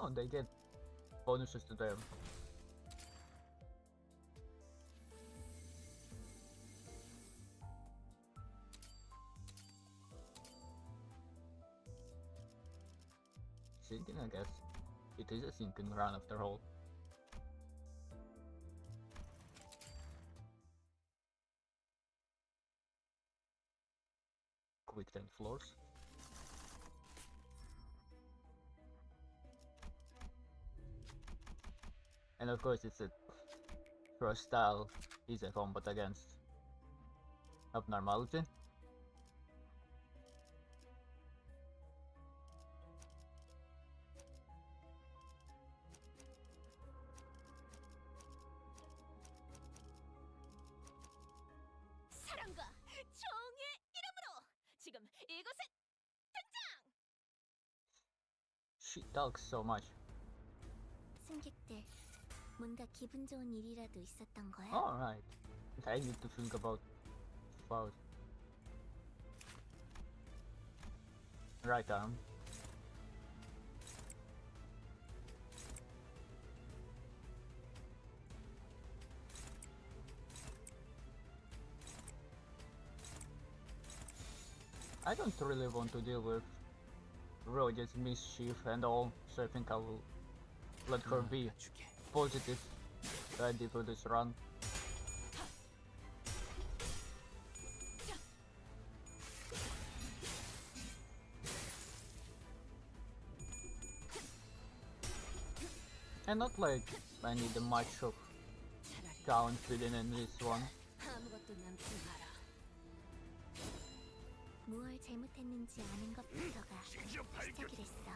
Oh, they get bonuses to them. Sinking, I guess. It is a sinking run after all. Quick 10 floors. And of course it's a first style is a combat against abnormality. 사랑과 정의 이름으로 지금 이곳에 She talks so much. 승객들, 뭔가 기분 좋은 일이라도 있었던 거야? Alright. I need to think about Faust. Right arm. I don't really want to deal with Roger's mischief and all, so I think I will let her be positive ready for this run. And not like I need much of confidence in this one. 아무것도 남지 마라. 무얼 잘못했는지 아는 것부터가 시작이랬어.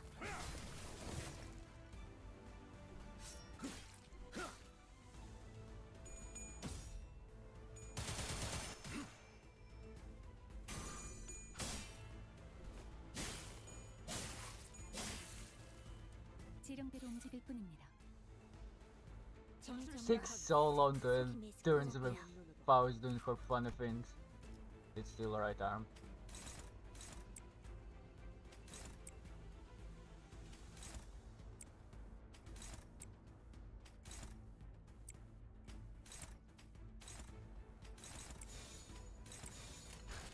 지령대로 움직일 뿐입니다. 6 solo on the turns with Faust doing her funny things. It's still right arm.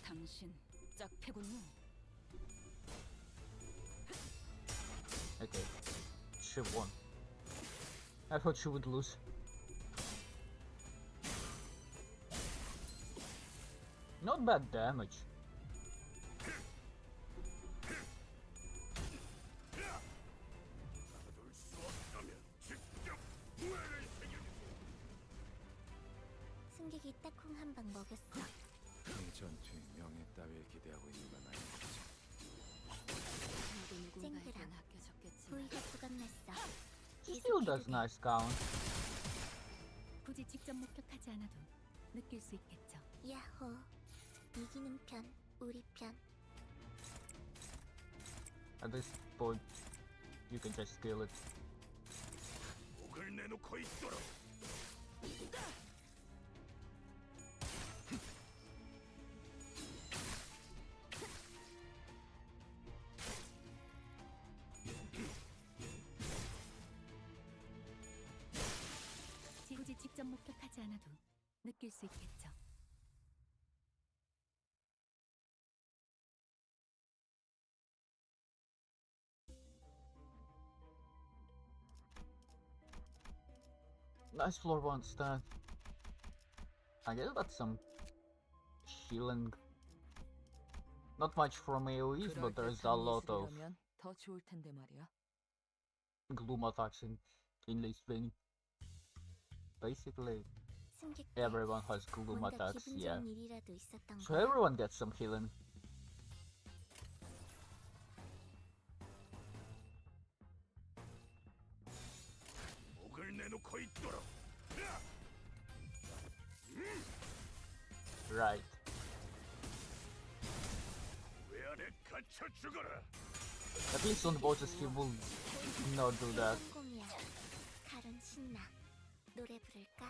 당신 짝패군요. Okay. She won. I thought she would lose. Not bad damage. 승객이 딱콩 한 방 먹였어. 이 전투에 명예 따위를 기대하고 있는 건 아니겠지. 쨍그랑 부위가 부각났어. She still does nice count. 굳이 직접 목격하지 않아도 느낄 수 있겠죠. 야호. 이기는 편, 우리 편. At this point, you can just kill it. 목을 내놓고 있도록. 굳이 직접 목격하지 않아도 느낄 수 있겠죠. Nice floor one stat. I guess that's some healing. Not much from AoEs, but there's a lot of 더 좋을 텐데 말이야. gloom attacks in this thing. Basically, 승객들, everyone has gloom 뭔가 attacks, 기분 yeah. 좋은 일이라도 있었던 So 거야? everyone gets some healing. 목을 내놓고 있도록. Right. 왜 안에 갇혀 죽어라. At least on bosses he will not do that. 성공이야. 칼은 신나. 노래 부를까?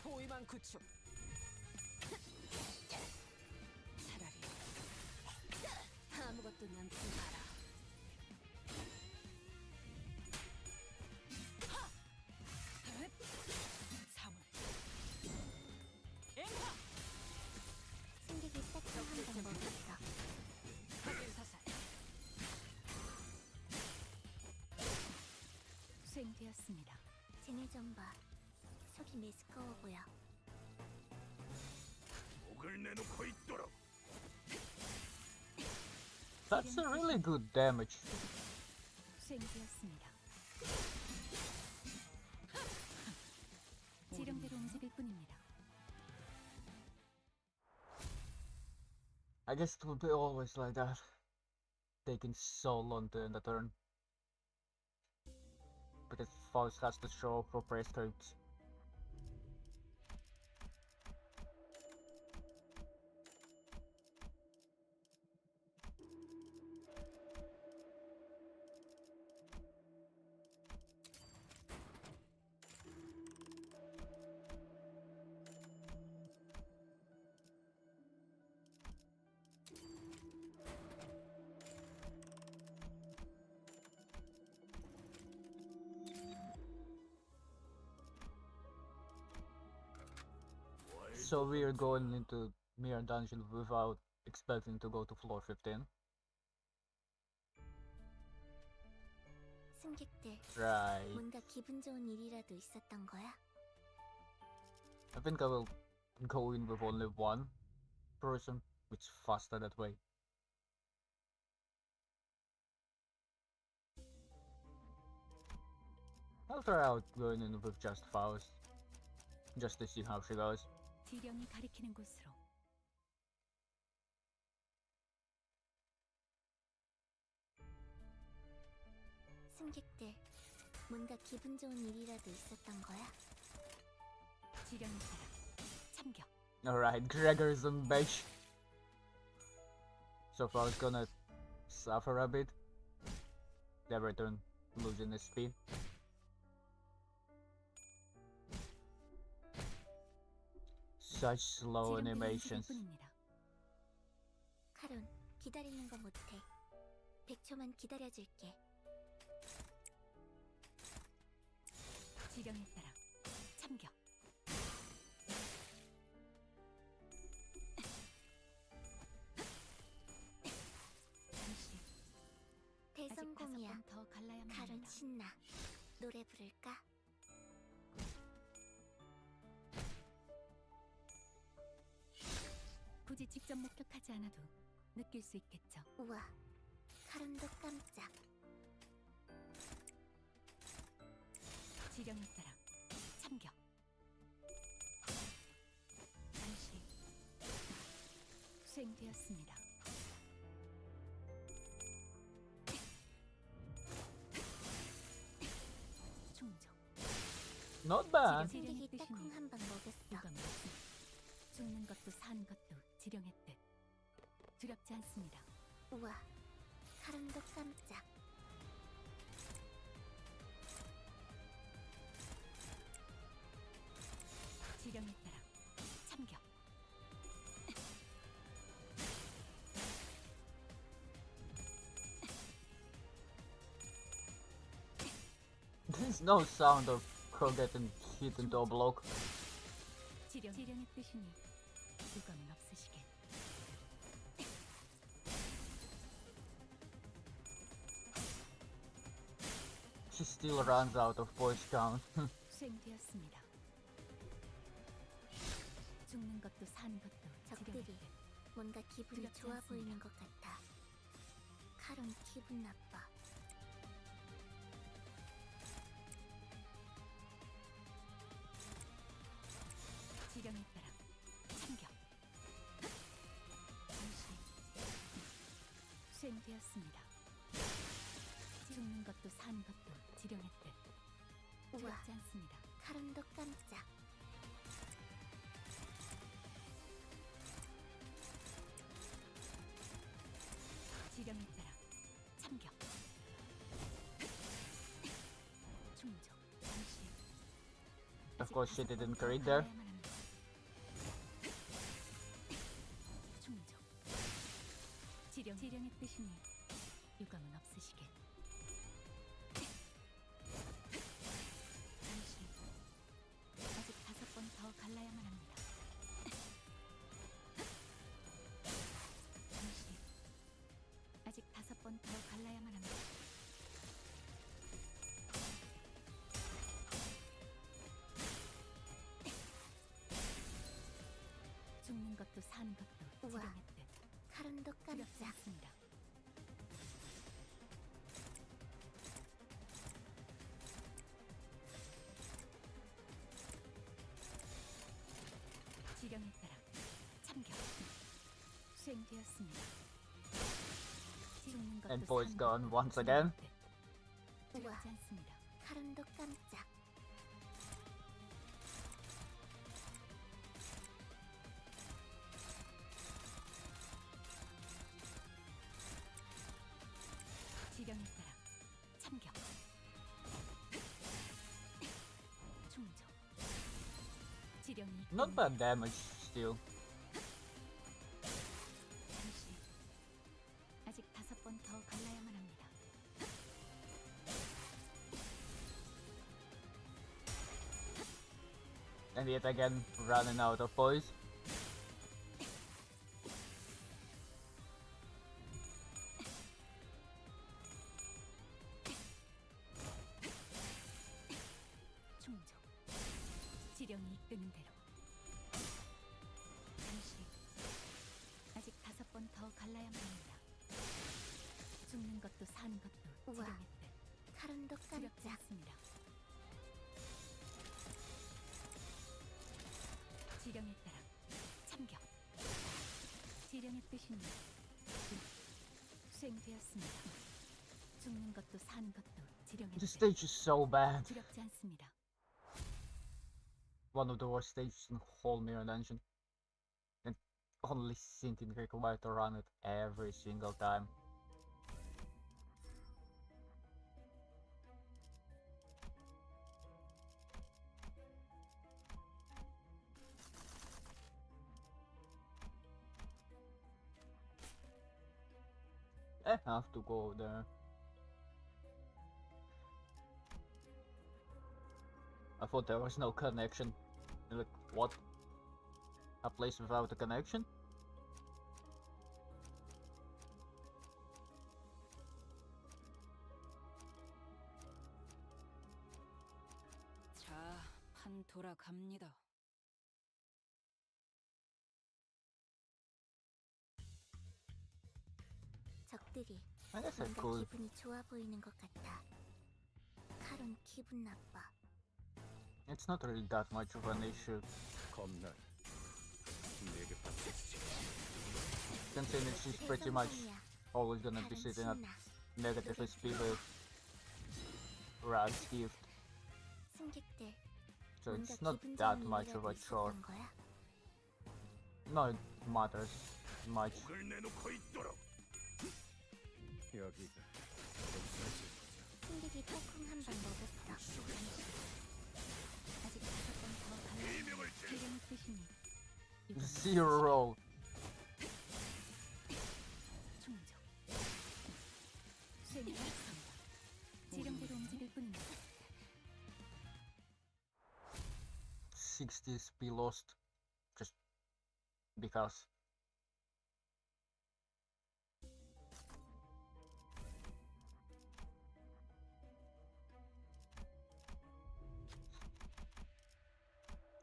포위망 구축. 뜨면 불가라. 3월 앵화 승객이 딱 한 방 먹였어. 확인사살 수행되었습니다. 쟤네 좀 봐. 속이 메스꺼워 보여. 목을 내놓고 있도록. That's a really good damage. 수행되었습니다. 지령대로 움직일 뿐입니다. I guess it would be always like that. Taking so long to end a turn. Because Faust has to show for press scripts. So we're going into Mirror Dungeon without expecting to go to floor 15. 승객들, Right. 뭔가 기분 좋은 일이라도 있었던 거야? I think I will go in with only one person. It's faster that way. I'll try out going in with just Faust. Just to see how she goes. 지령이 가리키는 곳으로. 승객들, 뭔가 기분 좋은 일이라도 있었던 거야? 지령에 따라 참격. Alright, Gregor's on bench. So Faust's gonna suffer a bit. The return losing his speed. Such slow 지령대로 움직일 animations. 뿐입니다. 카론, 기다리는 거 못해. 100초만 기다려줄게. 지령에 따라 참격. 잠시 아직 대성공이야. 5번 더 갈라야만 카론 합니다. 신나. 노래 부를까? 굳이 직접 목격하지 않아도 느낄 수 있겠죠. 우와, 카론도 깜짝. 지령에 따라 참격. 잠시 수행되었습니다. 충족. Not bad. 승객이 딱콩 한 방 먹였어. 누가 말씀? 죽는 것도 사는 것도 지령의 뜻. 두렵지 않습니다. 우와, 카론도 깜짝. 지령에 따라 참격. There's no sound of her getting hit into a block. 지령의 뜻이니 두감은 없으시게. She still runs out of voice count. 수행되었습니다. 죽는 것도 사는 것도 지령의 적들이 뜻. 뭔가 기분이 두렵지 좋아 않습니다. 보이는 것 같아. 카론 기분 나빠. 지령에 따라 참격. 잠시 수행되었습니다. 죽는 것도 사는 것도 지령의 뜻. 우와, 두렵지 않습니다. 카론도 깜짝. 지령에 따라 참격. 충족. 잠시 Of course, she 아직 didn't 5번 더 read there. 갈라야만 합니다. 충족. 지령의 뜻이니 사는 것도 우와. 지령했듯 카론도 두렵지 깜짝. 않습니다. 지령에 따라 참격. 수행되었습니다. 죽는 것도 And boys 사는 gone 것도 once again. 지령했듯 우와. 두렵지 않습니다. 카론도 깜짝. 지령에 따라 참격. 충족. 지령이 Not bad damage still. 잠시. 아직 5번 더 갈라야만 합니다. And yet again, running out of boys. 충족. 지령이 이끄는 대로. 잠시. 아직 5번 더 갈라야만 합니다. 죽는 것도 사는 것도 우와. 지령했듯 카론도 두렵지 깜짝. 않습니다. 지령에 따라 참격. 지령의 뜻입니다. 수행되었습니다. 죽는 것도 사는 것도 The 지령했듯 stage is so bad. 두렵지 않습니다. One of the worst stages in whole Mirror Dungeon. And only Sintin required to run it every single time. I have to go there. I thought there was no connection. Like, what? A place without a connection? 자, 판 돌아갑니다. 적들이 I guess I 뭔가 could. 기분이 좋아 보이는 것 같아. 카론 기분 나빠. It's not really that much of an issue, 겁날. 내게 받쳐주지. considering she's pretty much 대성공이야. always gonna be 다른 sitting at 신나. negative speed with Rad's gift, 승객들 so 뭔가 it's not 기분 that 좋은 much of 일이라도 a chore. 있었던 거야? No, it matters much. 목을 내놓고 있도록. 여기가 없어질 거야. 승객이 떡콩 한 방 먹었어. 아직 5번 더 갈라야 지령의 뜻이니 이건 Zero roll. 충족. 수행되었습니다. 지령대로 움직일 뿐입니다. 60 SP lost just because.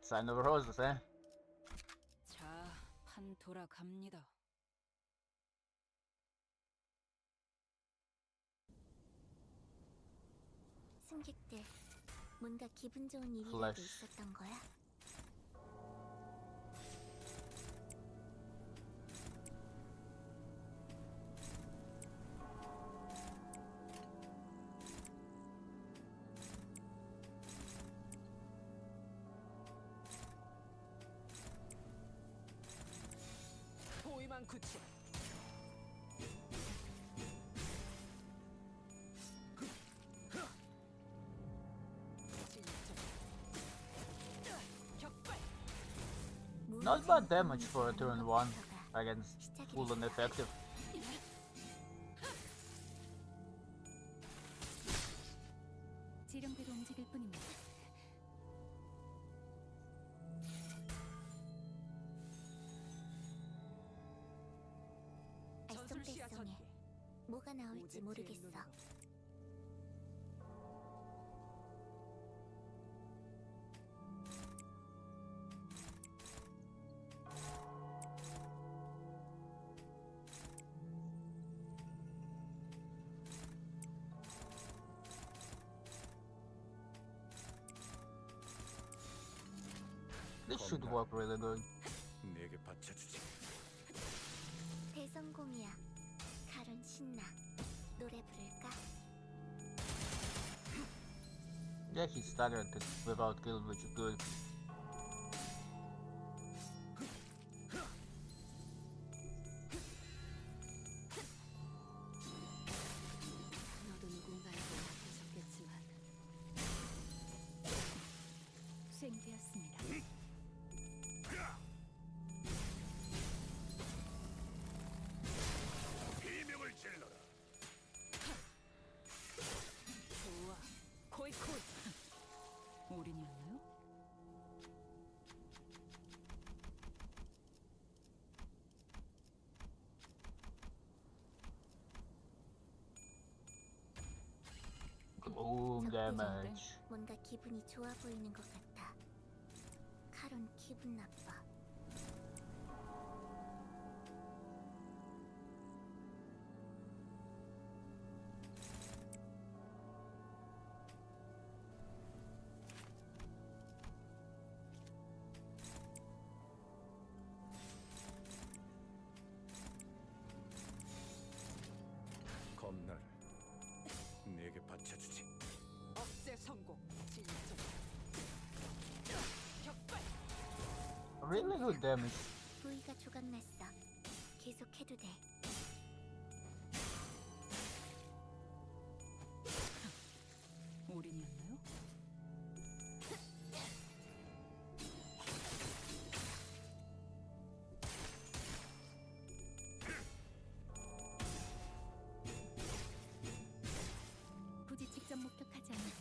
Sign of roses, eh? 자, 판 돌아갑니다. 승객들 뭔가 기분 좋은 일이라도 Flash. 있었던 거야? 포위만 구치. 격발. Not bad damage for a turn 1 against full and effective. 지령대로 움직일 뿐입니다. 전술시야 알쏭달쏭해. 전개. 뭐가 나올지 모르겠어. This should work really good. 내게 바쳐주지. 대성공이야. 칼은 신나. 노래 부를까? Yeah, he staggered it without kill, which is good. 너도 누군가에게 맡겨졌겠지만 수행되었습니다. 비명을 질러라. 좋아. 코이코이. 올인이었나요? Boom damage. 뭔가 기분이 좋아 보이는 것 같아. 칼은 기분 나빠. 겁나를 내게 바쳐주지. 억제 성공. 진짜. 격발. Really good damage. 부위가 조각났어. 계속해도 돼. 올인이었나요? 굳이 직접 목격하지 않아도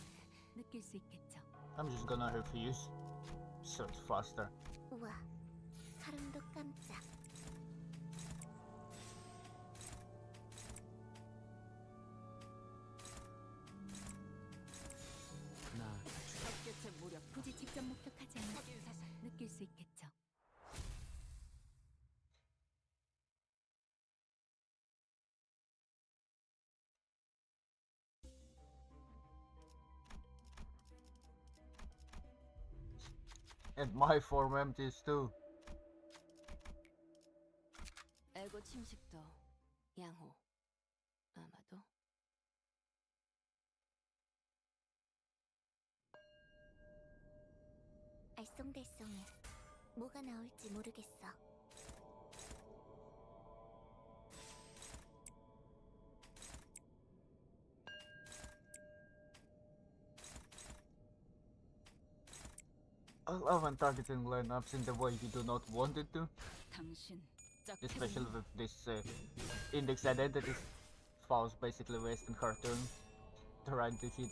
느낄 수 있겠죠. I'm just gonna refuse. So it's faster. 우와. 칼음도 깜짝. 나 적개체 무력. 굳이 직접 목격하지 않아도 확인 사살. 느낄 수 있겠죠. And my form empties too. 에고 침식도 양호. 아마도 알쏭달쏭해. 뭐가 나올지 모르겠어. I love when targeting lineups in the way you do not want it to, 당신 especially 짝패군요. with this index identity files basically wasting her turn trying to hit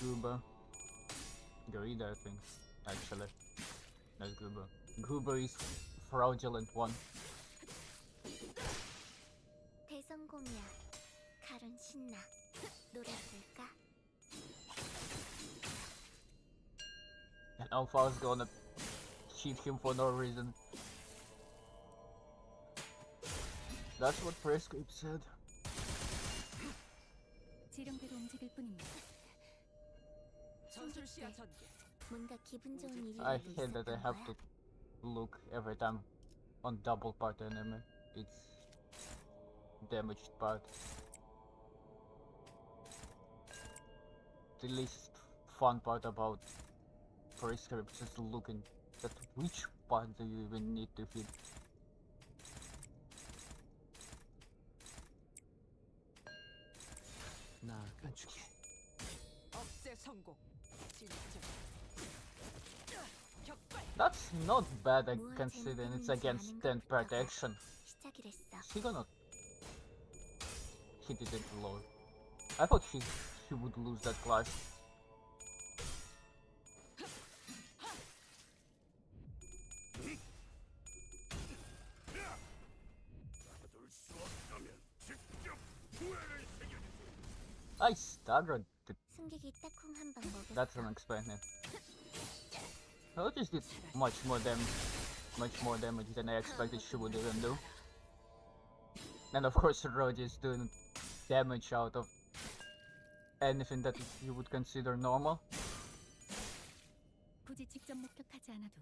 Goober. Garida, I think, actually. Not Goober. Goober is fraudulent one. 대성공이야. 칼은 신나. 노래 부를까? And Alpha's gonna hit him for no reason. That's what Prescript said. 지령대로 움직일 뿐입니다. 전술 시야 전개. 뭔가 기분 좋은 일이 I hate that I have to look every time on double part enemy. It's damaged part. The least fun part about Prescript is looking at which part do you even need to hit. 나 갖추게. 억제 성공. 진짜. 격발. That's not bad considering it's against 10 protection. 시작이랬어. She gonna hit it into low. I thought she would lose that clash. I staggered. 승객이 딱콩 한 방 먹였어. That's unexpected. She did much more damage than I expected she would even do. And of course Roji is doing damage out of anything that you would consider normal. 굳이 직접 목격하지 않아도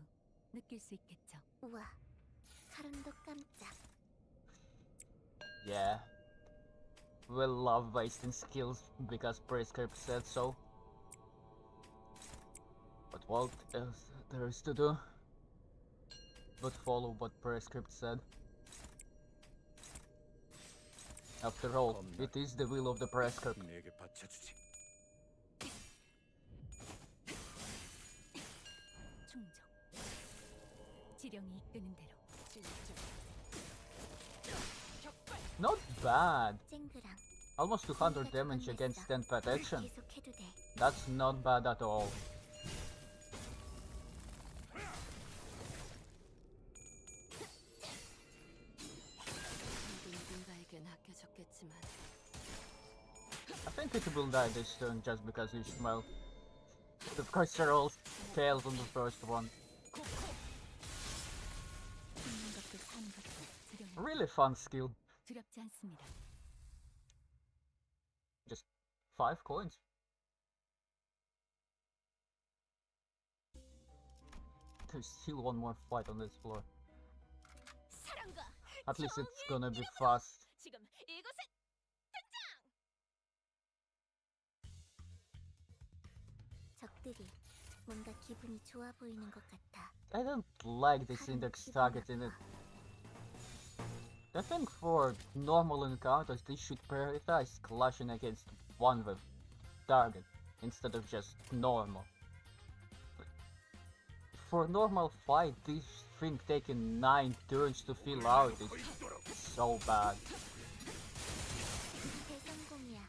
느낄 수 있겠죠. 우와, 카론도 깜짝. Yeah. We'll love wasting skills because Prescript said so. But what else there is to do? But follow what Prescript said. After all, it is the will of the Prescript. 내게 바쳐주지. 충정. 지령이 이끄는 대로. 진정. 격발. Not bad. 쨍그랑. Almost 200 damage against 10 protection. 계속해도 돼. That's not bad at all. 누군가에겐 아껴졌겠지만 I think it will die this turn just because you smell. Of course, they're all fails on the first one. 죽는 것도 사는 것도 지령이 Really fun skill. 두렵지 않습니다. Just 5 coins. There's still one more fight on this floor. 사랑과 At least it's gonna be fast. 지금 이곳에 적들이 뭔가 기분이 좋아 보이는 것 같아. I don't like this index targeting it. I think for normal encounters they should prioritize clashing against one with target instead of just normal. For normal fight, this thing taking 9 turns to fill out is so bad. 대성공이야.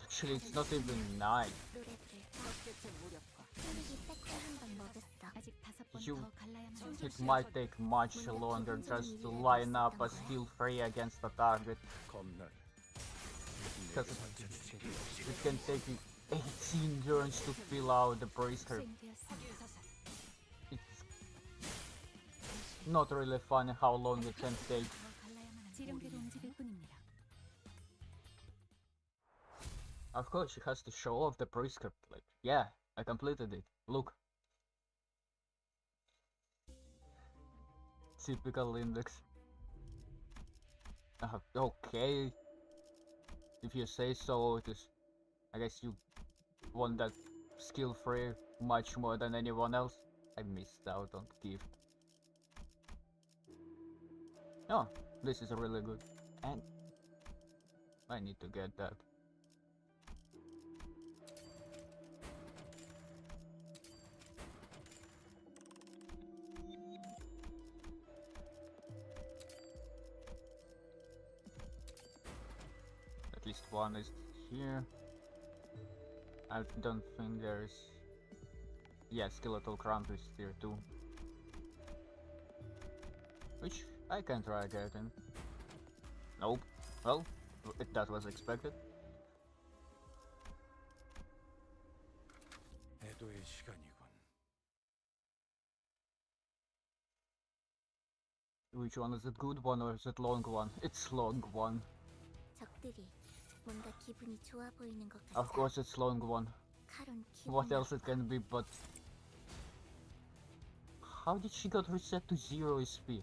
Actually, it's not even 9. 노래 부를 적개체 무력화. 쓰레기 빼고 한번 먹었어. 아직 5번 You- 더 갈라야만 하죠. It might take much longer just to line up a skill 3 against the target. 겁날. Because 내게 바쳐주지. it can take you 18 turns to fill out the bracer. 수행되었습니다. 확인사살. It's not really funny how long it can take. 더 갈라야만 하죠. 지령대로 움직일 뿐입니다. Of course, she has to show off the prescript. Like, yeah, I completed it. Look. Typical index. Okay. If you say so, it is. I guess you won that skill free much more than anyone else. I missed out on gift. Oh, this is really good. And I need to get that. At least one is here. I don't think there's... Yeah, skeletal crump is here too. Which I can try getting. Nope. Well, that was expected. 애도의 시간이군. Which one is it, good one or is it long one? It's long one. 적들이 뭔가 기분이 좋아 보이는 것 같아. Of course it's long one. 카론 기분 What else 나빠. it can be but... How did she got reset to 0 SP?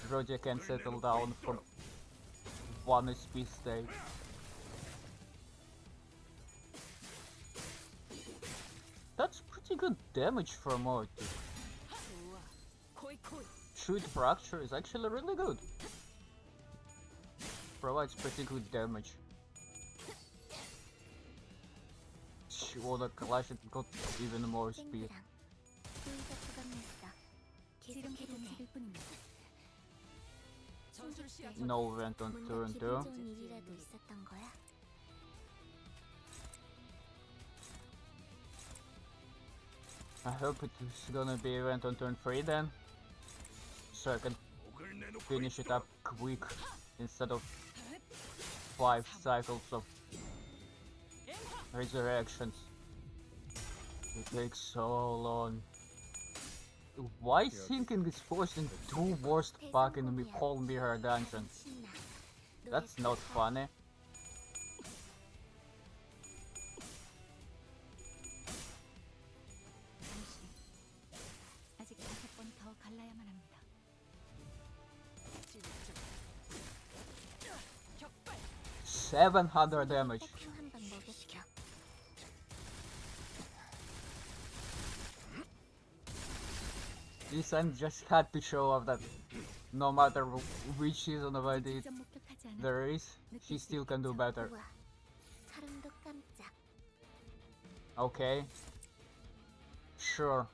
Roger can settle down for 1 SP state. That's pretty good damage from Morty. 좋아. 코이코이. Shoot Fracture is actually really good. Provides pretty good damage. She wanna clash it, got even more speed. 쨍그랑. 소리가 부감났어. 지령대로 계속해도 돼. 움직일 뿐입니다. 전술 시야. No event on 뭔가 turn 기분 2. 좋은 일이라도 있었던 거야? I hope it's gonna be event on turn 3 then. So I can finish it up quick instead of 5 cycles of resurrections. It takes so long. Why sinking is forced in 2 worst fucking whole mirror dungeons? 신나. 노래 That's not 부를까? funny. 700 damage. 딱 한 방 먹여주려. This end just had to show off that no matter which season of ID 직접 목격하지 않아 there is, she still can do better. 우와, 사람도 깜짝. Okay. Sure.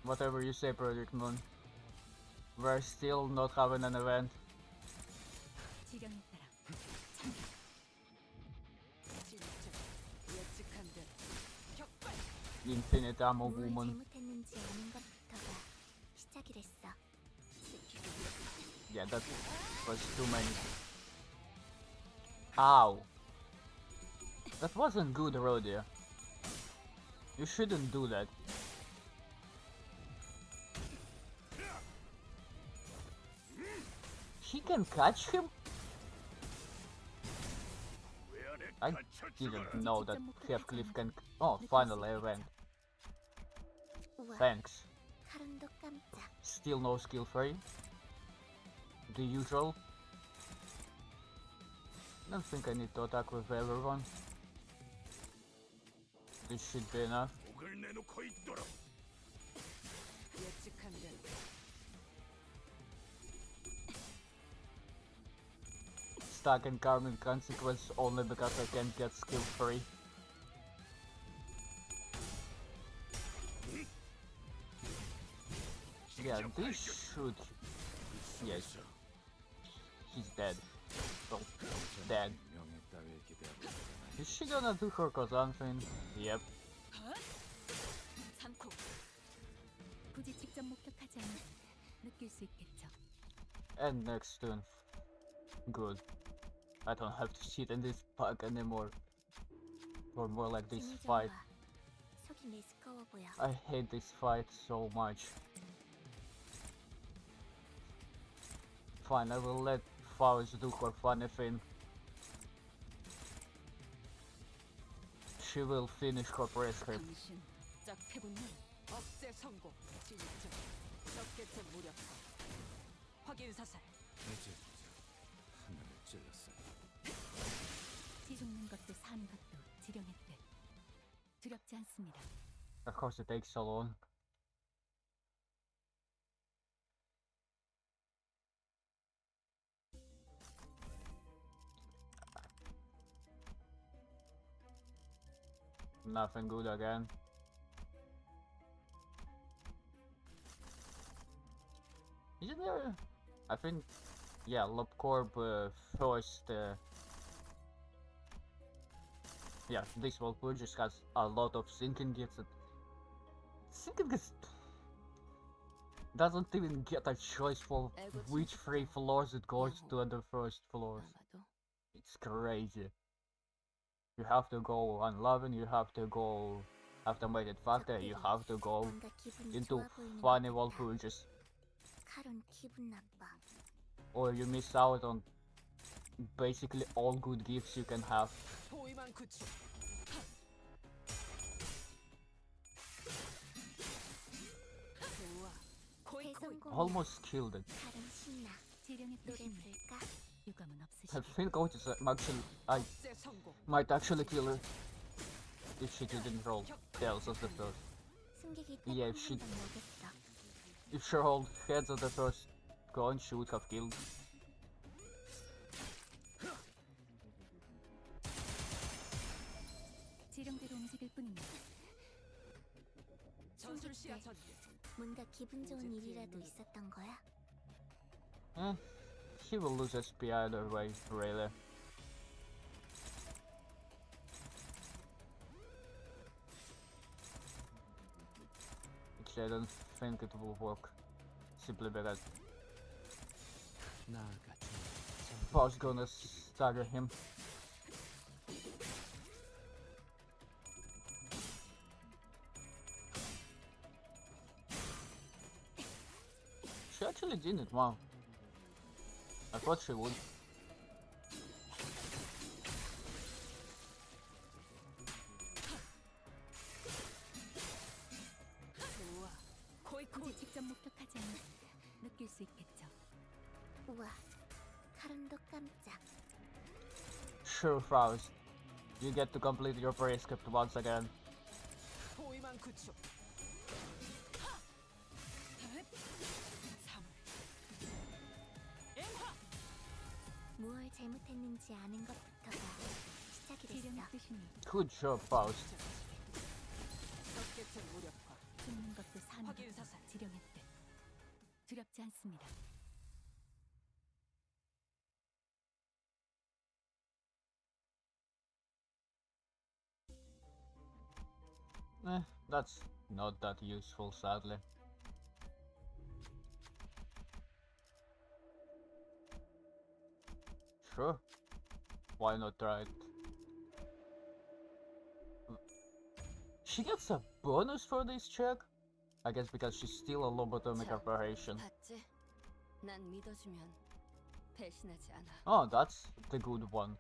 Whatever you say, Project Moon. We're still not having an event. 지령에 따라 진짜 예측한 대로 격발. Infinite Ammo 뭘 Woman. 잘못했는지 아는 것부터가 시작이랬어. Yeah, that was too many. Ow. That wasn't good, Rhodia. You shouldn't do that. He can catch him? I didn't know that Heathcliff can... Oh, finally I went. 우와, Thanks. 사람도 깜짝. Still no skill free. The usual. Don't think I need to attack with everyone. This should be enough. 예측한 대로 Stack and Carmen consequence only because I can't get skill free. Yeah, this should... Yes. He's dead. Oh, dead. 명예 따위에 기대하고 있는 Is she gonna do her Kazan thing? Yep. 삼코 굳이 직접 목격하지 않아 느낄 수 있겠죠. And next turn. Good. I don't have to sit in this pack anymore. Or more like this fight. 진정과 속이 메스꺼워 보여. I hate this fight so much. Fine, I will let Faust do her funny thing. She will finish her press script. 당신 짝패군요. 억제 성공. 진짜 적개체 무력화. 확인 사살. 이제 하늘을 찔렀어. 죽는 것도 사는 것도 지령의 뜻. 두렵지 않습니다. Of course it takes so long. Nothing good again. Isn't there? I think, yeah, LobCorp first. Yeah, this world just has a lot of sinking gifts. Sinking gifts doesn't even get a choice for which 3 floors it goes to the first floors. 아마도 It's crazy. You have to go unloving, you have to go automated factor, you have to go 뭔가 기분이 into 좋아 보이는 funny 것 wall 같아. purges, 칼은 기분 나빠. or you miss out on basically all good gifts you can have. 포위만 구축. 좋아. 코이 코이. 대성공. Almost killed it. 칼은 신나. 지령의 노래 뜻입니다. 부를까? 유감은 I 없으시고 think Otis I 억제 성공. might actually kill her if she didn't roll tails of the first. 승객이 Yeah, 딱 she- 한 방 먹였어. If she rolled heads of the first gun, she would have killed. 지령대로 움직일 뿐입니다. 전술 시야 전개. 뭔가 기분 좋은 일이라도 있었던 거야? He will lose SP either way, really. Actually, I don't think it will work. Simply because Paul's gonna stagger him. She actually didn't, wow. I thought she would. 좋아. 코이 코이. 굳이 직접 목격하지 않아 느낄 수 있겠죠. 우와, 카론도 깜짝. Sure, Faust. You get to complete your prescript once again. 포위만 구축. 사물. 엔화. 무얼 잘못했는지 아는 것부터가 시작이 지령의 됐어. 뜻이니 Good job, Faust. 적개체 무력화. 죽는 것도 사는 확인 것도 사살. 지령의 뜻. 두렵지 않습니다. That's not that useful, sadly. Sure. Why not try it? She gets a bonus for this check? I guess because she's still a lobotomic 자, operation. 봤지? 난 믿어주면 배신하지 않아. Oh, that's the good one.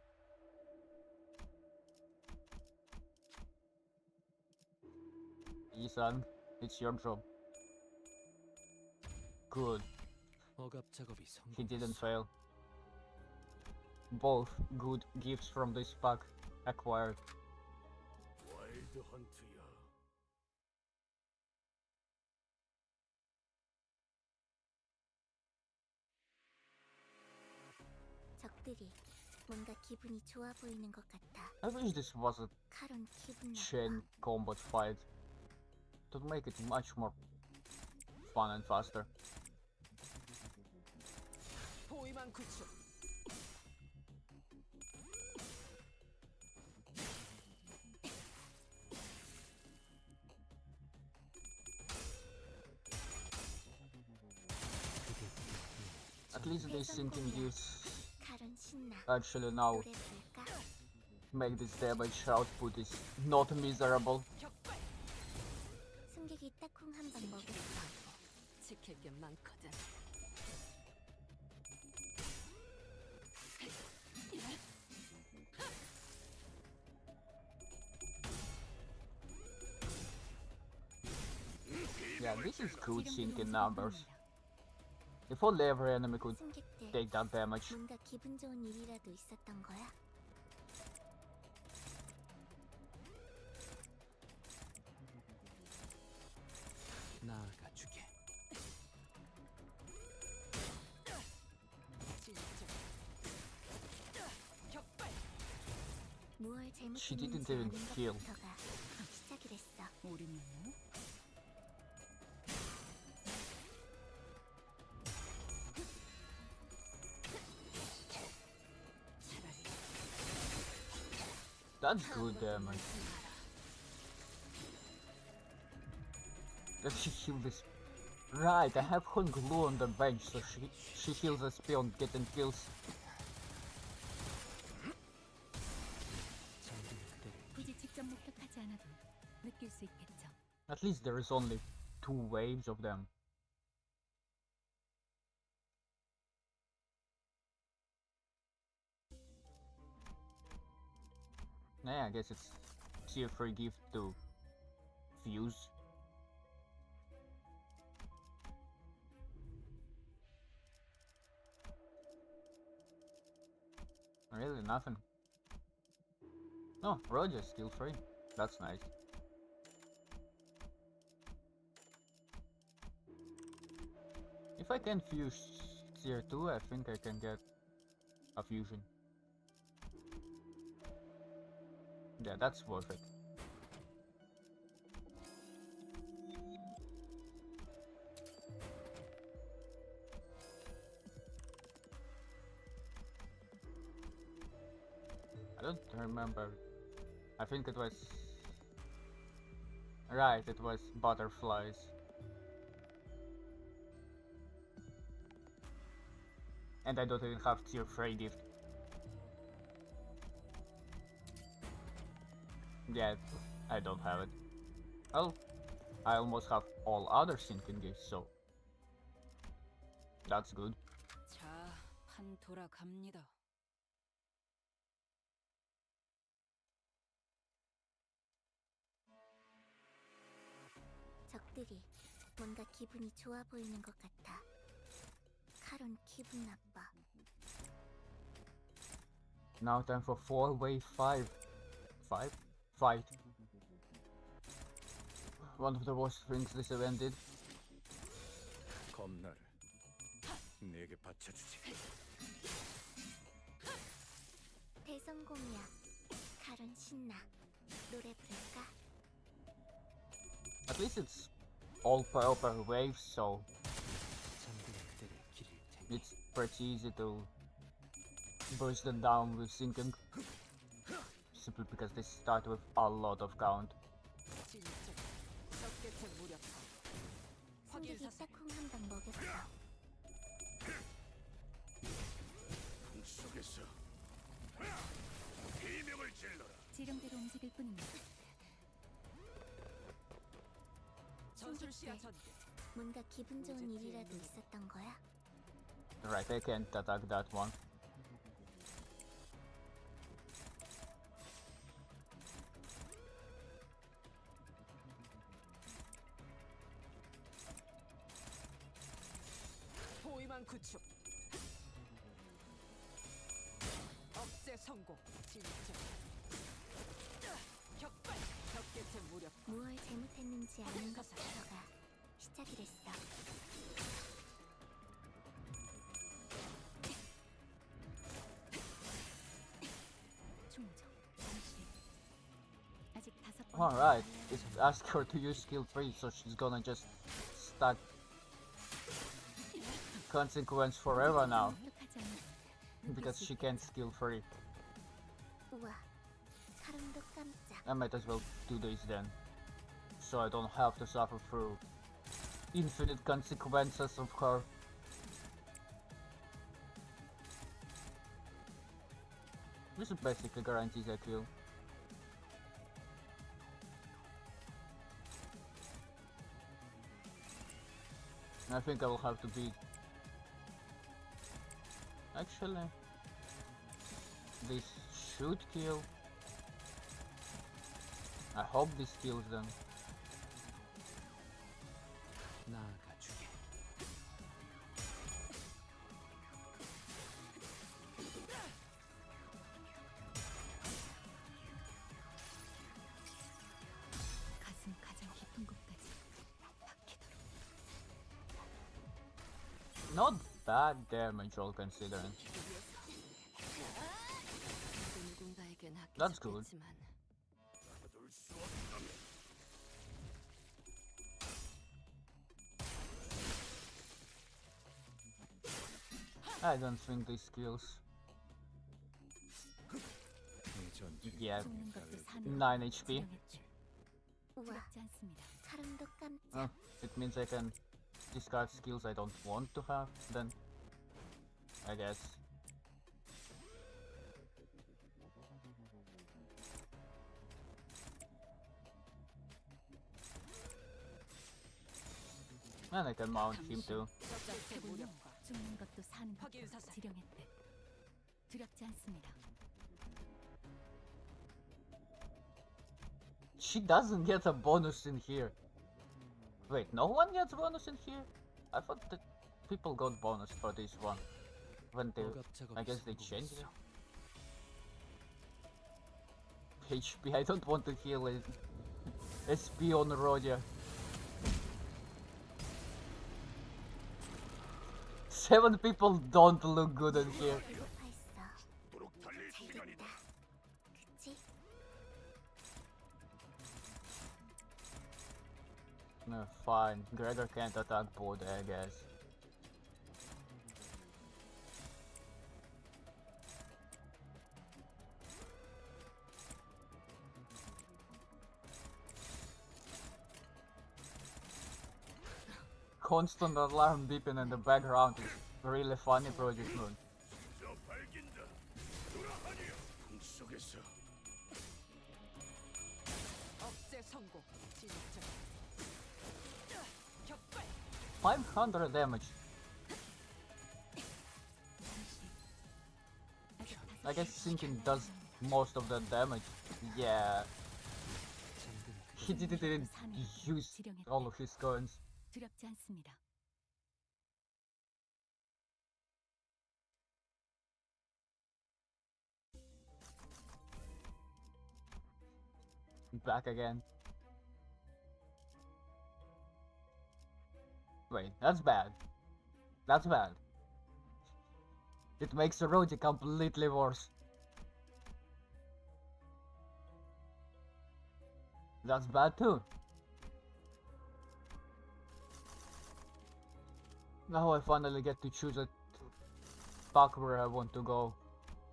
Ethan, it's your job. Good. 억압 작업이 He didn't 성공했어. fail. Both good gifts from this pack acquired. 와일드 헌트야. 적들이 뭔가 기분이 좋아 보이는 것 같아. I wish this was a 카론 기분 chain 나빠. combat fight. To make it much more fun and faster. 포위만 구축. At least these sinking gifts 카론 신나. actually now 노래 부를까? make this damage output is not miserable. 격발. 승객이 딱콩 한 방 먹였어. 지킬 게 많거든. Yeah, this is good 지령대로 sinking numbers. 움직일 If only every enemy could 승객들 take that damage. 뭔가 기분 좋은 일이라도 있었던 거야? 나아가주게. 진짜. 격발. 무얼 She 잘못했는지 didn't even 아는 heal. 것부터가 시작이 됐어. 우리는요? 차라리 That's good damage. Does she heal this? Right, I have Hun Glue on the bench, so she heals us beyond getting kills. 정든 그대를 굳이 직접 목격하지 않아도 느낄 수 있겠죠. At least there is only 2 waves of them. Yeah, I guess it's tier 3 gift to fuse. Really nothing. No, Roger's still free. That's nice. If I can fuse tier 2, I think I can get a fusion. Yeah, that's worth it. I don't remember. I think it was... Right, it was butterflies. And I don't even have tier 3 gift. Yeah, I don't have it. Well, I almost have all other sinking gifts, so... That's good. 자, 판 돌아갑니다. 적들이 뭔가 기분이 좋아 보이는 것 같아. 카론 기분 나빠. Now time for 4-way 5 fight. One of the worst things this event did. 검나를 내게 바쳐주지. 대성공이야. 칼은 신나. 노래 부를까? At least it's all per wave, so 잠든 그대를 기릴 테니 it's pretty easy to burst them down with sinking. Simply because they start with a lot of count. 진짜 적개체 무력화. 확인 승객이 사살. 딱콩 한 방 먹였어. 속에서 비명을 질러라. 지령대로 움직일 뿐입니다. 전술 시야 전개. 뭔가 기분 좋은 일이라도 있었던 거야? Right, I can't attack that one. 포위망 구축. 억제 성공. 진짜. 격발. 적개체 무력화. 무얼 잘못했는지 아는 것부터가 시작이 됐어. 충정. 잠시. 아직 5번. Alright, it's asked her to use skill 3, so she's gonna just stack consequence forever now. Because she can't skill 3. 우와, 사람도 깜짝. I might as well do this then. So I don't have to suffer through infinite consequences of her. This basically guarantees a kill. I think I will have to beat. Actually, this should kill. I hope this kills them. 나아가주게. 가슴 가장 깊은 곳까지 박히도록. Not bad damage all considering. 누군가에겐 That's good. 아끼셨겠지만 받을 수 없다면 I don't think these kills. 이 전투 Yeah, 죽는 것도 사는 9 HP. 우와, 두렵지 않습니다. 사람도 깜짝. Oh, it means I can discard skills I don't want to have, then I guess. And I can mount him too. 적개체 무력화. 죽는 것도 사는 확인 것도 사살. 지령했대. 두렵지 않습니다. She doesn't get a bonus in here. Wait, no one gets bonus in here? I thought that people got bonus for this one. When they, 억압 작업이 I guess they 성공했어. changed it. HP, I don't want to heal it. SP on Roger. 7 people don't look good in here. 배고파했어. 도록 달릴 시간이다. 잘됐다. 그치? No, fine. Gregor can't attack both, I guess. Constant alarm beeping in the background is really funny, Project Moon. 저 밝긴다. 돌아하니요. 속에서 억제 성공. 진짜. 격발. 500 damage. 아직 I guess sinking does most of the damage. Yeah, 잠든 he 그대를 didn't use all of his coins. 두렵지 않습니다. back again. Wait, that's bad. That's bad. It makes the road completely worse. That's bad too. Now I finally get to choose a pack where I want to go,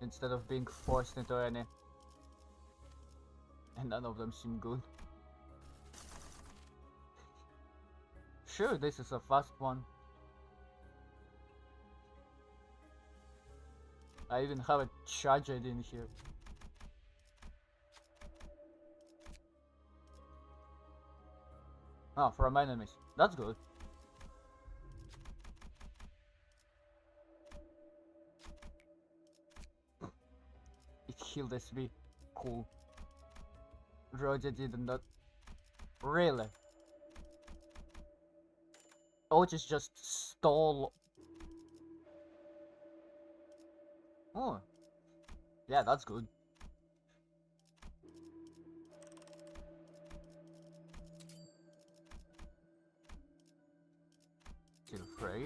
instead of being forced into any. And none of them seem good. Sure, this is a fast one. I even have a charge ID in here. Oh, from enemies. That's good. It healed SB. Cool. Roger did not. Really? Otis just stole. Oh. Yeah, that's good. Still free.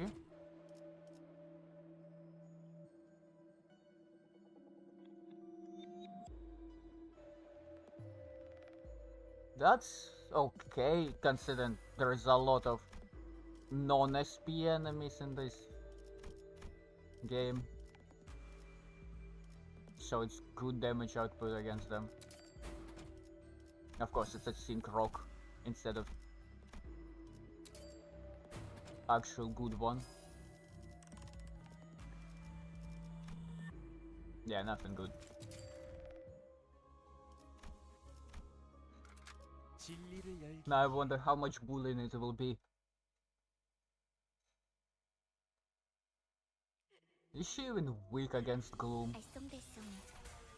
That's okay, considering there is a lot of non-SP enemies in this game. So it's good damage output against them. Of course, it's a sync rock instead of actual good one. Yeah, nothing good. Now I wonder how much bullying it will be. Is she even weak against Gloom?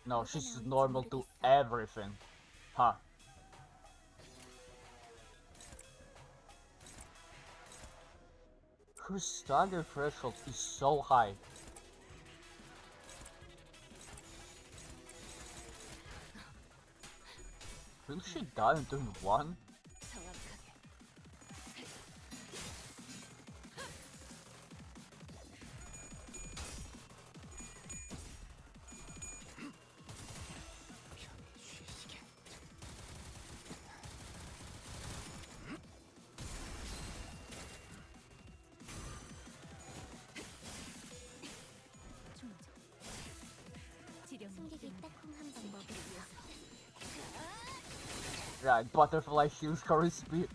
No, she's normal to everything. Huh. Her stagger threshold is so high. Will she die in turn 1? 숨기기 딱 한 방 먹으려. Right, butterfly heals her speed.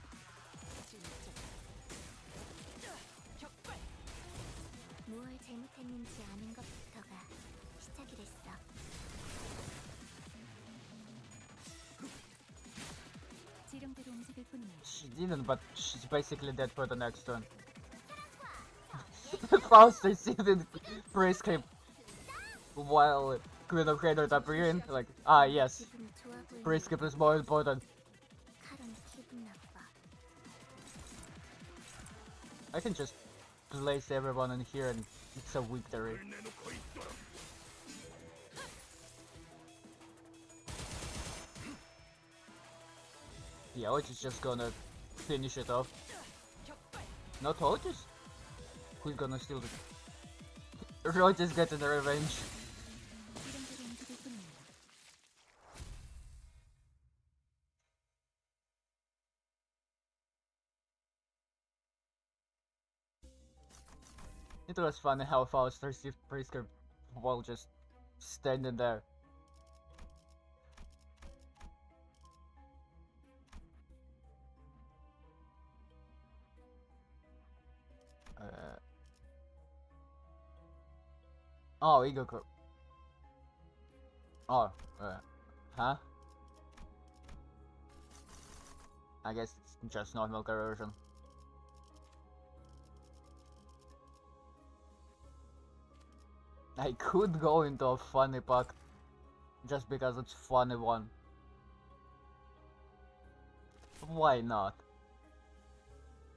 무얼 잘못했는지 아는 것부터가 시작이랬어. 지령대로 움직일 뿐이야. She didn't, but she's basically dead for the next turn. Faust receiving free escape while Queen of Raiders appearing, like, ah yes, 기분 좋아 보이는 free escape is more important. 칼은 기분 나빠. I can just place everyone in here and it's a victory. Yeah, Otis is just gonna finish it off. Not Otis? Who's gonna steal it? Otis getting the revenge. 지령대로 움직일 뿐이야. It was funny how Faust received Prisker while just standing there. Oh, Ego Corp. Oh, huh? I guess it's just normal corrosion. I could go into a funny pack just because it's funny one. Why not?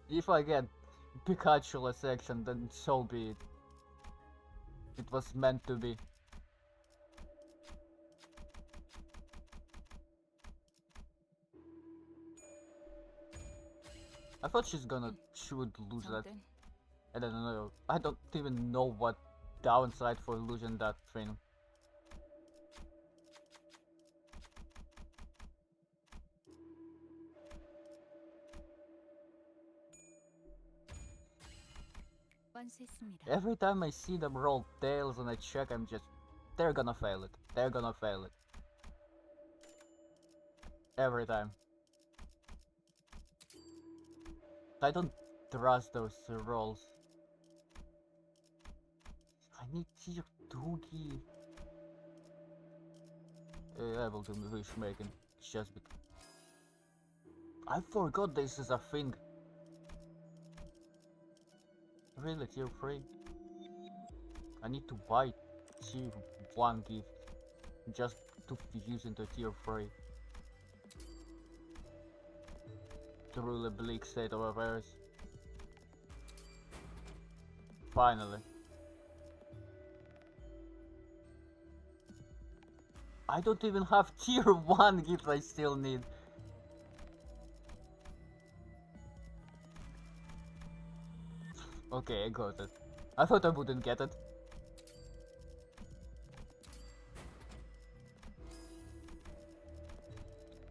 If I get Pikachu section, then so be it. It was meant to be. I thought she would lose that. 정땡. I don't know. I don't even know what downside for losing that thing. 완수했습니다. Every time I see them roll tails and I check, I'm just, they're gonna fail it. They're gonna fail it. Every time. I don't trust those rolls. I need tier 2 key. Able to wish making. It's just because I forgot this is a thing. Really, tier 3? I need to buy tier 1 gift just to fuse into tier 3. Truly bleak state of affairs. Finally. I don't even have tier 1 gifts I still need. Okay, I got it. I thought I wouldn't get it.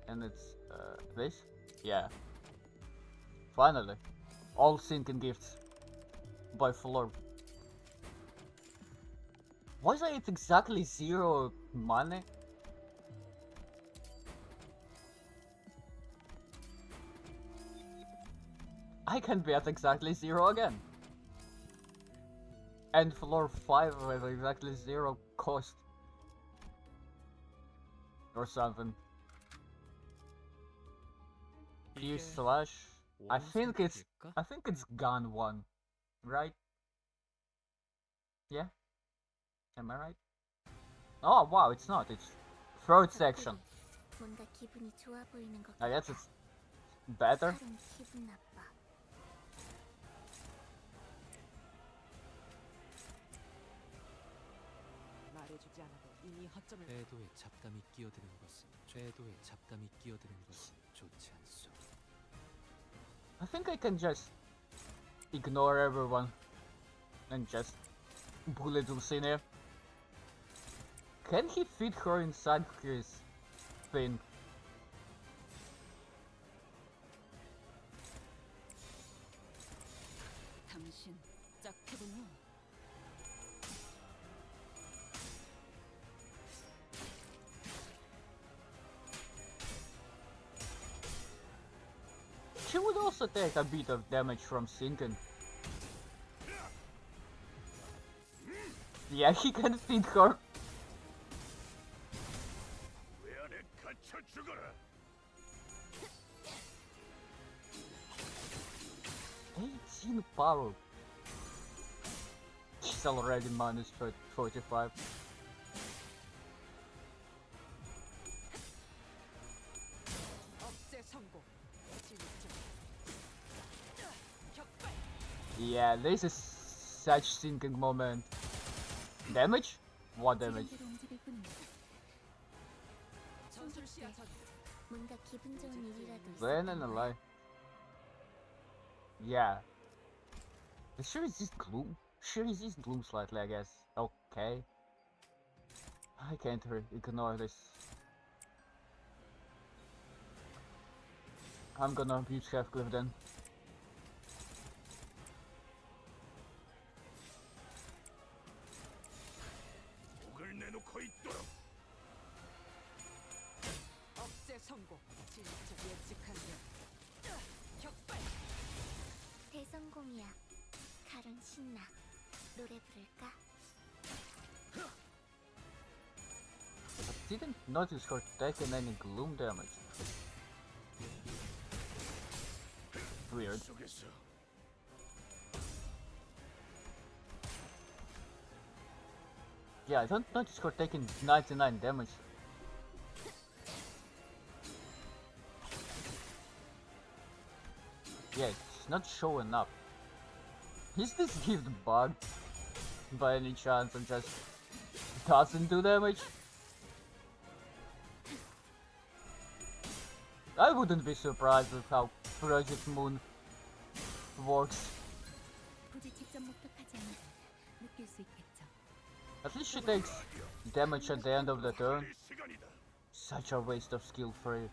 And it's this? Yeah. Finally. All sinking gifts. By floor. Why is it exactly 0 money? I can be at exactly 0 again. And floor 5 with exactly 0 cost. Or something. Q slash. I think it's gun 1. Right? Yeah? Am I right? Oh wow, it's not. It's third section. 뭔가 기분이 좋아 보이는 것 I 같아. guess it's better. 칼은 기분 나빠. 말해주지 않아도 이미 허점을 궤도에 잡담이 끼어드는 것은 궤도에 잡담이 끼어드는 것은 좋지 않소. I think I can just ignore everyone and just bullet Dulcinea. Can he fit her inside his thing? 당신 짝패군요. She would also take a bit of damage from sinking. Yeah, he can feed her. "18 power." She's already minus 45. 억제 성공. 진입자. 격발. Yeah, this is such sinking moment. Damage? What damage? 지름대로 움직일 뿐입니다. 전술 시야 전. 뭔가 기분 좋은 일이라도 Then and 있었던 a 거야. lie. Yeah. She resists gloom. She resists gloom slightly, I guess. Okay. I can't ignore this. I'm gonna abuse Heathcliff then. 억제 성공. 진입자 예측한 점. 격발. 대성공이야. 칼은 신나. 노래 부를까? I didn't notice her taking any gloom damage. Weird. Yeah, I don't notice her taking 99 damage. Yeah, it's not showing up. Is this gift bugged by any chance and just doesn't do damage? I wouldn't be surprised with how Project Moon works. 굳이 직접 목격하지 않아도 느낄 수 있겠죠. At least she takes damage at the end of the turn. Such a waste of skill free.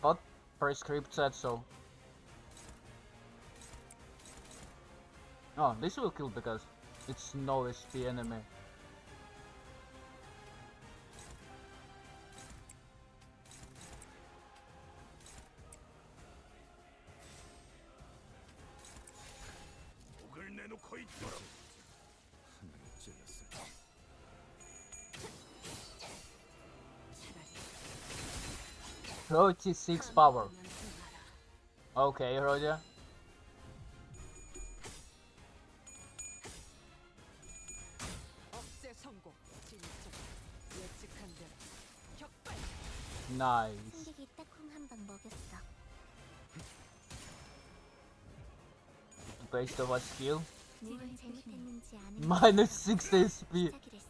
But Prescript said so. Oh, this will kill because it's no SP enemy. 한 명이 찔렸어. 36 power. Okay, Roger. 억제 성공. 진입점. 예측한 대로. 격발. Nice. 승객이 딱 콩 한 방 먹였어. Based on a skill. 물론 잘못했는지 아는 Minus 60 SP. 시작을 했어.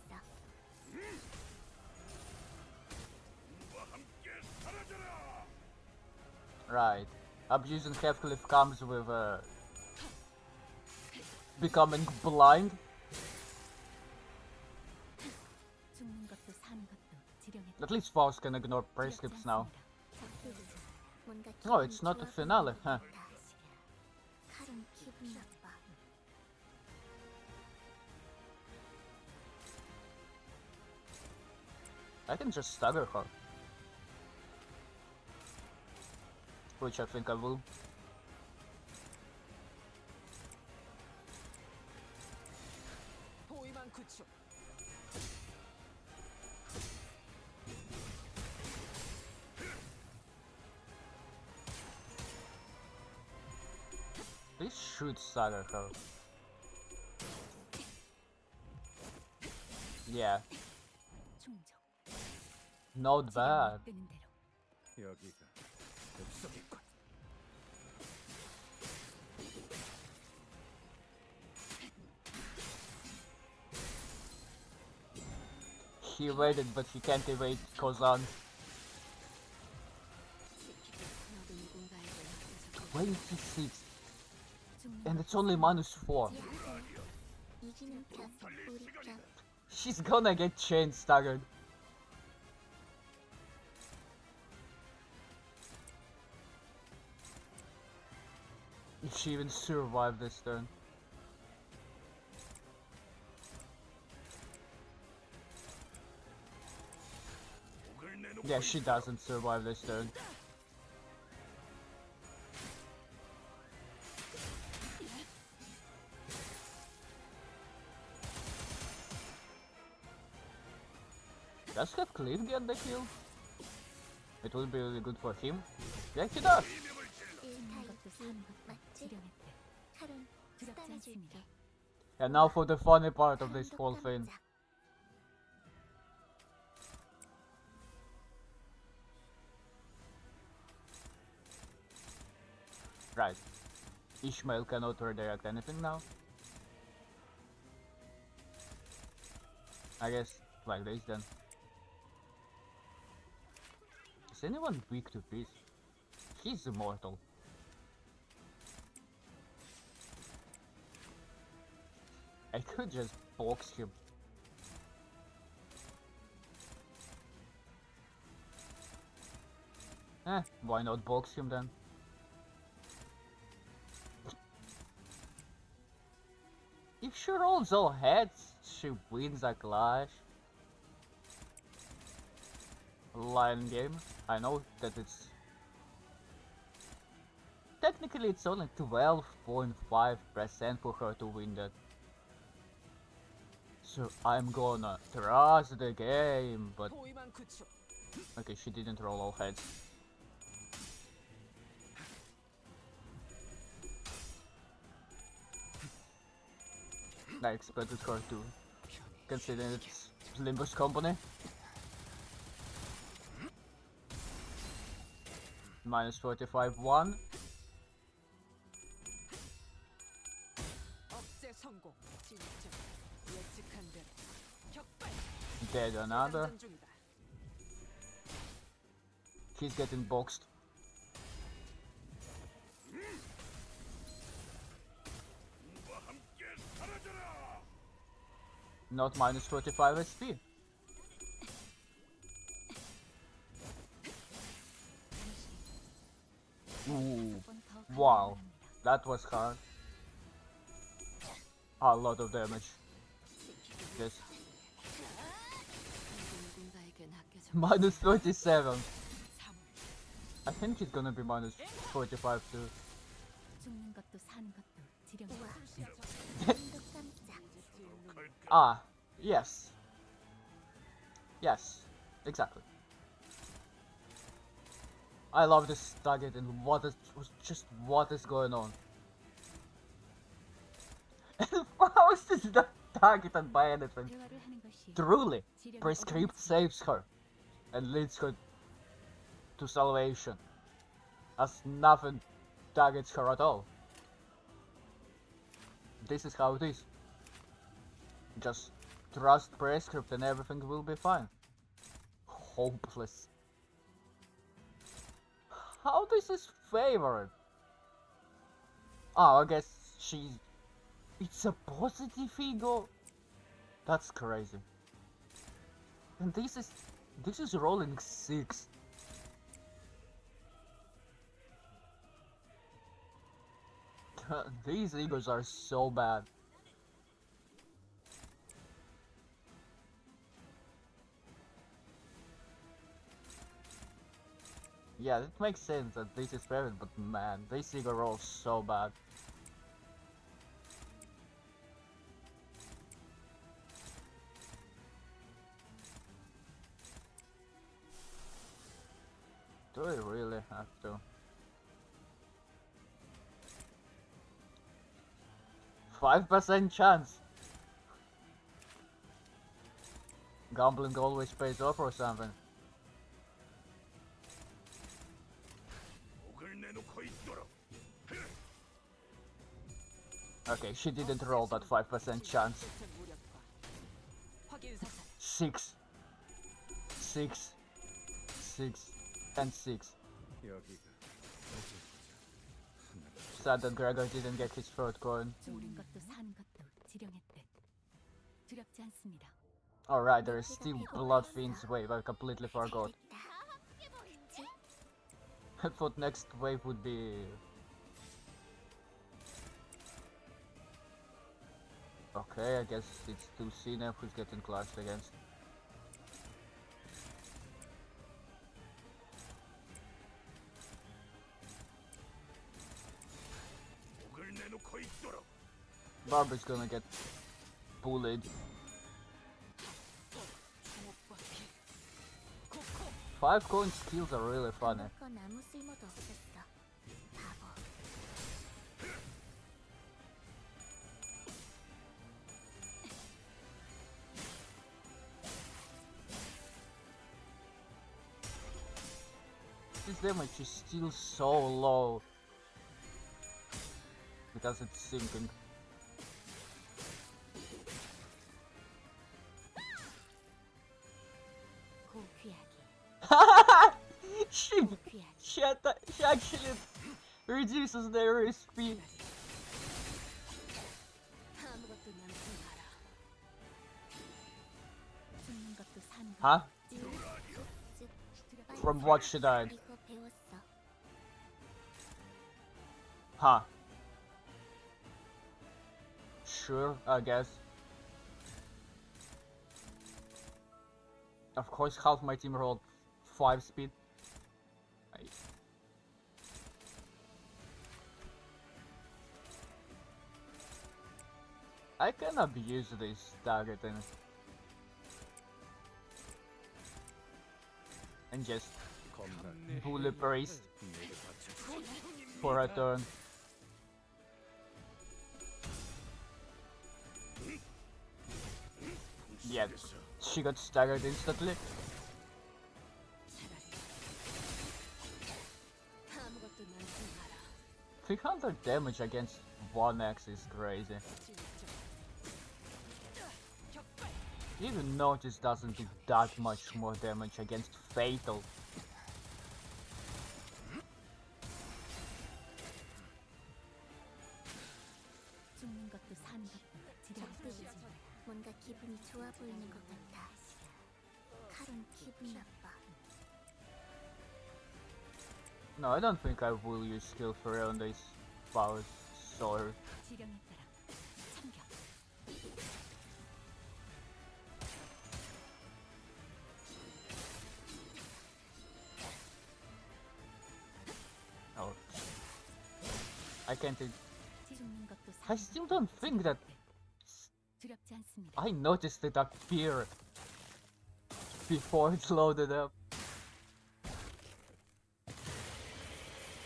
Right. Abusing Half Cliff comes with becoming blind. 죽는 것도 사는 것도 지령했다. At least Faust can ignore prescripts now. 뭔가 Oh, it's not a 기분이 finale, 좋아 huh? 보이는 것 같아. 칼은 기분 나빠. I can just stagger her. Which I think I will. 포위망 구축. This should stagger her. Yeah, 충족. not bad. 뜨는 대로. 여기가 급속이군. He evaded, but he can't evade Kozan. 너도 누군가에게 맡겨서 26, 죽는 and 것도 it's only minus 4. 이기는 편, 우리 편. She's gonna get chain staggered. If she even survived this turn. Yeah, she doesn't survive this turn. Does Have Cliff get the kill? It will be really good for him. Yeah, he does. 죽는 것도 사는 것도 맞지? 지령했대. 칼은 두렵지 않습니다. 썰어줄게. And now for the funny part of this whole thing. Right. Ishmael cannot redirect anything now. I guess like this then. Is anyone weak to peace? He's immortal. I could just box him. Why not box him then? If she rolls all heads, she wins a clash. Line game. I know that it's... Technically it's only 12.5% for her to win that. So I'm gonna trust the game, but... 포위망 구축. Okay, she didn't roll all heads. I expected her to, considering it's Limbus Company. Minus 45, 1. 억제 성공. 진입점. 예측한 대로. 격발. Dead another. 재장전 중이다. He's getting boxed. not minus 45 SP. Ooh, wow, that was hard. A lot of damage. Yes. 누군가에겐 아껴져 Minus 37. 사물. I think it's gonna be minus 45 too. 죽는 것도 사는 것도 지령. 우와. 눈도 깜짝. Ah, yes. Yes, exactly. I love this target and what is going on. And Faust is not targeted by anything. 대화를 하는 것이 Truly, 지령의 Prescript 어둠이지. saves her and leads her to salvation, as nothing targets her at all. This is how it is. Just trust Prescript and everything will be fine. Hopeless. How this is favored? Oh, I guess she's... It's a positive ego? That's crazy. And this is rolling 6. These egos are so bad. Yeah, it makes sense that this is favored, but man, this ego rolls so bad. Do we really have to? 5% chance! Gambling always pays off or something. Okay, she didn't roll that 5% chance. 실제 무력과 확인 사살. 6, 6, 6, and 6. 여기가 어디 보자. Sad that Gregor didn't get his third coin. 죽는 것도 사는 것도 지령했대. 두렵지 않습니다. Alright, there is still Blood Fiend's wave, I completely forgot. 잘됐다. I thought next wave would be... Okay, I guess it's 2C now who's getting clashed against. Barbara's gonna get bullied. 주목받기. 코코. 5 coin skills are really funny. 먹을 건 아무 쓸모도 없었어. 바보. This damage is still so low. Because it's sinking. 고귀하기. she, 고귀하기. she actually reduces their SP. 아무것도 남지 마라. 죽는 것도 사는 것도 Huh? 즉, From what she died? 이거 배웠어. Huh. Sure, I guess. Of course, half my team rolled 5 speed. I can abuse this targeting. And just 겁나 bully Priest 내게 바쳐. for a turn. Yeah, she got staggered instantly. 아무것도 남지 마라. 300 damage against 1x is crazy. 격발. Even Notice doesn't do that much more damage against Fatal. 죽는 것도 사는 것도 지령했대. 뭔가 기분이 좋아 보이는 것 같아. 칼은 기분 나빠. No, I don't think I will use skill for on this power sword. 지령에 따라 참격. Oh. I can't. 죽는 것도 I 사는 still 것도 don't think that 두렵지 않습니다. I noticed it appear before it's loaded up.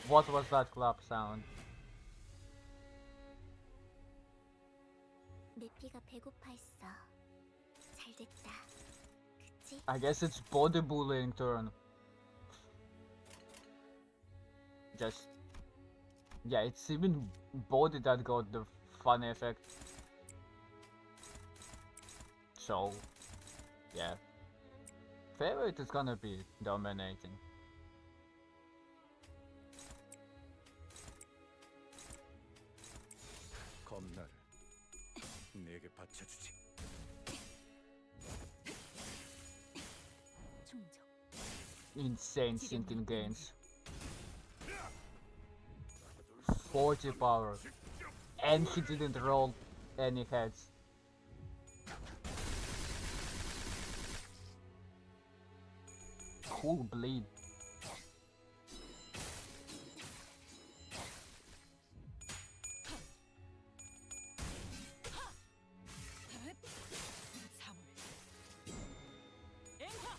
What was that clap sound? 메피가 배고파했어. 잘 됐다. 그치? I guess it's body bullying turn. Just yeah, it's even body that got the funny effect. So yeah, favorite is gonna be dominating. 검나를 내게 바쳐주지. 충족. Insane sinking gains. 40 power. And he didn't roll any heads. Cool bleed. 사물. 앵화.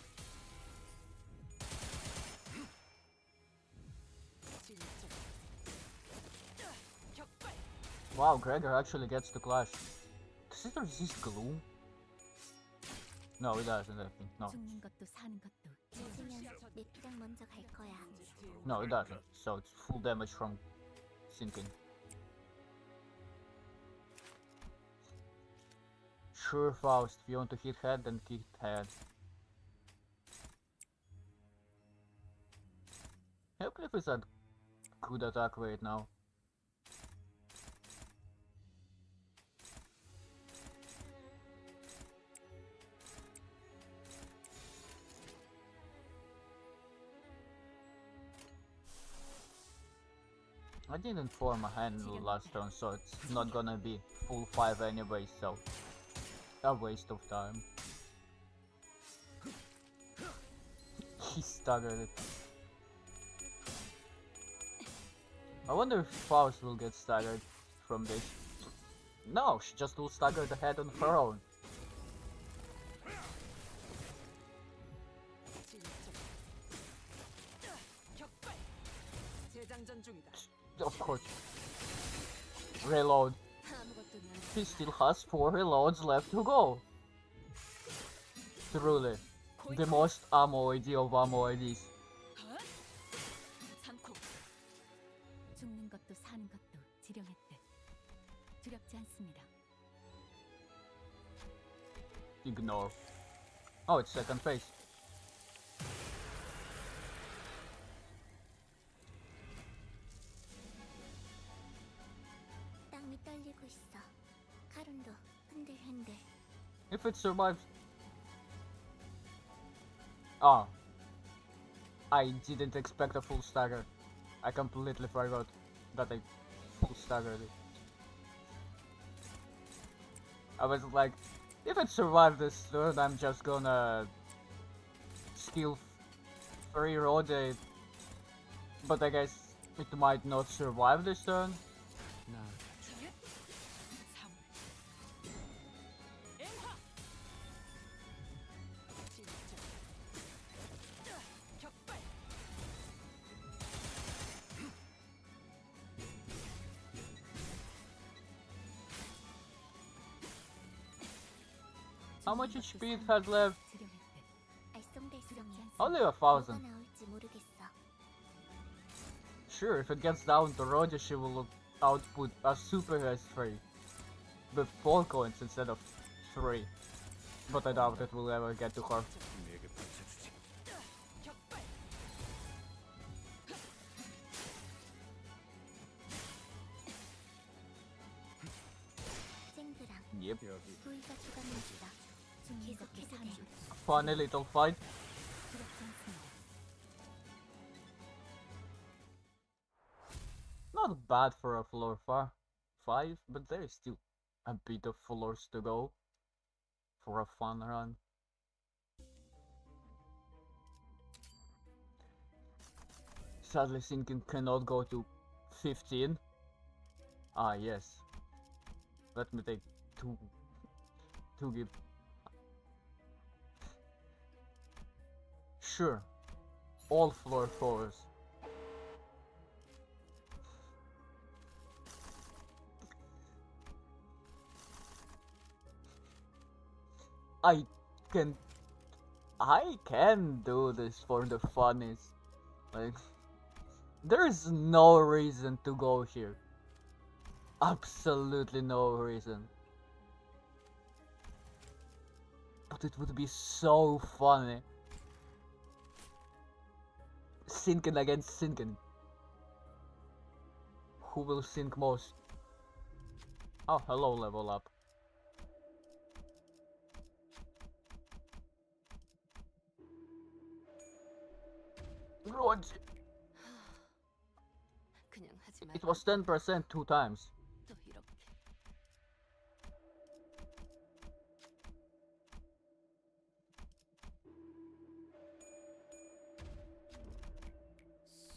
진짜. 격발. Wow, Gregor actually gets to clash. Does it resist gloom? No, it doesn't, I think. No. 죽는 것도 사는 것도 있으면 메피랑 먼저 갈 거야. No, it doesn't. So it's full damage from sinking. Sure, Faust. If you want to hit head, then hit head. Healthcliff is at good attack rate now. I didn't form a hand last turn, so it's not gonna be full 5 anyway, so a waste of time. He staggered it. I wonder if Faust will get staggered from this. No, she just will stagger the head on her own. 진짜. 격발. 재장전 중이다. Of course. Reload. 아무것도 난 He still has 4 reloads left to go. Truly, the most ammo ID of ammo IDs. 삼코. 죽는 것도 사는 것도 지령했듯 두렵지 않습니다. Ignore. Oh, it's second phase. 땅이 떨리고 있어. 카론도 흔들흔들. If it survives. Ah. I didn't expect a full stagger. I completely forgot that I full staggered it. I was like, if it survives this turn, I'm just gonna skill free rotate. But I guess it might not survive this turn. 나 사물. 앵화. 진짜. 격발. How much HP it has left? 지령했듯 알쏭달쏭해. Only 뭐가 1,000. 나올지 모르겠어. Sure, if it gets down to Roger, she will output a super S3 with 4 coins instead of 3. But I doubt it will ever get to her. 내게 바쳐주지. 격발. 쨍그랑 Yep. 여기 소위가 조감입니다. 죽는 것도 계속해도 사는 돼. 것도 Funny little fight. 두렵지 않습니다. Not bad for a floor 5, but there is still a bit of floors to go for a fun run. Sadly, Sinking cannot go to 15. Ah, yes. Let me take two give. Sure. All floor 4s. I can do this for the funnies. Like, there's no reason to go here. Absolutely no reason. But it would be so funny. Sinking against sinking. Who will sink most? Oh, hello, level up. Roger. 그냥 하지 It 말고 was 10% 2 times. 또 이렇게.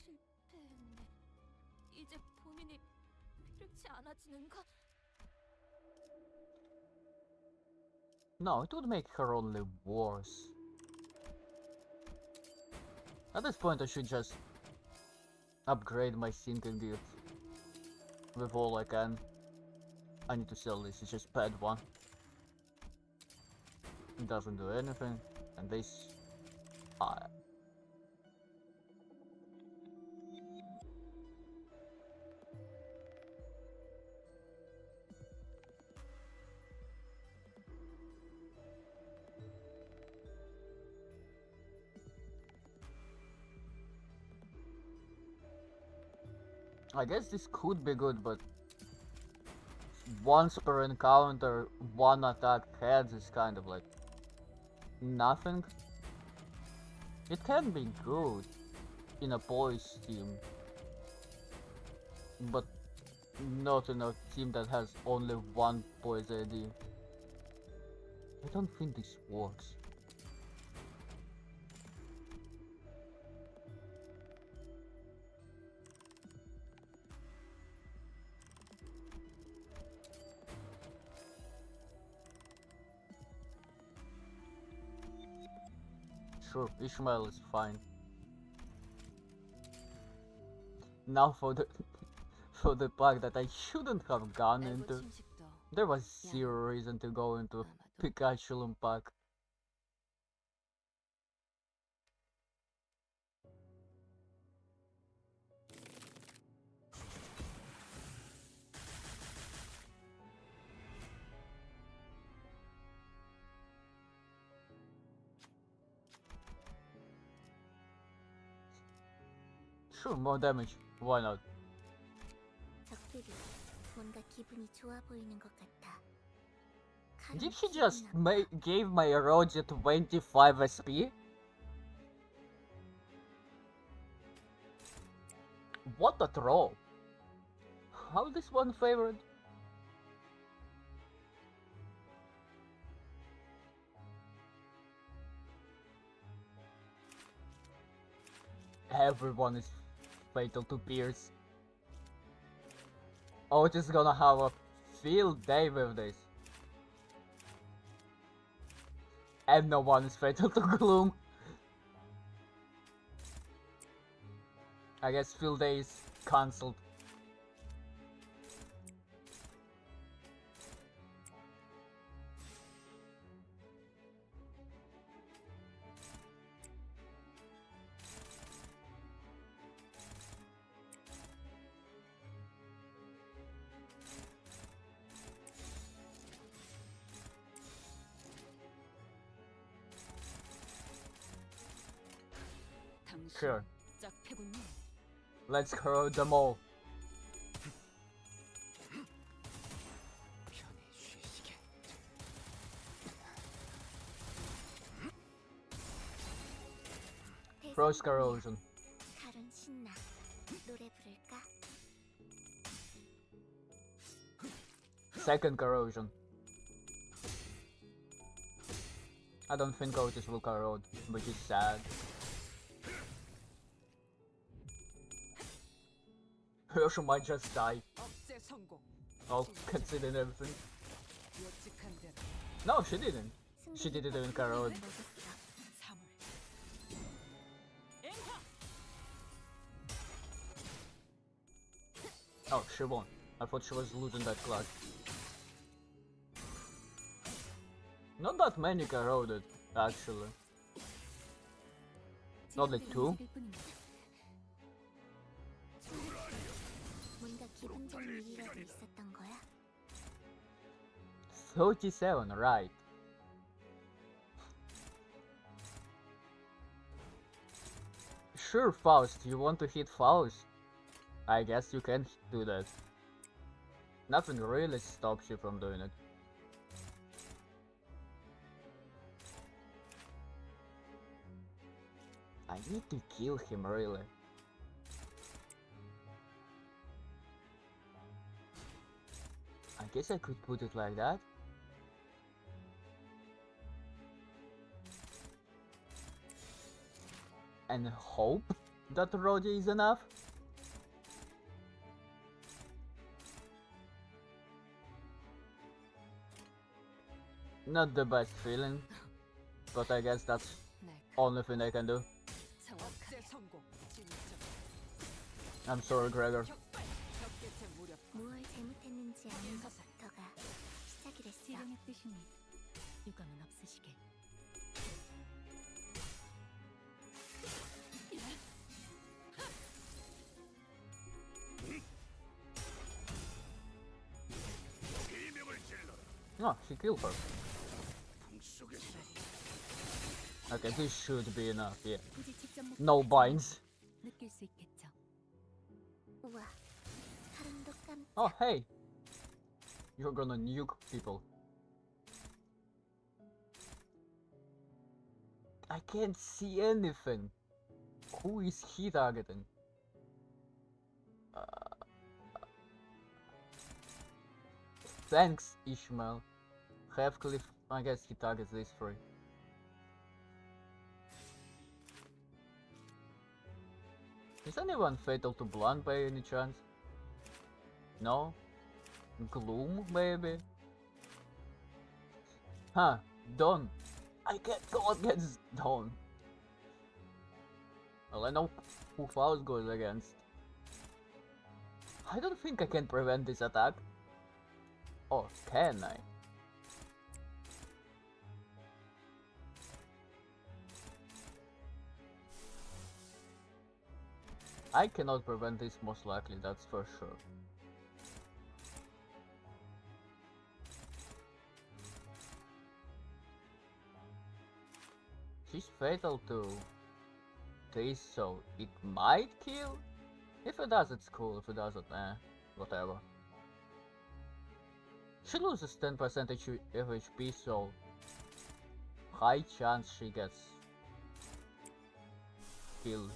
실패했네. 이제 본인이 필요치 않아지는가? No, it would make her only worse. At this point I should just upgrade my sinking gear with all I can. I need to sell this, it's just bad one. It doesn't do anything, and this... I guess this could be good, but once per encounter, one attack heads is kind of like nothing. It can be good in a boys team, but not in a team that has only one boys ID. I don't think this works. Sure, Ishmael is fine. Now for the for the pack that I shouldn't have gone 알고 into. 침식도 There was zero reason to go into 아마도 Pikachu pack. Sure, more damage. Why not? 적들이 뭔가 기분이 좋아 보이는 것 같아. Did he just gave my Erodia 25 SP? What a throw! How this one favored? Everyone is fatal to Pierce. Oh, it is gonna have a field day with this. And no one is fatal to Gloom. I guess field day is cancelled. 당신 Sure. 짝패군요. Let's hurl them all. 편히 쉬시게. First corrosion. 칼은 신나. 노래 부를까? Second corrosion. I don't think Otis will corrode, which is sad. Herschel might just die. 억제 성공. All considering everything. 예측한 대로 No, she didn't. She didn't even corrode. 먹었어. 3월. 앵화. Oh, she won. I thought she was losing that clutch. Not that many corroded, actually. Only two? 뭔가 기분 좋은 일이라도 있었던 거야? 37, right. Sure, Faust, you want to hit Faust? I guess you can do that. Nothing really stops you from doing it. I need to kill him, really. I guess I could put it like that. And hope that Roddy is enough. Not the best feeling, but I guess that's 날 only thing I can do. 정확하게 억제 성공. 진짜 I'm sorry, Gregor. 격발. 격개체 무력. 무얼 잘못했는지 아는 것부터가 시작이랬어. 지령의 뜻이니 유감은 없으시게. Oh, she killed her. Okay, this should be enough, yeah. 굳이 직접 No binds. 느낄 수 있겠죠. 우와, 사람도 깜. Oh, hey! You're gonna nuke people. I can't see anything. Who is he targeting? Thanks, Ishmael. Heathcliff, I guess he targets these three. Is anyone fatal to blunt by any chance? No? Gloom, maybe? Huh, Dawn. I can't go against Dawn. Well, I know who Faust goes against. I don't think I can prevent this attack. Or can I? I cannot prevent this most likely, that's for sure. She's fatal to this, so it might kill? If it does, it's cool. If it doesn't, whatever. She loses 10% HP, so high chance she gets killed.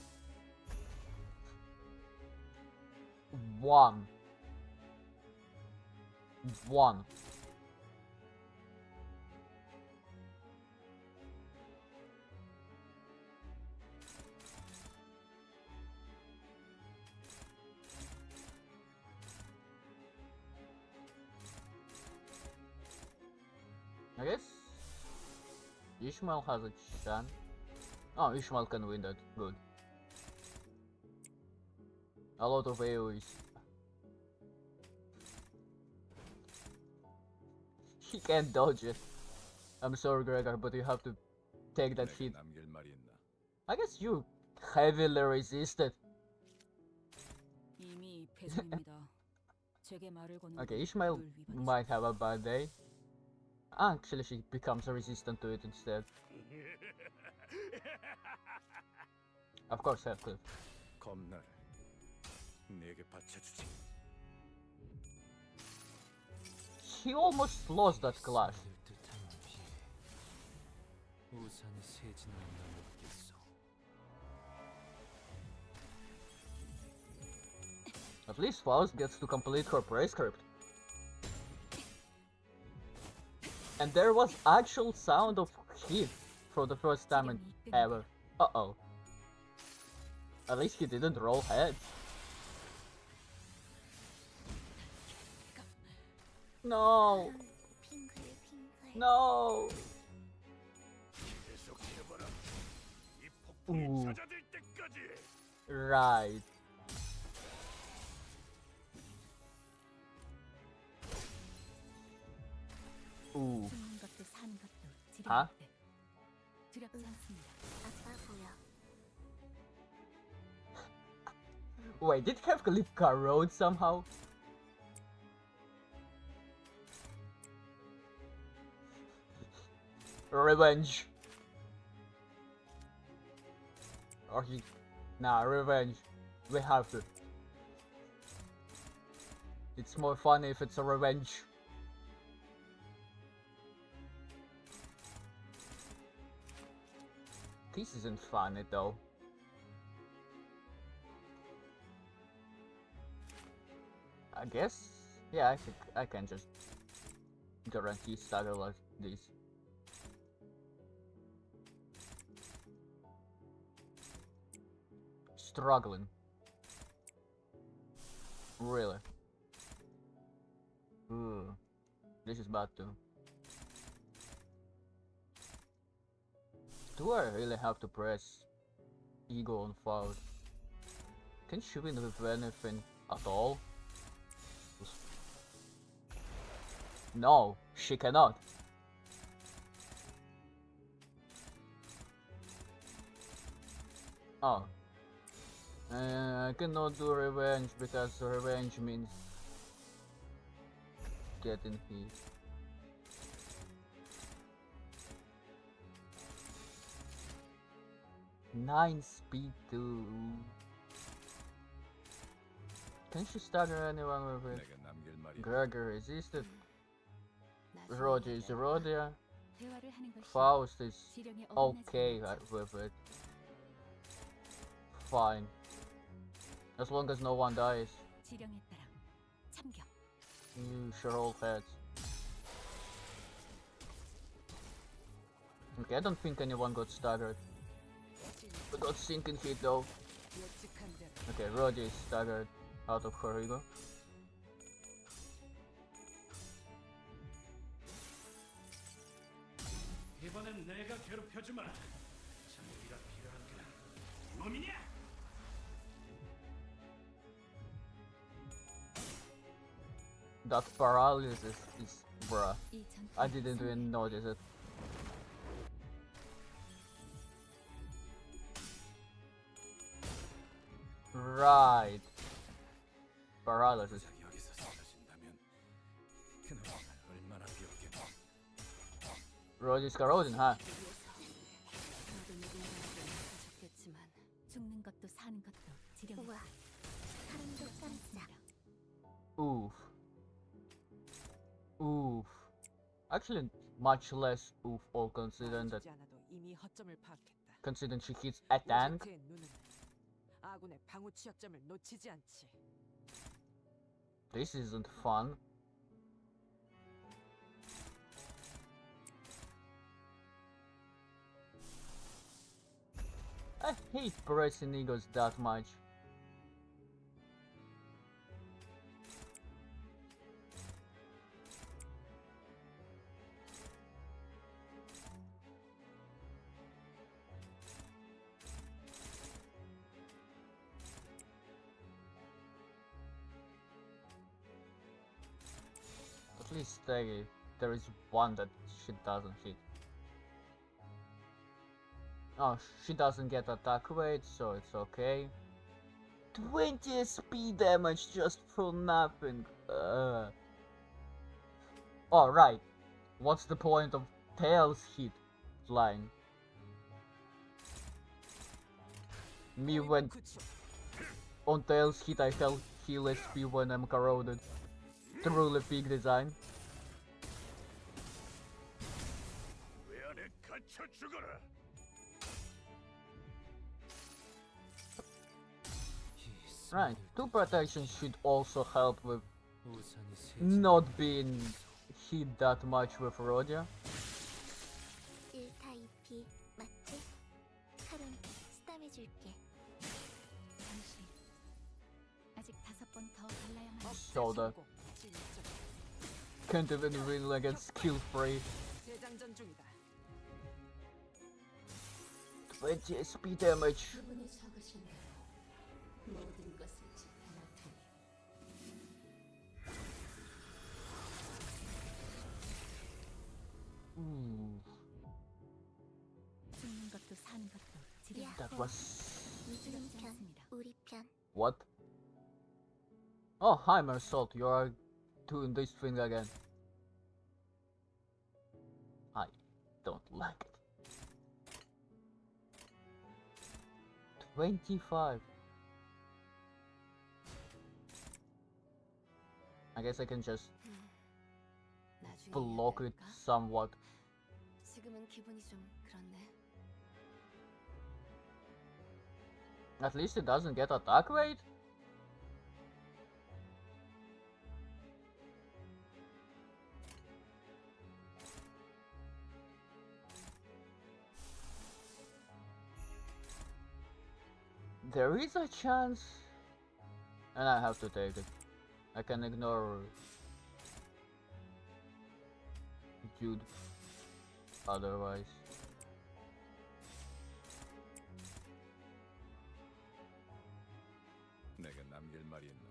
One. I guess Ishmael has a chance. Oh, Ishmael can win that. Good. A lot of AoEs. He can't dodge it. I'm sorry, Gregor, but you have to take that hit. 남길 말이 있나? I guess you heavily resisted. 이미 패전입니다. 제게 말을 거는 Okay, 건 Ishmael 룰 위반이죠. might have a bad day. Actually, she becomes resistant to it instead. Of course, Heathcliff. 겁나를 내게 바쳐주지. He almost lost that clash. 듯한 비. 우산이 새지는 않나 모르겠어. At least Faust gets to complete her prey script. And there was actual sound of hit for the first time in ever. Uh-oh. At least he didn't roll heads. No! 핑글핑글. No! Ooh. Right. Ooh. 죽는 것도 사는 것도 아? 지려울 때 두렵지 않습니다. 아빠 보여. Wait, did Kefka road somehow? Revenge. Or he... Nah, revenge. We have to. It's more funny if it's a revenge. This isn't funny though. I guess, yeah, I think I can just guarantee stagger like this. Struggling. Really. Ooh. This is bad too. Do I really have to press ego on forward? Can she win with anything at all? No, she cannot. Oh. I cannot do revenge because revenge means getting hit. Nine speed too. Can she stagger anyone with it? 내가 남길 말이 Gregor resisted. 나중에 Roger is 얘기하자. Rodia. 대화를 하는 것이 Faust is 지령에 okay 어긋나지 with it. Fine. As long as no one dies. 지령에 따라 참격. You sure hold heads. Okay, I don't think anyone got staggered. We got sinking hit though. 예측한 대로 Okay, Roger is staggered out of her ego. 이번엔 내가 괴롭혀주마. 장비가 필요한 놈이냐? That paralysis is bruh. 이 전투 I didn't even notice it. Right. Paralysis. 여기서 쓰러진다면 그놈이 날 얼마나 괴롭게 Roger's corroding, huh? 너도 누군가에게 나서셨겠지만 죽는 것도 사는 것도 지령에 우와. 사람도 깜짝. Oof. Oof. Actually, much less oof, all considering that 주지 않아도 이미 허점을 파악했다. considering she hits a tank. 로제트의 눈은 아군의 방어 취약점을 놓치지 않지. This isn't fun. I hate pressing egos that much. At least there is one that she doesn't hit. Oh, she doesn't get attack rate, so it's okay. 20 speed damage just for nothing. Oh, right. What's the point of Tails hit line? Me when 구출. on Tails hit I heal SP when I'm corroded. Truly peak design. 왜 안에 갇혀 죽어라. 이 Right, two protections should also help with 우산이 세 not being hit that much with Rodia. 1타 2피 맞지? 칼은 스탐해줄게. 잠시. 아직 5번 더 갈라야만 해. Shoulder. 성공. 진짜 Can't even win against skill free. 재장전 중이다. 20 SP damage. 그분이 적으신 대로 모든 것을 지켜낼 테니 Ooh, 죽는 것도 사는 것도 지려. 야, that was 이기는 편, 우리 편. what? Oh, hi Mersault, you are doing this thing again. I don't like it. 25. I guess I can just 나중에 block it 이야기할까? somewhat. 지금은 기분이 좀 그렇네. At least it doesn't get attack rate. There is a chance, and I have to take it. I can ignore Jude otherwise. 내가 남길 말이 있나?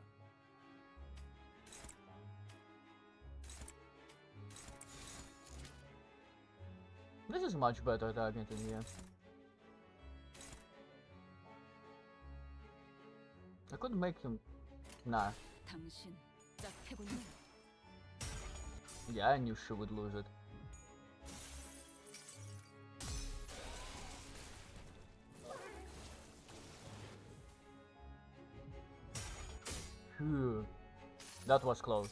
This is much better targeting here. I could make him. Nah. 당신 짝패군요. Yeah, I knew she would lose it. Phew. That was close.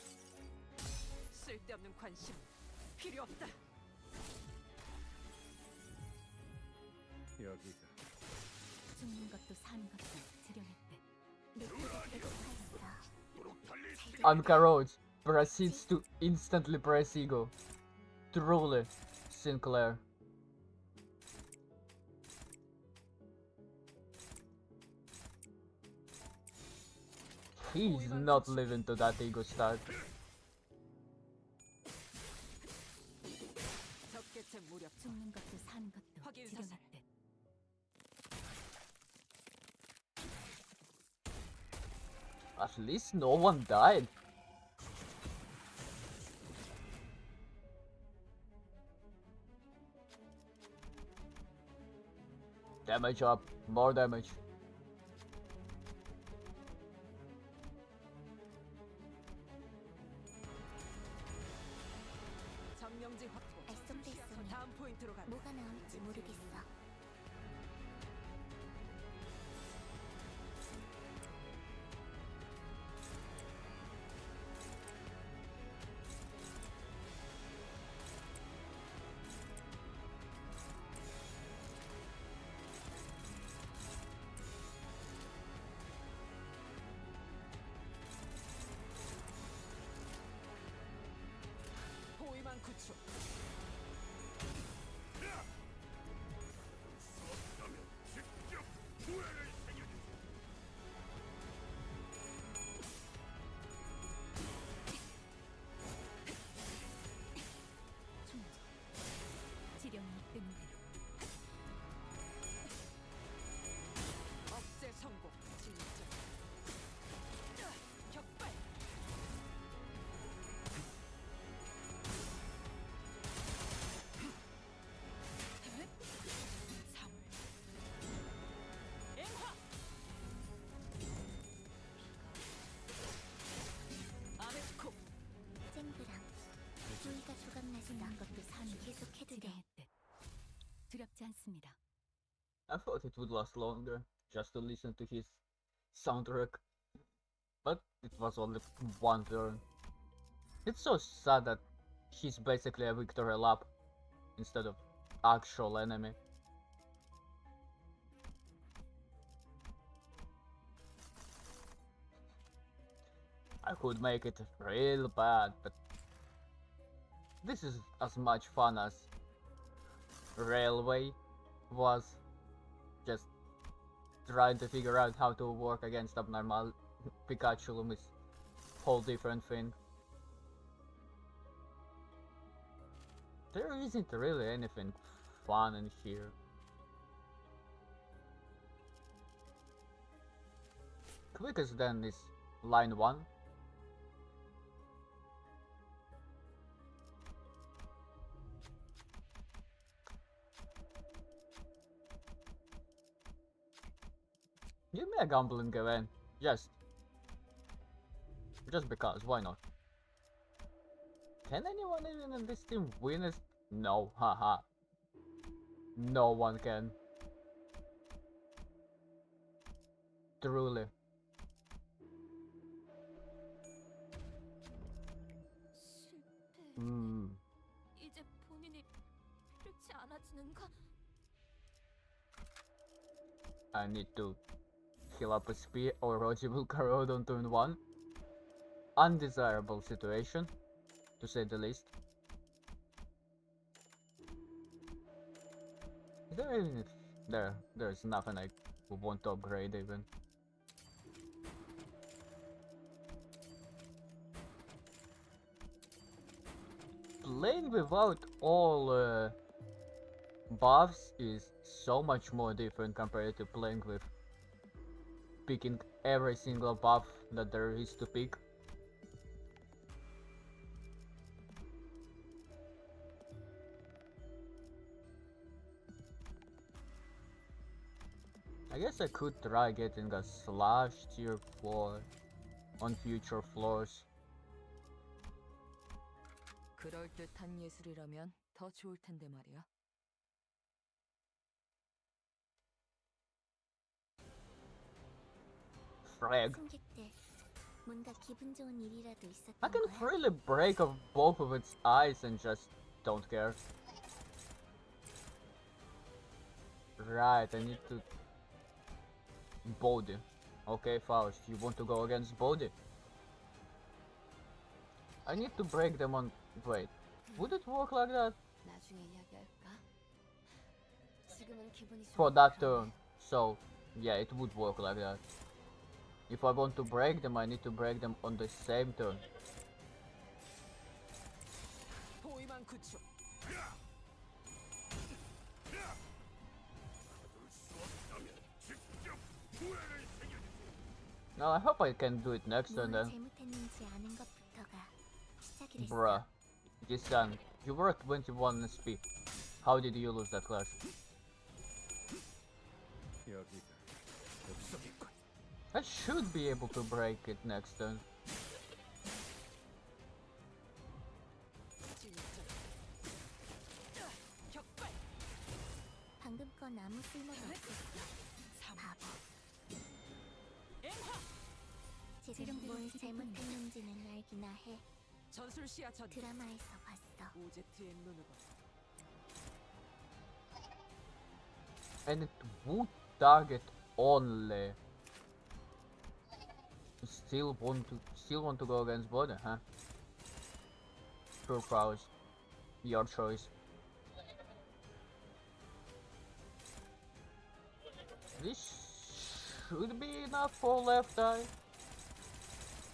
쓸데없는 관심 필요 없다. 여기가 죽는 것도 사는 것도 지령했대. 루트가 배고파했어. 도록 달릴 시간. Ankaroj proceeds to instantly press ego. Truly, Sinclair. He's not living to that ego start. 적개체 무력. 죽는 것도 사는 것도 확인 사살. 지령했대. At least no one died. Damage up, more damage. 점령지 확보. 알선돼 있으니 다음 포인트로 간다. 뭐가 나올지 모르겠어. 포위만 구축. 그러면 직접 후회를 생겨주세요. 충전. 지령이 뜨는 대로. 억제 성공. 진짜. 격발. 사물. 앵화. 아메스코. 쨍그랑 부위가 조각났어. 죽는 것도 사는 것도 계속해도 돼. 지령했대. 두렵지 않습니다. I thought it would last longer, just to listen to his soundtrack. But it was only one turn. It's so sad that he's basically a victory lap instead of actual enemy. I could make it real bad, but this is as much fun as Railway was. Just trying to figure out how to work against abnormal Pikachu is whole different thing. There isn't really anything fun in here. Quickest then is line 1. Give me a gambling event. Just because, why not? Can anyone even in this team win it? No, haha. No one can. Truly. 실패. 이제 본인이 필요치 않아지는가? I need to heal up a spear or Roger will corrode on turn 1. Undesirable situation, to say the least. Is there even there's nothing I want to upgrade even. Playing without all buffs is so much more different compared to playing with picking every single buff that there is to pick. I guess I could try getting a slash tier 4 on future floors. 그럴듯한 예술이라면 더 좋을 텐데 말이야. Frag. 승객들, 뭔가 기분 좋은 일이라도 있었던 I can 거야? freely break off both of its eyes and just don't care. Right, I need to... Body. Okay, Faust, you want to go against Body? I need to break them on... Wait, would it work like that? 나중에 이야기할까? 지금은 기분이 좀 For that 그러네. turn. So, yeah, it would work like that. If I want to break them, I need to break them on the same turn. 포위망 구축. Now I hope I can do it next turn 뭘 then. 잘못했는지 아는 것부터가 시작이랬어. Bruh. Gisan, you were at 21 SP. How did you lose that clash? 여기가 엽석이군. I should be able to break it next turn. 진짜. 격발. 방금 건 아무 쓸모가 없었어. 바보. 앵화. 지금 뭘 잘못했는지는 알기나 해. 전술 시야 전. 드라마에서 봤어. 오제트의 눈으로. And it would target only. Still want to go against Bode, huh? True prowess. Your choice. This should be enough for left eye.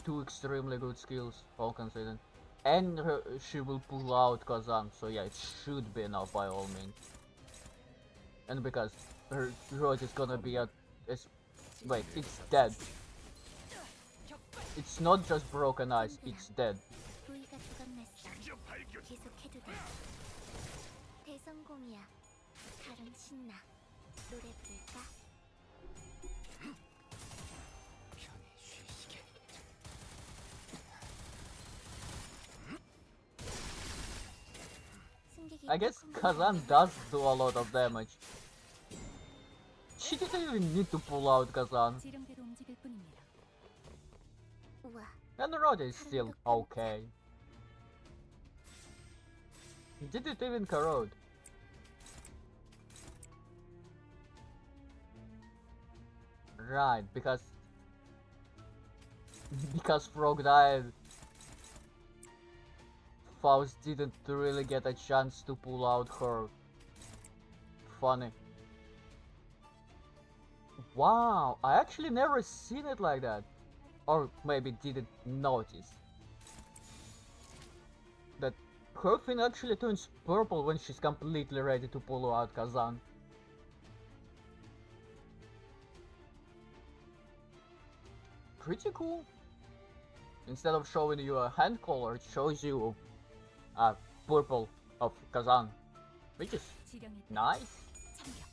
Two extremely good skills, all considered. And she will pull out Kazan, so yeah, it should be enough by all means. And because her throat is gonna be at... Wait, it's dead. It's not just broken eyes, it's dead. 부위가 조각났어. 드디어 발견. 계속해도 돼. 대성공이야. 칼은 신나. 노래 부를까? 편히 쉬시게. 승객이 I guess 조금 Kazan does do a lot of damage. She didn't even need to pull out Kazan. 지름대로 움직일 뿐입니다. 우와. And Rod is still okay. Did it even corrode? Right, because Because Frog died, Faust didn't really get a chance to pull out her funny. Wow, I actually never seen it like that. Or maybe didn't notice. That her fin actually turns purple when she's completely ready to pull out Kazan. Pretty cool. Instead of showing you a hand color, it shows you a purple of Kazan, which is 지령했다. nice. 참격.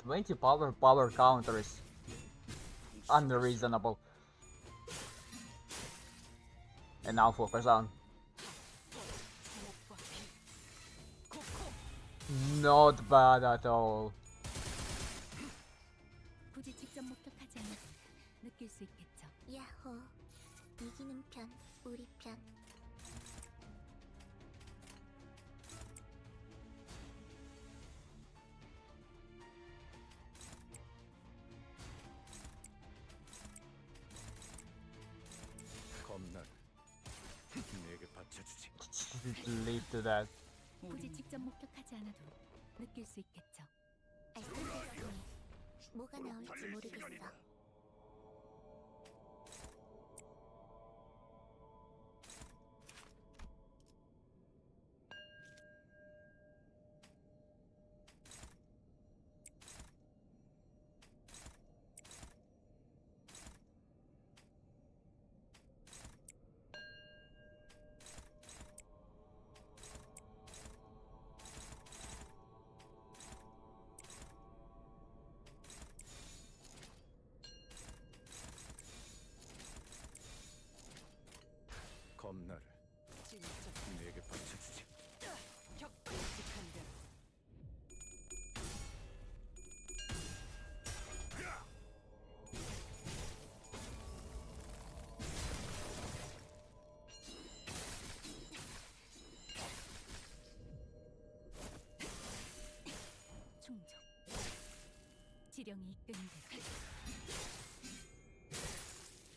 20 power counter is unreasonable. And now for Kazan. Not bad at all. 굳이 직접 목격하지 않아도 느낄 수 있겠죠. 야호. 이기는 편, 우리 편. 겁나. 내게 받쳐주지. Lead to that. 굳이 직접 목격하지 않아도 느낄 수 있겠죠. 알겠으니 뭐가 나올지 달릴 모르겠어. 시간이다. 겁나를. 진짜 내게 받쳐주지. 격발 예측한 대로 충족. 지령이 이끄는 대로.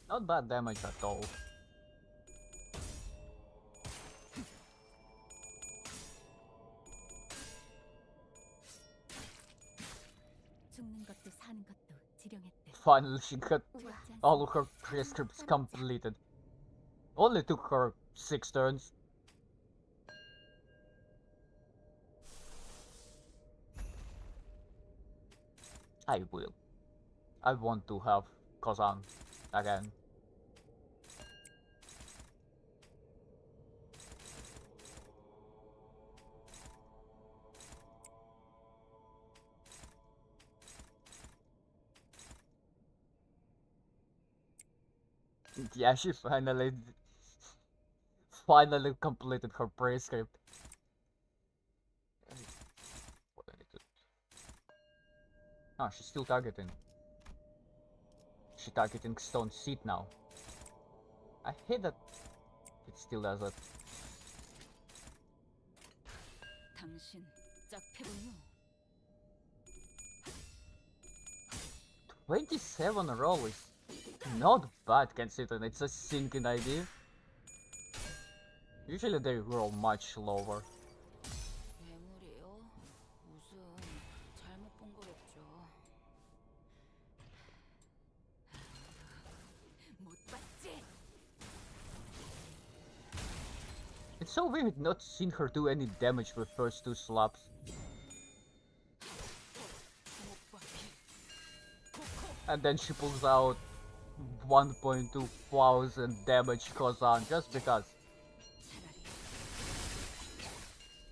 Not bad damage at all. 죽는 것도 사는 것도 지령했대. Finally she got 우와. all of her prescripts completed. Only took her 6 turns. I will. I want to have Kazan again. Yeah, she finally completed her prescript. What I need to... Oh, she's still targeting. She's targeting Stone Seed now. I hate that it still does that. 당신 짝패군요. 27 roll is not bad considering it's a sinking idea. Usually they roll much lower. 괴물이요? 무슨 잘못 본 거겠죠. 못 봤지? It's so weird not seeing her do any damage with first 2 slaps. 못 봤지? And then she pulls out 1.2 thousand damage Kazan just because.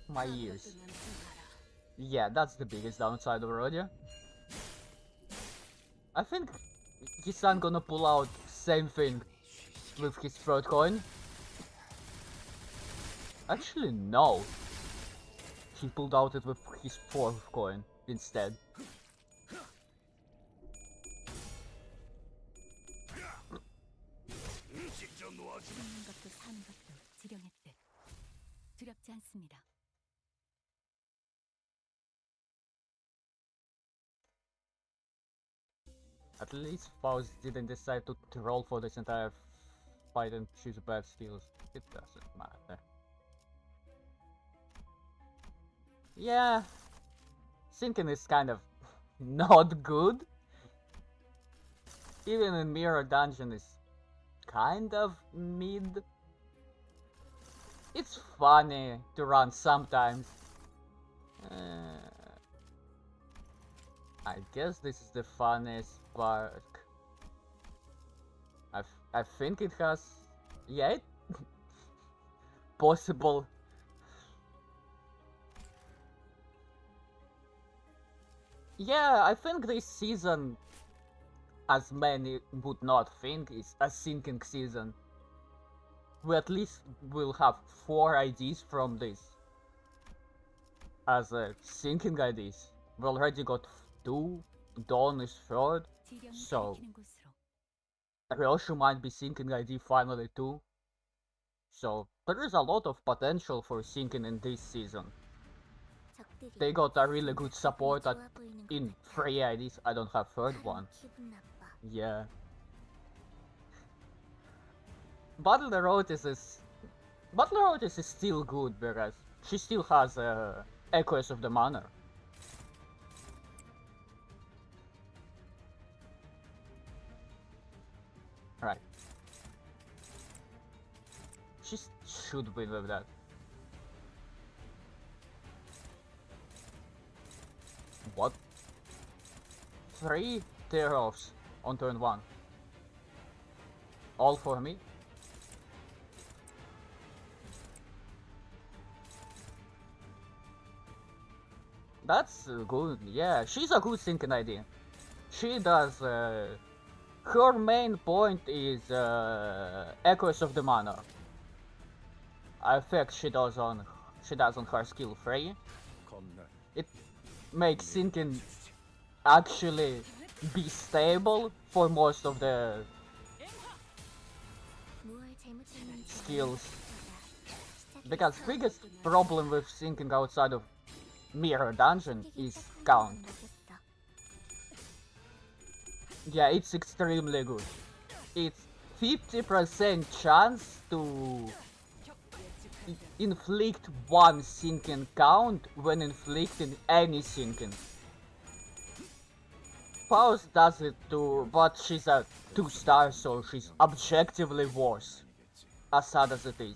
My ears. 뜨면 등하라. Yeah, that's the biggest downside of Rodia. I think Kisan gonna pull out same thing with his third coin. Actually, no. he pulled out it with his fourth coin instead. 직접 놓아주마. 죽는 것도 사는 것도 지령의 뜻. 두렵지 않습니다. At least Faust didn't decide to roll for this entire fight and choose bad skills. It doesn't matter. Yeah, Sinking is kind of not good. Even in Mirror Dungeon is kind of mid. It's funny to run sometimes. I guess this is the funniest part. I think it has, yeah, possible. Yeah, I think this season, as many would not think, is a sinking season. We at least will have 4 IDs from this as sinking IDs. We already got 2, Dawn is 3rd, 지령이 So- 가리키는 곳으로. Ryoshu might be sinking ID finally too. So there is a lot of potential for sinking in this season. 적들이 They got a really good support 좋아 보이는 것 in 같아. 3 IDs. I don't have third 카론 one. 기분 나빠. Yeah. Battle Erotis is still good because she still has Echoes of the Manor. Right. She should win with that. What? 3 tear-offs on turn 1. All for me? That's good, yeah, she's a good thinking idea. She does, her main point is Echoes of the Manor. I think she does on her skill 3. 겁나 It makes thinking actually be stable for most of the 무얼 잘못했는지 skills. 시작해서 Because biggest problem with thinking outside of Mirror Dungeon is count. 먹였어. Yeah, it's extremely good. It's 50% chance to inflict one sinking count when inflicting any sinking. Faust does it too, but she's a 2-star, so she's objectively worse, as sad as it is.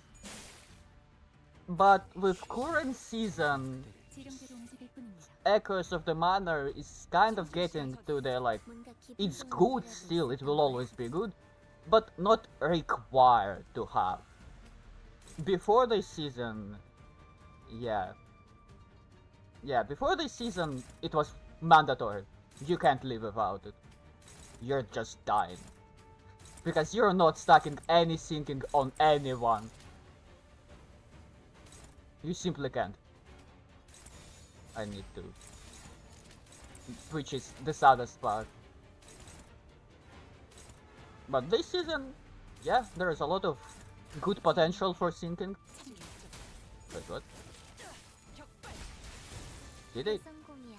But with current season, 지령대로 움직일 뿐입니다. Echoes of the Manor is kind of getting to the like, 뭔가 기분 it's 좋은 good 일이라도 still, it 있었던 will 거야. always be good, but not required to have. Before this season, yeah, before this season it was mandatory. You can't live without it. You're just dying. Because you're not stacking any sinking on anyone. You simply can't. I need to. Which is the saddest part. But this season, yeah, there is a lot of good potential for sinking. Wait, what? Did it? 성공이야.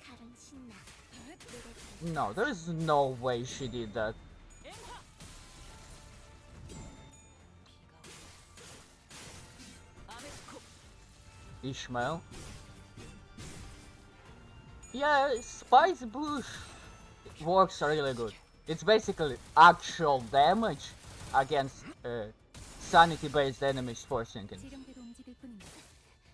칼은 신나. 노래 No, there is no way she did that. Ishmael. Yeah, Spice Bush works really good. It's basically actual damage against sanity-based enemies for sinking. 지령대로 움직일 뿐입니다.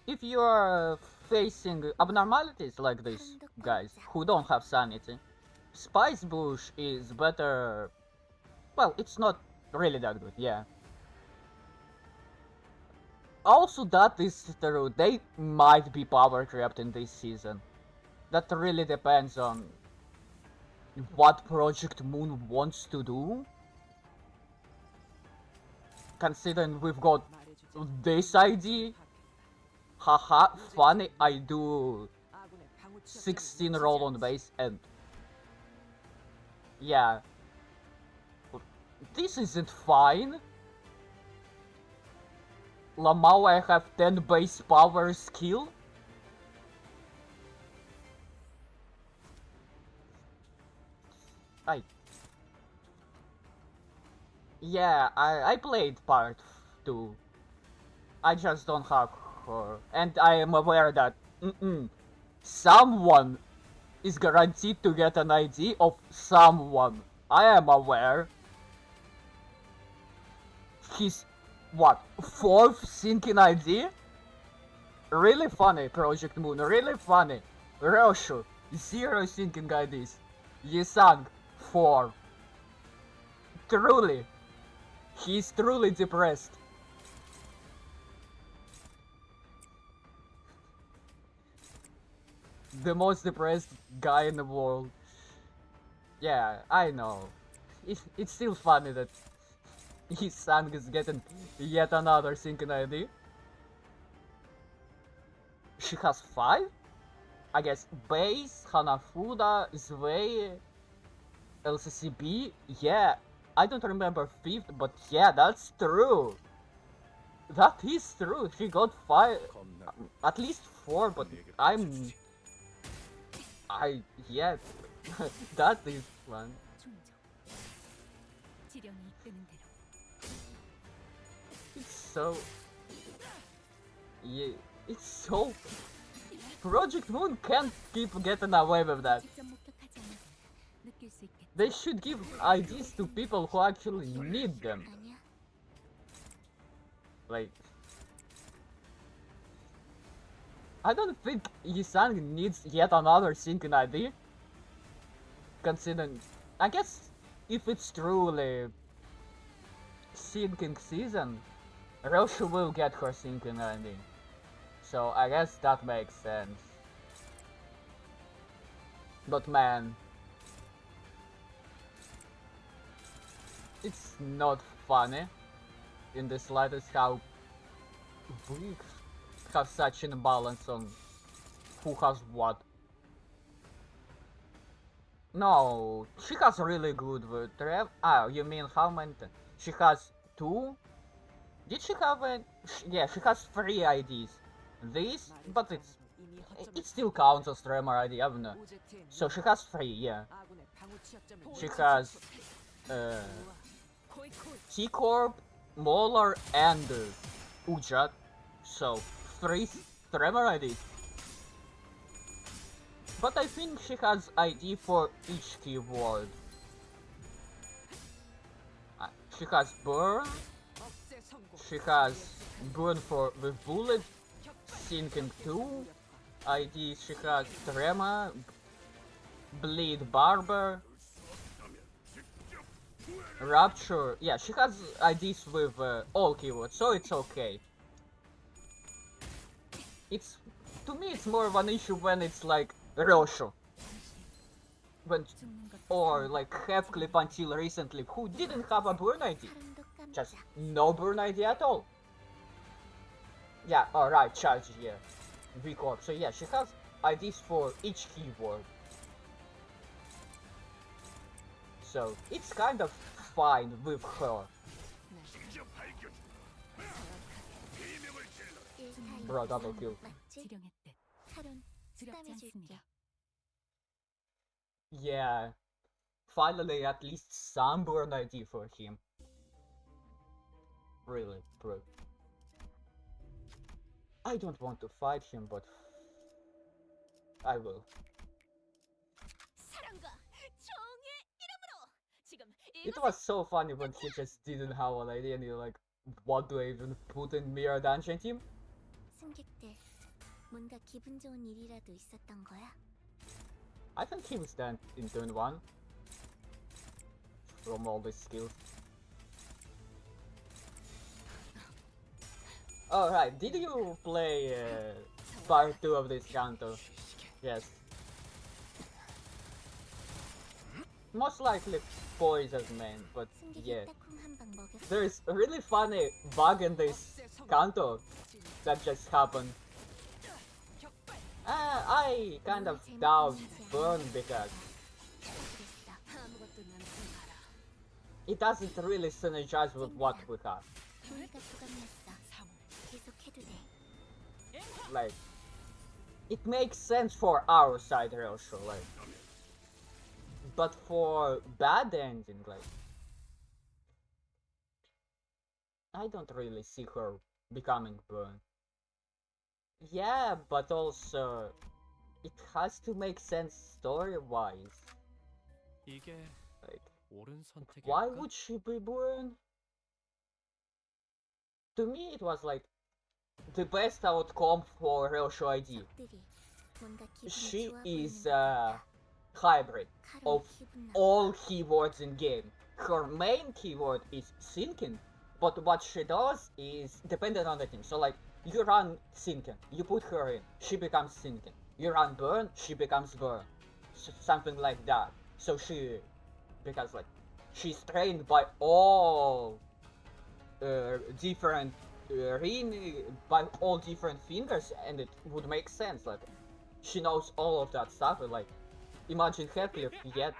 If you are facing abnormalities like this, guys, who don't have sanity, Spice Bush is better. Well, it's not really that good, yeah. Also, that is true, they might be power trapped in this season. That really depends on what Project Moon wants to do. Considering we've got this ID, Haha, funny, I do 아군의 방어 취약점을 16 놓치지 roll on 않았어. base and yeah. This isn't fine. Lamau, I have 10 base power skill. Yeah, I played part 2. I just don't have her. And I am aware that someone is guaranteed to get an ID of someone. I am aware. His, what, 4th sinking ID? Really funny, Project Moon, really funny. Roshu, 0 sinking IDs. Yisang, 4. Truly. He's truly depressed. The most depressed guy in the world. Yeah, I know. It's still funny that his son is getting yet another sinking ID. She has 5? I guess Base, Hanafuda, Zwei, LCCB. Yeah, I don't remember 5th, but yeah, that's true. That is true. She got 5, 겁나 at least 4, but yeah, that is one. 충족. 지령이 이끄는 대로. It's so, yeah, it's so. Project Moon can't keep getting away with that. 직접 목격하지 않아도 느낄 수 있겠지. They should give IDs to people who actually need them. 아니야. Like, I don't think Yisang needs yet another sinking ID. Considering, I guess, if it's truly sinking season, Roshu will get her sinking ID. So I guess that makes sense. But man, it's not funny in the slightest how we have such an imbalance on who has what. No, she has really good with Trev. Ah, you mean how many? She has 2? Did she have a? Yeah, she has 3 IDs. This, but 말해주지 않아도 이미 허점을 it still counts as Tremor ID, haven't it? 오제트의 So she has 3, yeah. 아군의 방어 취약점을 She 놓치지 has 않았어. 코이코이. T-Corp, Molar, and Ujat. So 3 Tremor IDs. But I think she has ID for each keyword. She has Burn, 억제 성공. she has Burn for with Bullet, Sinking 2, ID she has Tremor, Bleed Barber, Rapture, yeah, she has IDs with all keywords, so it's okay. It's, to me it's more of an issue when it's like Roshu. When, 죽는 것도 or like Heathcliff until recently, who didn't have a burn ID. 사람도 Just 깜짝. no burn ID at all. Yeah, alright, charge, yeah. V-Corp, so yeah, she has IDs for each keyword. So, it's kind of fine with her. 직접 발견. 비명을 질러. Bro, double kill. 맞지? 지령했듯 카론 두렵지 수담해줄게. 않습니다. Yeah, finally at least some burn ID for him. Really, bro. I don't want to fight him, but I will. 사랑과 정의 이름으로 지금 It was so funny when he just didn't have an idea and you're like, what do I even put in Mirror Dungeon Team? 승객들, 뭔가 기분 좋은 일이라도 있었던 거야? I think he was done in turn 1. From all these skills. Alright, did you play part 2 of this Kanto? Yes. Most likely Poison's main, but 승객이 yeah. 딱콩 한 방 먹였어. There's a really funny bug in this 억제 성공. Kanto that just happened. I kind of doubt Burn because 그랬어. 아무것도 남지 마라. it doesn't really synergize with what we have. 도의가 부감났어. 사물. 계속해도 돼. Like, it makes sense for our side also, like, but for bad ending, like, I don't really see her becoming Burn. Yeah, but also it has to make sense story-wise. 이게 Like, 옳은 선택일까? why would she be Burn? To me, it was like the best outcome for Reosho ID. 적들이 뭔가 기분이 She 좋아 is 보이는 a hybrid 카론 of 기분 나빠. all keywords in game. Her main keyword is sinking, but what she does is dependent on the team. So like, you run sinking, you put her in, she becomes sinking. You run burn, she becomes burn. Something like that. So she, because like, she's trained by all different by all different fingers, and it would make sense. Like, she knows all of that stuff. And like, imagine Heathcliff, yet,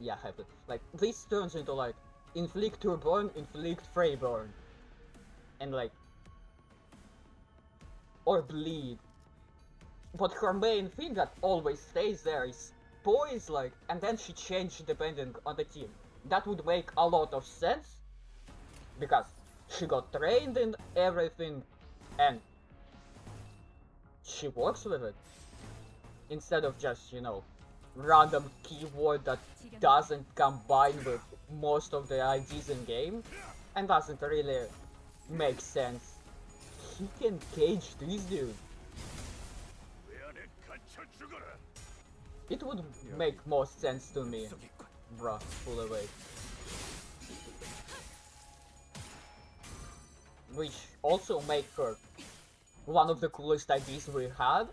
yeah, Heathcliff. Like, this turns into like inflict to burn, inflict fray burn, and like, or bleed. But her main thing that always stays there is poise, like, and then she changed depending on the team. That would make a lot of sense because she got trained in everything and she works with it instead of just, you know, random keyword that doesn't combine with most of the IDs in game and doesn't really make sense. He can cage this dude. 왜 안에 갇혀 죽어라. It would make more sense to me. Bruh, pull away. Which also make her one of the coolest IDs we had,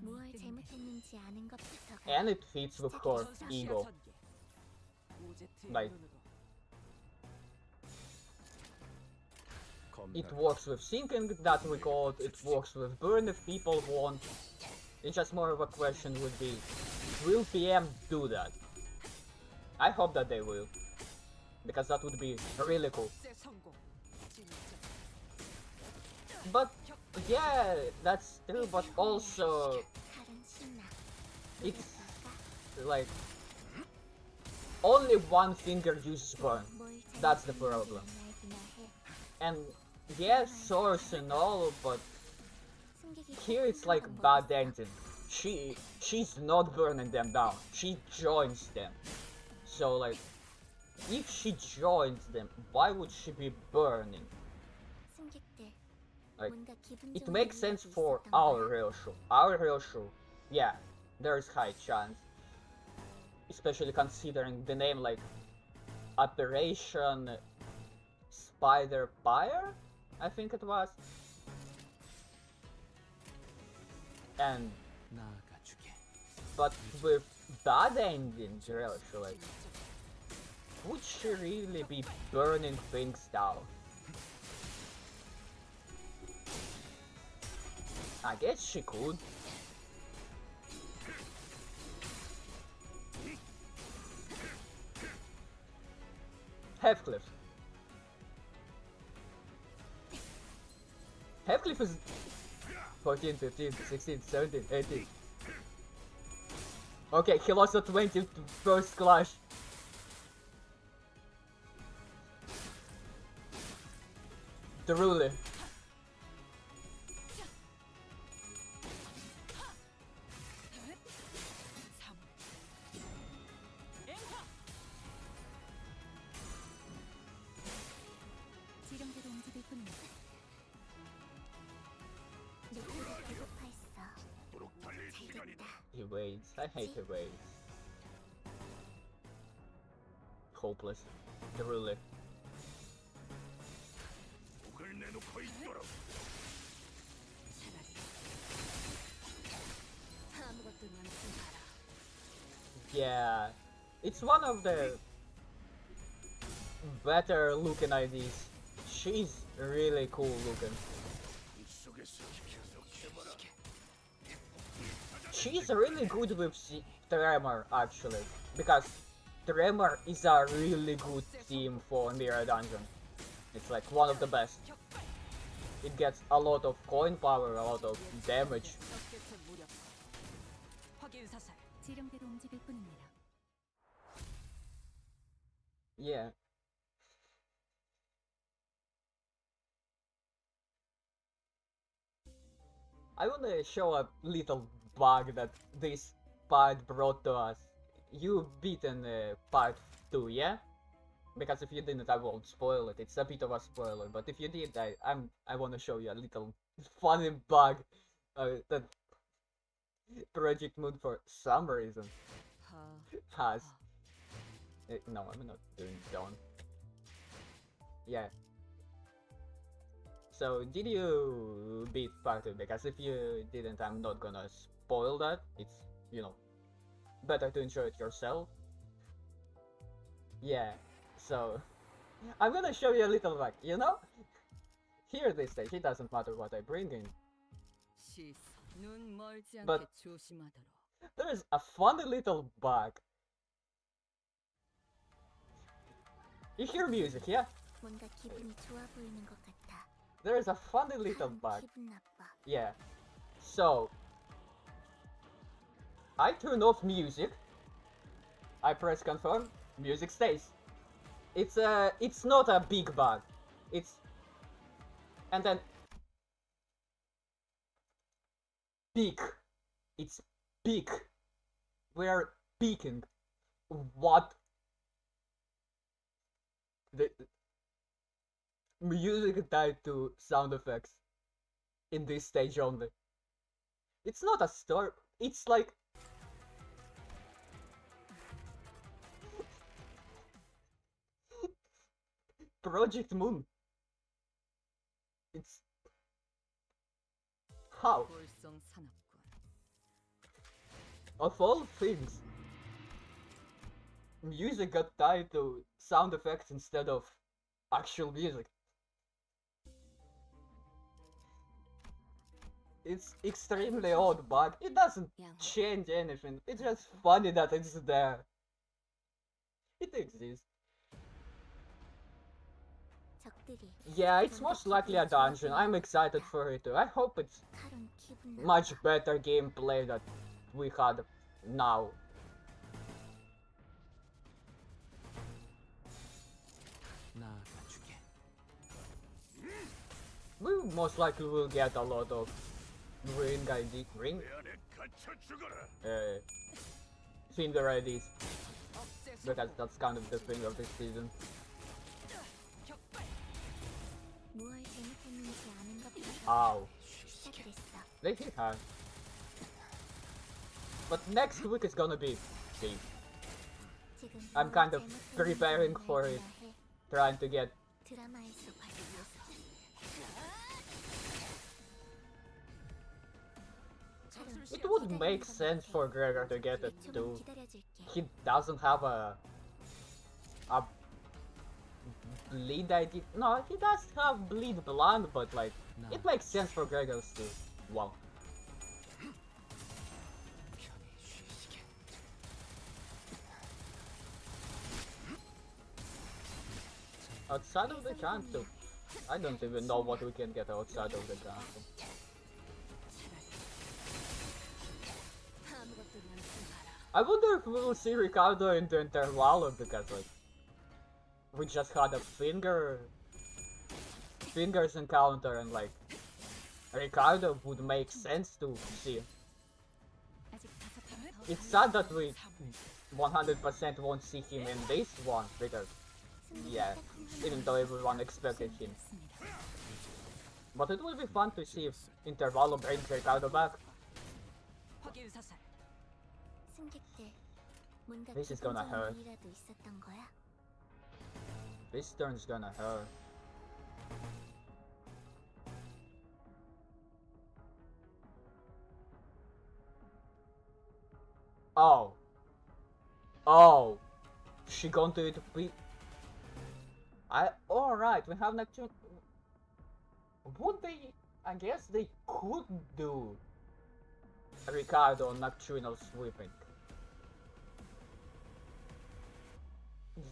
뭘 잘못했는지 아는 것부터가 and it fits with her 전사 ego. 시야 전개. 오제트의 Like, 눈으로. it works with sinking that we called, it works with burn if people want. It's just more of a question would be, will PM do that? I hope that they will, because that would be really cool. 새 성공. 진짜. But yeah, that's true, but also 칼은 신나. it's like only one finger uses burn. 뭘 That's the 잘못했는지 problem. 알기나 해. And yes, source and all, but 승객이 here it's like 한 bad 먹었어. ending. She's not burning them down. She joins them. So like, if she joins them, why would she be burning? 승객들 Like, 뭔가 기분 it 좋은 makes 일이 sense 있었던 for 거야. our real show. Our real show, yeah, there's high chance. Especially considering the name like Operation Spider Fire, I think it was. And 나아가주게. but with bad endings, real show, like, would she really be burning things down? I guess she could. Heathcliff. Heathcliff is 14, 15, 16, 17, 18. Okay, he lost a 20 to first clash. The ruler. 사물. 앵화. 지령대로 움직일 뿐입니다. 목표가 배고파했어. 도록 달릴 시간이다. 잘됐다. He waits. I hate he waits. Hopeless. The ruler. 목을 내놓고 있도록. 차라리. 아무것도 남지 마라. Yeah. It's one of the better looking IDs. She's really cool looking. 이 속에서 계속해봐라. she's really good with Tremor actually, because Tremor is a really good team for Mirror Dungeon. It's like one of the best. 격발. It gets a lot of coin power, a lot of damage. 적개체 무력. 확인 사살. 지령대로 움직일 뿐입니다. Yeah. I wanna show a little bug that this part brought to us. You beaten part 2, yeah? Because if you didn't, I won't spoil it. It's a bit of a spoiler, but if you did, I wanna show you a little funny bug that Project Moon for some reason has. No, I'm not doing Dawn. Yeah. So, did you beat part 2? Because if you didn't, I'm not gonna spoil that. It's, you know, better to enjoy it yourself. Yeah, so, I'm gonna show you a little bug, you know? Here this stage, it doesn't matter what I bring in. 시선. 눈 멀지 않게 But- 조심하도록. There's a funny little bug. You hear music, yeah? 뭔가 기분이 좋아 보이는 것 같아. There's a funny little 카론 bug. 기분 나빠. Yeah. So, I turn off music. I press confirm. Music stays. It's not a big bug. And then peak. It's peak. We're peaking. What? The music tied to sound effects in this stage only. It's not a story. It's like Project Moon. It's how 골성 산업군. of all things, music got tied to sound effects instead of actual music. It's extremely odd, but it doesn't change anything. It's just funny that it's there. It exists. 적들이 Yeah, it's most likely a dungeon. I'm excited for it too. I hope it's 카론 기분 나빠. much better gameplay that we had now. 나아가주게. We most likely will get a lot of ring ID, ring? 내 안에 갇혀 죽어라. Finger IDs, 억제 because that's kind of the thing of this season. 격발. 무얼 잘못했는지 아는 것부터 Ow. 시작을 했어. They hit hard. But next week is gonna be big. 지금 I'm 무얼 kind of 잘못했는지 preparing 알아야 for it. 해. Trying to get 드라마에서 봤어. it would make sense for Gregor to get it too. He doesn't have a bleed ID. No, he does have bleed blonde, but like it makes sense for Gregor's too. Wow. 편히 쉬시게. Outside of the jungle, I don't even know what we can get outside of the jungle. 아무것도 남지 마라. I wonder if we will see Ricardo in the interval because like we just had a fingers encounter and like Ricardo would make sense to see. 아직 5번 더 It's sad that we 100% won't see him in this one because yeah, even though everyone expected him. 되었습니다. But it will be fun to see if Intervalo brings Ricardo back. 확인 사살. 승객들, 뭔가 This is 기분 gonna 좋은 hurt. 일이라도 있었던 거야? This turn's gonna hurt. Oh. Oh. She going to it be alright, we have Neptune. Would they I guess they could do Ricardo Nocturnal Sweeping.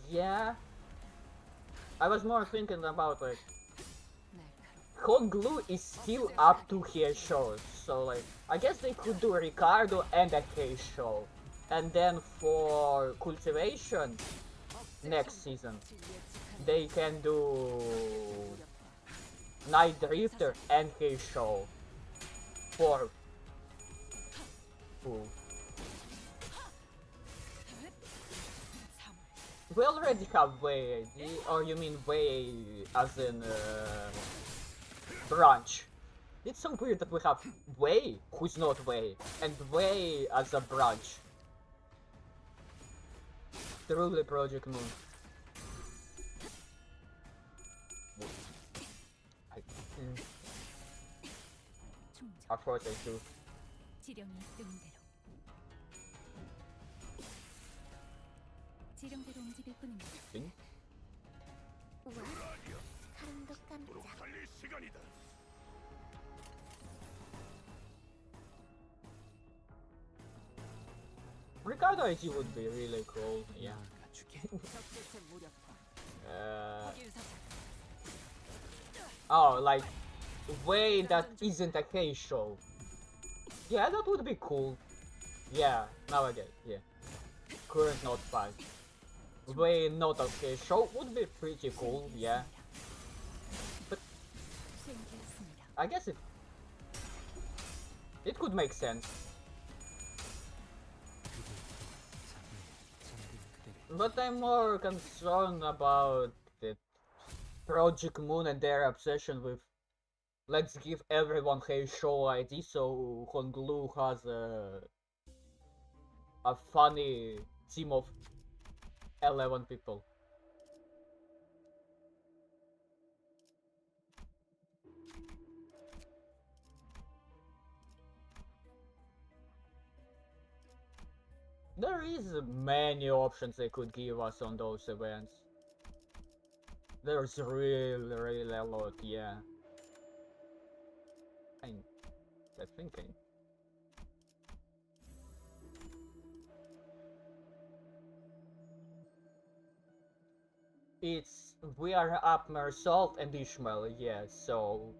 Yeah. I was more thinking about like Hot Glue is still up to his shows, so like I guess they could do Ricardo and a Hayes show. And then for Cultivation next season they can do Night Drifter and Hayes show for who? We already have Way ID, or you mean Way as in branch? It's so weird that we have Way, who's not Way, and Way as a branch. Truly Project Moon. Of course I do. 지령이 있는 대로. 지령대로 움직일 뿐입니다. 우와, 카론도 도록 깜짝. 달릴 시간이다. Ricardo IG would be really cool, yeah. 갖추게. 적대체 무력화. 확인 사살. Oh, like way that isn't a K show. Yeah, that would be cool. Yeah, now I get it, yeah. Current Note 5. Way not a K show would be pretty cool, yeah. But 수행되었습니다. I guess it could make sense. But I'm more concerned about the Project Moon and their obsession with let's give everyone a show ID so Honglu has a funny team of 11 people. There is many options they could give us on those events. There's really a lot, yeah. I'm thinking. It's we are up Mersault and Ishmael, yeah, so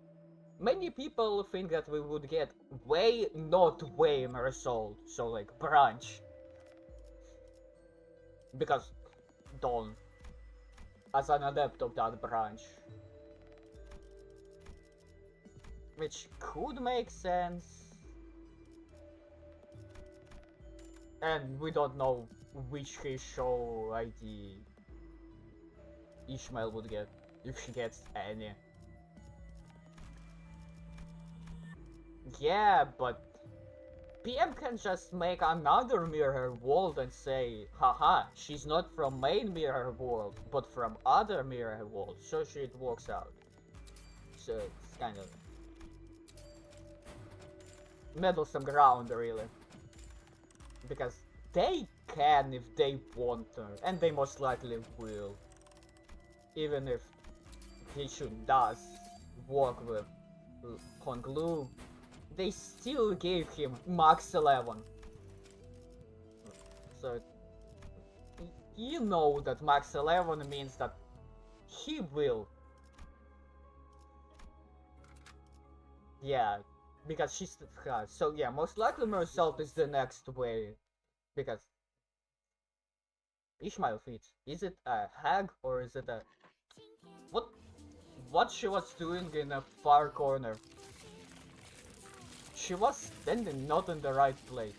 many people think that we would get way not way Mersault, so like branch. Because Dawn as an adept of that branch. Which could make sense. And we don't know which his show ID Ishmael would get, if she gets any. Yeah, but PM can just make another mirror world and say, haha, she's not from main mirror world, but from other mirror world, so it works out. So it's kind of meddlesome ground, really. Because they can if they want to, and they most likely will. Even if Kichun does work with Honglu, they still gave him max 11. So, you know that max 11 means that he will. Yeah, because she's so yeah, most likely Mersault is the next way. Because Ishmael fits. Is it a hag or is it a what she was doing in a far corner? She was standing not in the right place.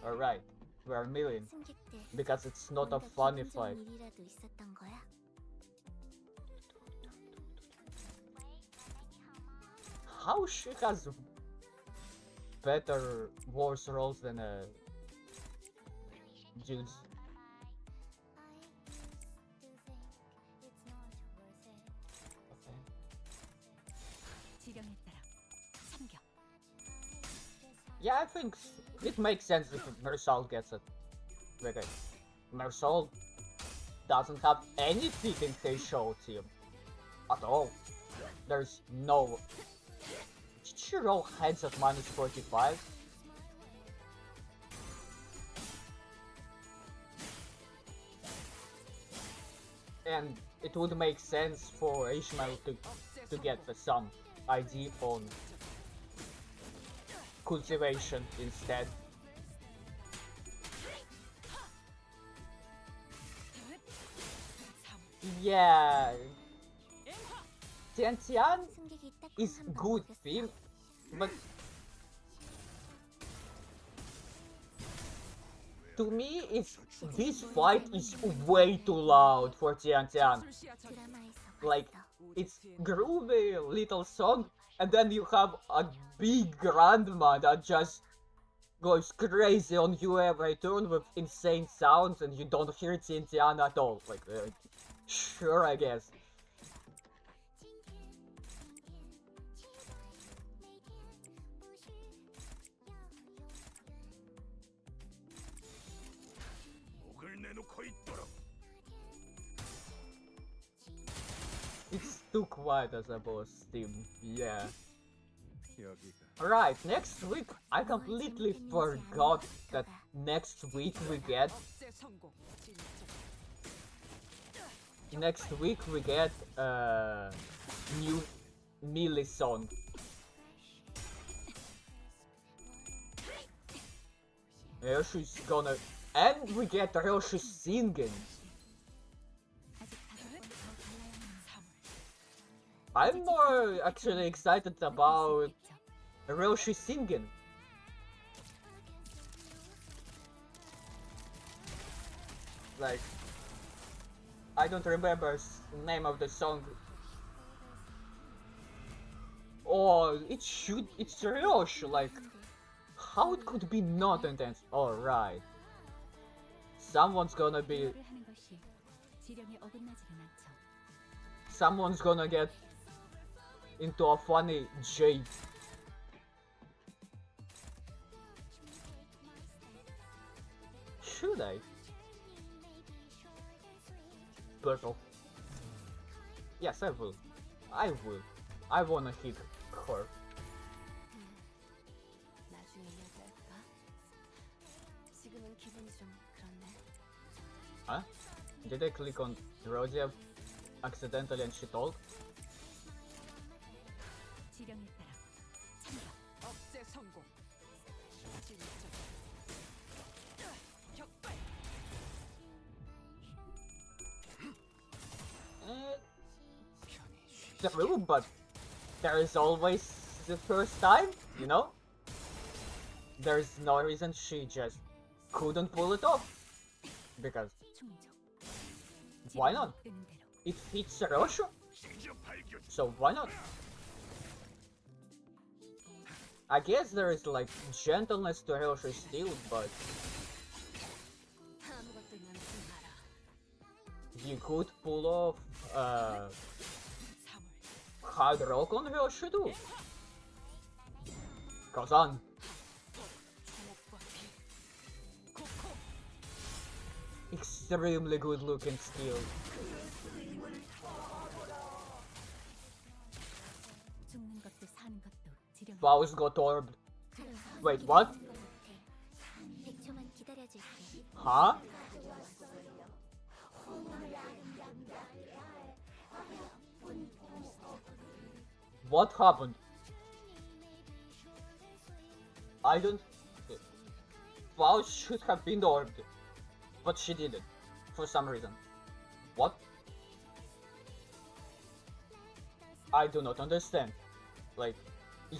Alright, we are milling. Because it's not a funny fight. 일이라도 있었던 거야? How she has better, worse rolls than Jude's? 지령에 따라 참격. Yeah, I think it makes sense if Mersault gets it. Because Mersault doesn't have any fit in his show team. At all. there's no... Did she roll heads at -45? And it would make sense for Ishmael to get some ID on cultivation instead. Yeah, Tian 승객이 딱 is 한 번 good 보겠어. theme, but to me, this fight is way too loud for Tian. 술시야 전 드라마에서 Like, 봤어. it's groovy little song, and then you have a big grandma that just goes crazy on you every turn with insane sounds, and you don't hear Tian at all. Like, sure, I guess. 목을 내놓고 있도록. It's too quiet as a boss team. Yeah. 여기가 Alright, next week, I completely forgot that next week we get 억제 성공. 진짜. new melee song. Ryoshi's gonna... And we get Ryoshi singing. I'm more actually excited about Ryoshi singing. Like, I don't remember the name of the song. Oh, it's Ryoshi, like, how it could be not intense? Alright. Someone's gonna be... Someone's gonna get into a funny jade. Should I? Purple. Yes, I will. I will. I wanna hit her. 나중에 이야기할까? 지금은 기분이 좀 그렇네. Huh? Did I click on Rodia accidentally and she told? 지령에 따라 참가. 억제 성공. 진짜. 격발. True, but there is always the first time, you know? There's no reason she just couldn't pull it off. Because 충족. why not? 뜨는 대로. It fits Roshu, 진짜 발견. so why not? I guess there is like gentleness to Roshu still, but 아무것도 남지 마라. you could pull off 사물. hard rock on Roshu too. Kazan. 주먹과 피. 코코. Extremely good looking skill. 죽는 것도 사는 것도 지령. Faust got orbed. 카로, Wait, what? 100초만 기다려줄게. Huh? What happened? I don't... Faust should have been orbed, but she didn't, for some reason. What? I do not understand. Like,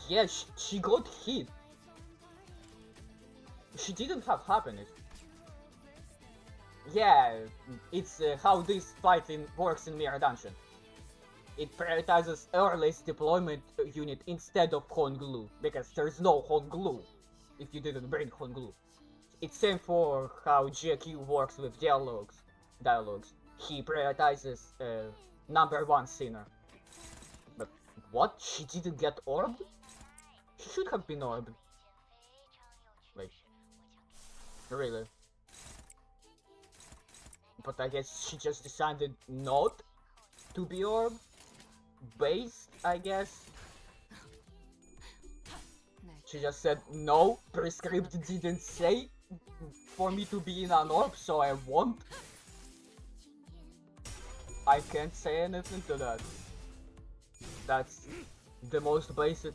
yes, she got hit. She didn't have happiness. Yeah, it's how this fighting works in Mirror Dungeon. It prioritizes earliest deployment unit instead of Honglu, because there's no Honglu if you didn't bring Honglu. It's same for how GQ works with dialogues. He prioritizes number one sinner. But what? She didn't get orbed? She should have been orbed. Like, really? But I guess she just decided not to be orbed based I guess. 날 She just said no, prescript didn't say for me to be in an orb, so I won't. I can't say anything to that. That's the most basic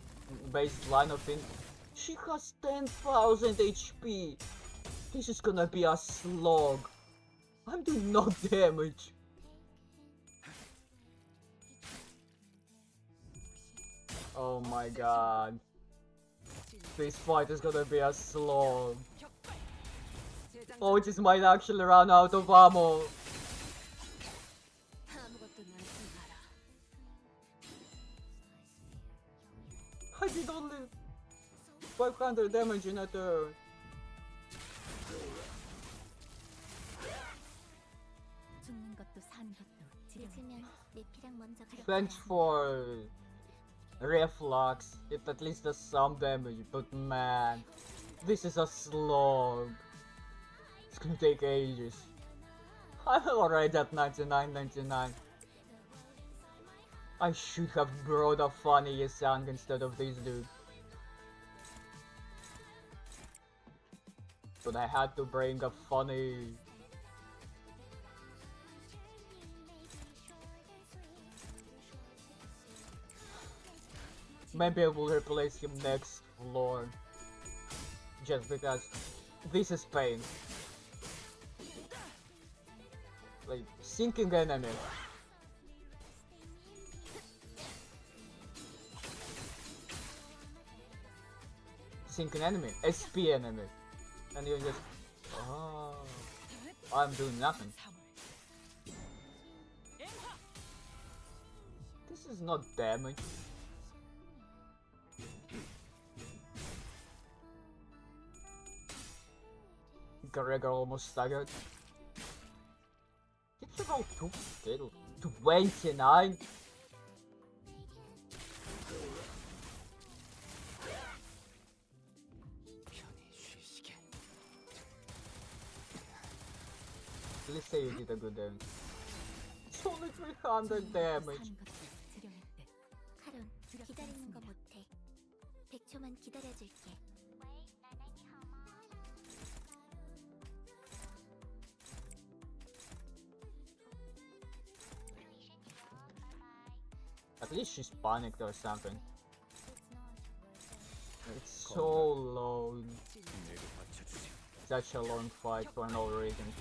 line of thing. She has 10,000 HP. This is gonna be a slog. I'm doing no damage. Oh my god. This fight is gonna be a slog. 격발. 재장전. Oh, this might actually run out of ammo. 아무것도 남지 마라. I did only 500 damage in a turn. 죽는 것도 사는 것도 지겨운 늦으면 내 피랑 먼저 가려. Thanks for reflux. It at least does some damage, but man, this is a slog. It's gonna take ages. I'm already at 99.99. I should have brought a funny Yasang instead of this dude. But I had to bring a funny. Maybe I will replace him next floor. Just because this is pain. Like, sinking enemy. Sinking enemy, SP enemy. And you just... Oh, I'm doing nothing. This is not damage. Gregor almost staggered. Did you roll 2 kill? 29? 편히 쉬시게. Let's say you did a good damage. It's only 300 damage. 사는 것도 지겨웠대. 카론, 기다리는 거 못해. 100초만 기다려줄게. At least she's panicked or something. It's so long. 내게 받쳐주지. Such a long fight for no reason.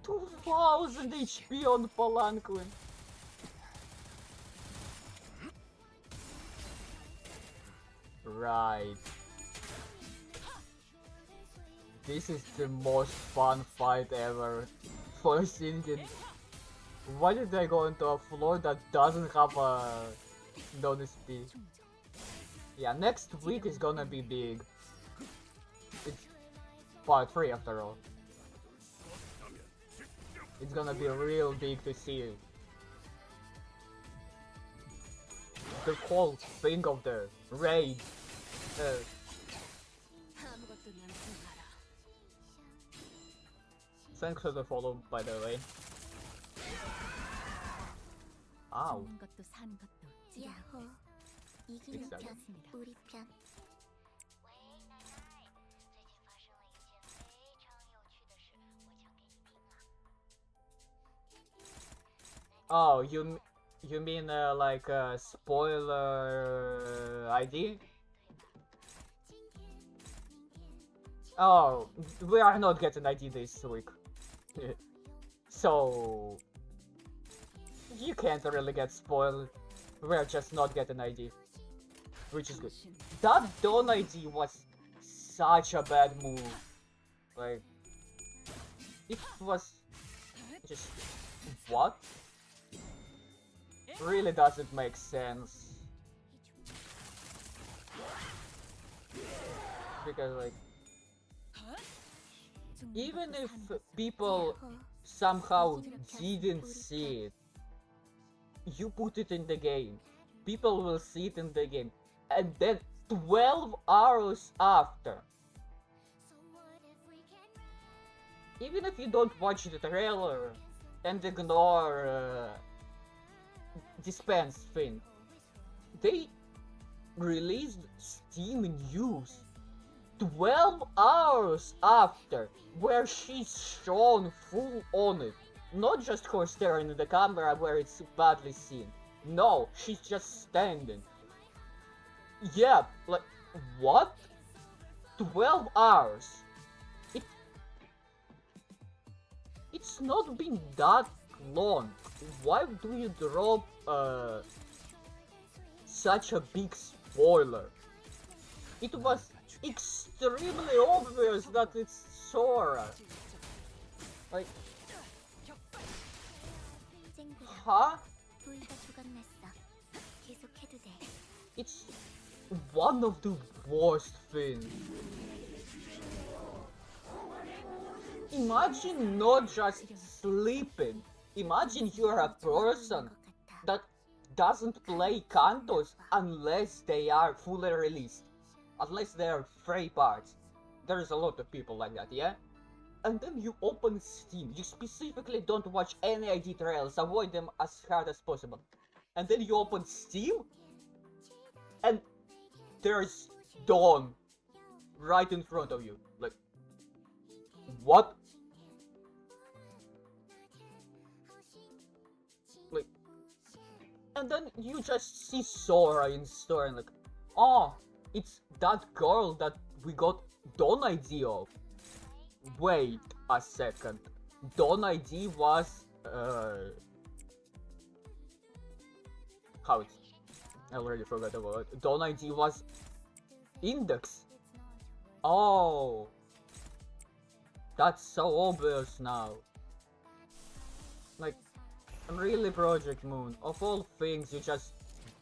2000 HP on Palanquin. Right. This is the most fun fight ever for singing. Why did I go into a floor that doesn't have a non-SP? Yeah, next week is gonna be big. It's part 3 after all. It's gonna be real big to see the whole thing of the raid. 아무것도 남지 마라. Thanks for the follow, by the way. Ow. 죽는 것도 사는 것도 지겨운 야호. 이기는 편, Exactly. 우리 편. Oh, you mean like spoiler ID? Oh, we are not getting ID this week. So you can't really get spoiled. We're just not getting ID, which is good. 당신 That Dawn ID was such a bad move. Like, it was just what? Really doesn't make sense. Because like, 죽는 even 것도 if 사는 것도 people 야호. somehow didn't see it, you put it in the game. People will see it in the game. And then 12 hours after, even if you don't watch the trailer and ignore dispense thing, they released Steam news 12 hours after, where she's shown full on it. Not just her staring at the camera where it's badly seen. No, she's just standing. Yeah, like, what? 12 hours? It's not been that long. Why do you drop such a big spoiler? It was extremely obvious that it's Sora. Like, 쨍구야, huh? 부위가 조각났어. 계속해도 돼. It's one of the worst things. Imagine not just sleeping. Imagine you're a person that doesn't play Kantos unless they are fully released. Unless they are free parts. There's a lot of people like that, yeah? And then you open Steam. You specifically don't watch any ID trails. Avoid them as hard as possible. And then you open Steam. And there's Dawn right in front of you. Like, what? Like, and then you just see Sora in store and like, oh, it's that girl that we got Dawn ID of. Wait a second. Dawn ID was how it's, I already forgot about it. Dawn ID was Index. Oh, that's so obvious now. Like, really, Project Moon, of all things, you just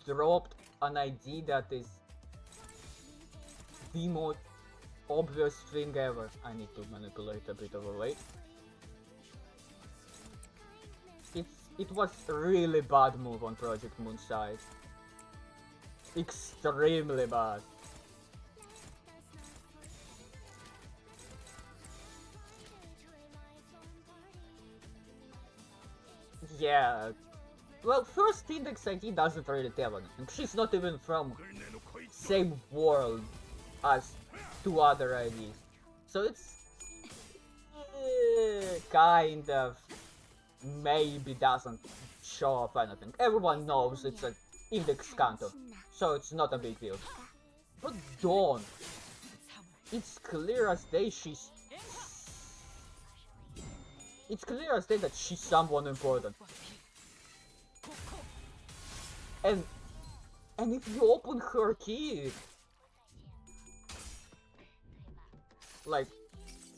dropped an ID that is the most obvious thing ever. I need to manipulate a bit of a weight. It was a really bad move on Project Moon's side. Extremely bad. Yeah. Well, first Index ID doesn't really tell anything. She's not even from 목을 내놓고 있도록 same world as two other IDs. So it's kind of maybe doesn't show off anything. Everyone knows it's an Index Kanto, so it's not a big deal. But Dawn, it's clear as day it's clear as day that she's someone important. And if you open her key, like,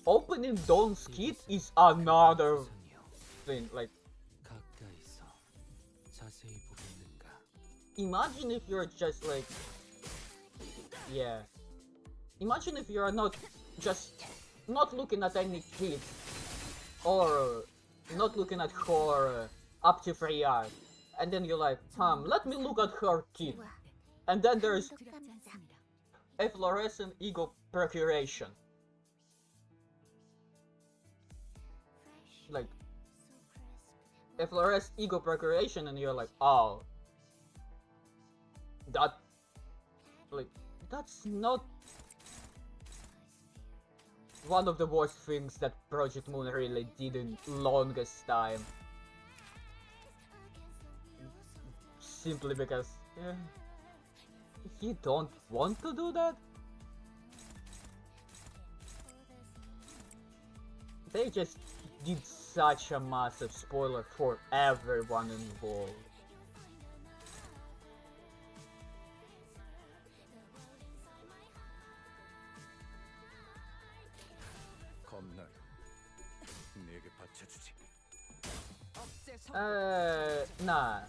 opening Dawn's kit is another thing. Like, 가까이서 자세히 보겠는가? imagine if you're just like, yeah. Imagine if you're not looking at any kit or not looking at her up to 3 hours, and then you're like, let me look at her kit, and then there's efflorescent ego procuration. Like, efflorescent ego procuration, and you're like, oh, that, like, that's not one of the worst things that Project Moon really did in longest time. Simply because you don't want to do that? They just did such a massive spoiler for everyone involved. 겁나. 내게 바쳐주지. Nah.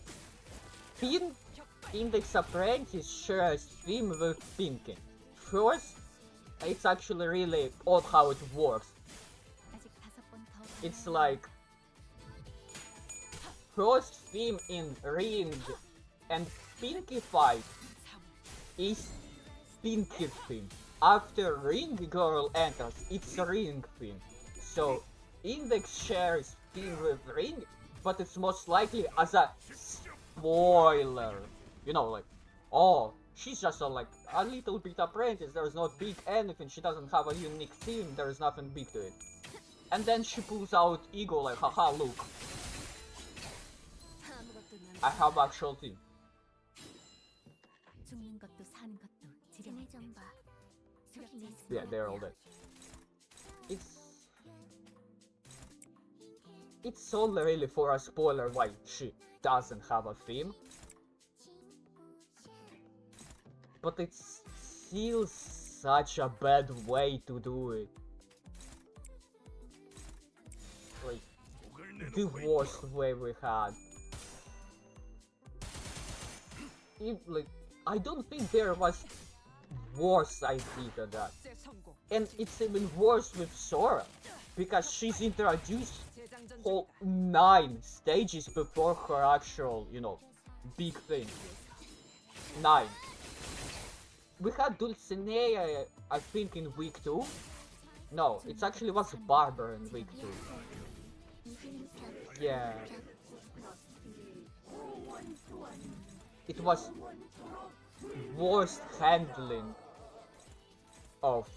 Index Apprentice shares theme with Pinky. First, it's actually really odd how it works. 아직 5번 더 It's like first theme in Ring and Pinky fight is Pinky theme. After Ring Girl enters, it's Ring theme. So Index shares theme with Ring, but it's most likely as a spoiler. You know, like, oh, she's just like a little bit apprentice, there's not big anything, she doesn't have a unique theme, there's nothing big to it. And then she pulls out ego like, haha, look, I have actual team. 죽는 것도 사는 것도 쟤네 지령했대. 좀 봐. 두렵지 않습니다. Yeah, they're all dead. It's only really for a spoiler why she doesn't have a theme. But it's still such a bad way to do it. Like, 목을 the 내놓고 worst 있도록. way we had. Like, I don't think there was worse idea than that. 제 성공. And it's even worse with Sora, because she's introduced 재장전 중. whole 9 stages before her actual, you know, big thing. 9. We had Dulcinea, I think, in week 2. No, it actually was Barber in week 2. Yeah. It was worst handling of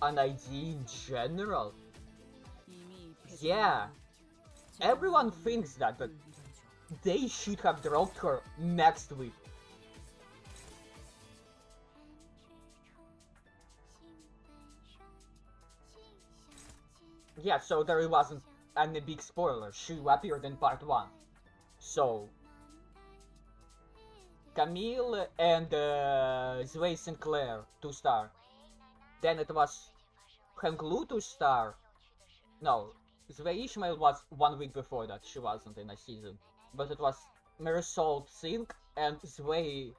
an idea in general. 이미 Yeah. Everyone thinks that, but they should have dropped her next week. Yeah, so there wasn't any big spoiler. She appeared in part 1. So, Camille and Zway Sinclair, 2-star. Then it was Henglu, 2-star. No, Zway Ishmael was 1 week before that. She wasn't in a season. But it was Marisol Sink and Zway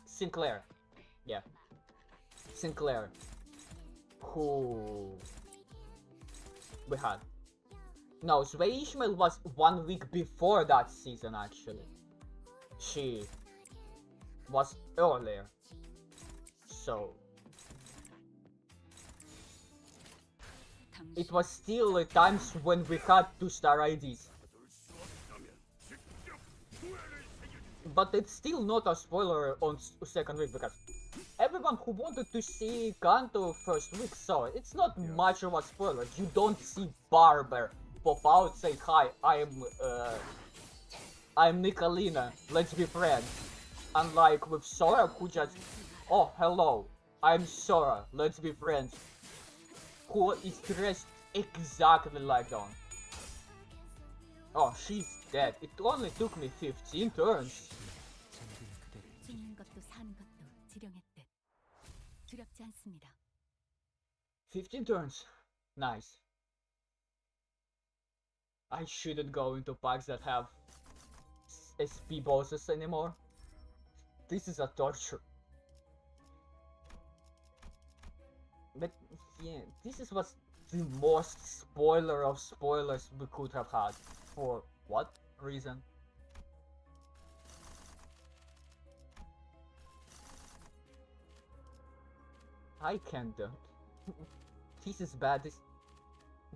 Sinclair. Yeah. Sinclair. Who we had. No, Zway Ishmael was 1 week before that season actually. She was earlier. So it was still times when we had 2-star IDs. But it's still not a spoiler on second week because everyone who wanted to see Kanto first week saw it. It's not much of a spoiler. You don't see Barber pop out, say hi, I'm Nicolina, let's be friends. Unlike with Sora, who just, oh hello, I'm Sora, let's be friends. Who is dressed exactly like Dawn. Oh, she's dead. It only took me 15 turns. 죽는 것도 사는 것도 지령했대. 두렵지 않습니다. 15 turns. Nice. I shouldn't go into packs that have SP bosses anymore. This is a torture. But yeah, this was the most spoiler of spoilers we could have had. For what reason? I can't do it. This is bad.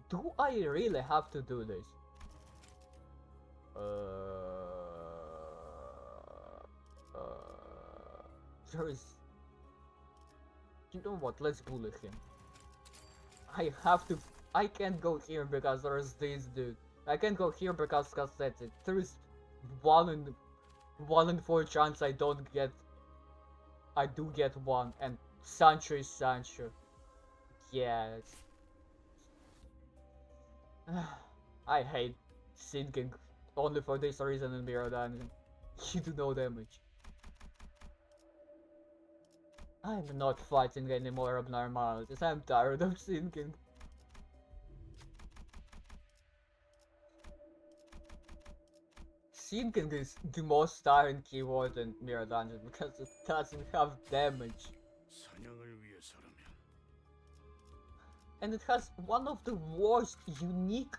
Do I really have to do this? There is... You know what, let's bully him. I have to... I can't go here because there's this dude. I can't go here because that's it. There is 1 in 4 chance I don't get... I do get 1, and Sancho is Sancho. Yes. I hate sinking only for this reason in Mirror Dungeon. You do no damage. I'm not fighting any more abnormalities. I'm tired of sinking. Sinking is the most tiring keyword in Mirror Dungeon because it doesn't have damage. 사냥을 위해서라면 And it has one of the worst unique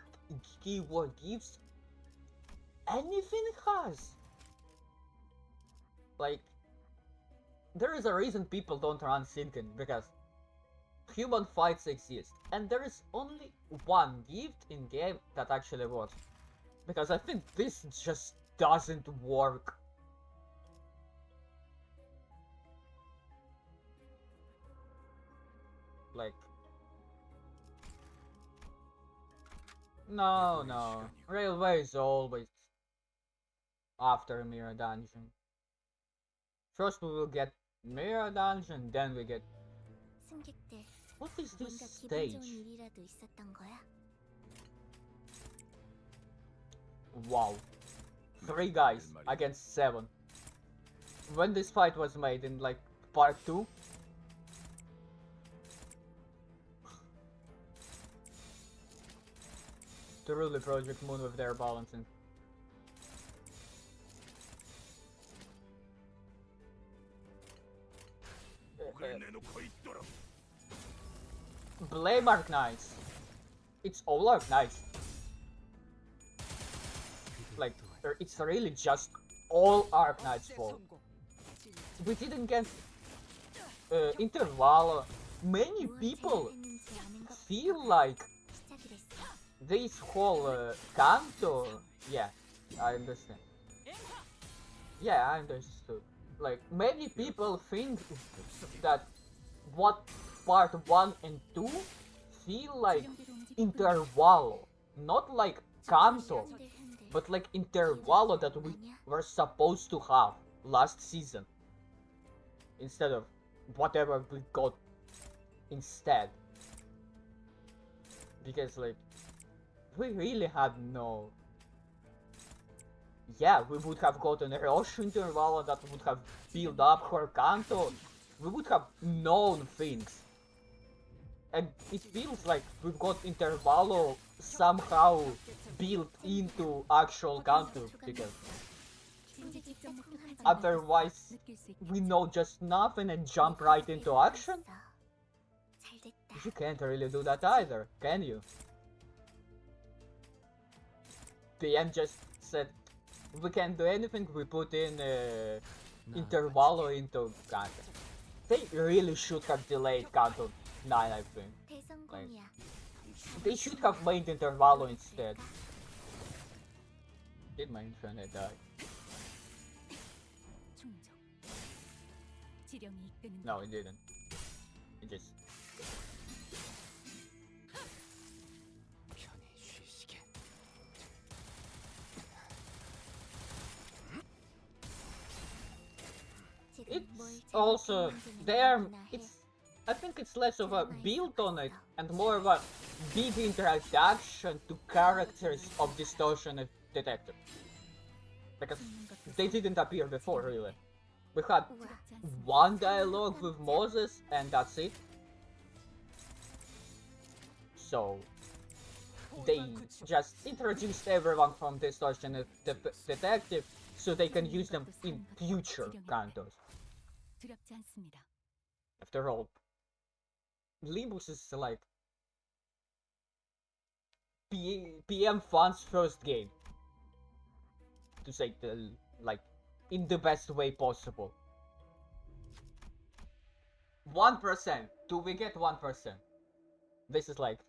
keyword gifts anything has. Like, there is a reason people don't run Sinkin, because human fights exist, and there is only one gift in game that actually works. Because I think this just doesn't work. Like, no. Railway is always after Mirror Dungeon. First we will get Mirror Dungeon, then we get... 승객들, What is this 뭔가 기분 stage? 좋은 일이라도 있었던 거야? Wow. 3 guys against 7. When this fight was made in like part 2? Truly Project Moon with their balancing. 목을 내놓고 있도록. Blame Arc Knights. It's all Arc Knights. Like, it's really just all Arc Knights fault. 성공. We didn't get Intervalo. Many 무엇을 people 했는지 아는 것부터 feel like 시작이랬어. this whole Kanto. Yeah, I understand. Yeah, I understood. Like, many people think that what part 1 and 2 feel like Intervalo. Not like Kanto, but like Intervalo that we were supposed to have last season. Instead of whatever we got instead. Because like, we really had no... Yeah, we would have gotten a Rosh Intervalo that would have built up her Kanto. We would have known things. And it feels like we've got Intervalo somehow built into actual Kanto, because otherwise we know just nothing and jump right into action? 잘 됐다. You can't really do that either, can you? PM just said, we can't do anything, we put in Intervalo into Kanto. They really should have delayed Kanto 9, I think. 대성공이야. They should have made Intervalo instead. Did my internet die? 충족. 지령이 이끄는 No, it didn't. It just... 편히 쉬시게. 지금 뭘 It's also 잘못했는지는 there. 누구나 해. It's, I think it's less of a build on it and more of a big introduction to characters of Distortion and Detective. Because they didn't appear before, really. We had one dialogue with Moses and that's it. So they just introduced everyone from Distortion and Detective so they can use them in future Kantos. 두렵지 않습니다. After all, Limbus is like PM Fun's first game. To say the, like, in the best way possible. 1%. Do we get 1%? This is like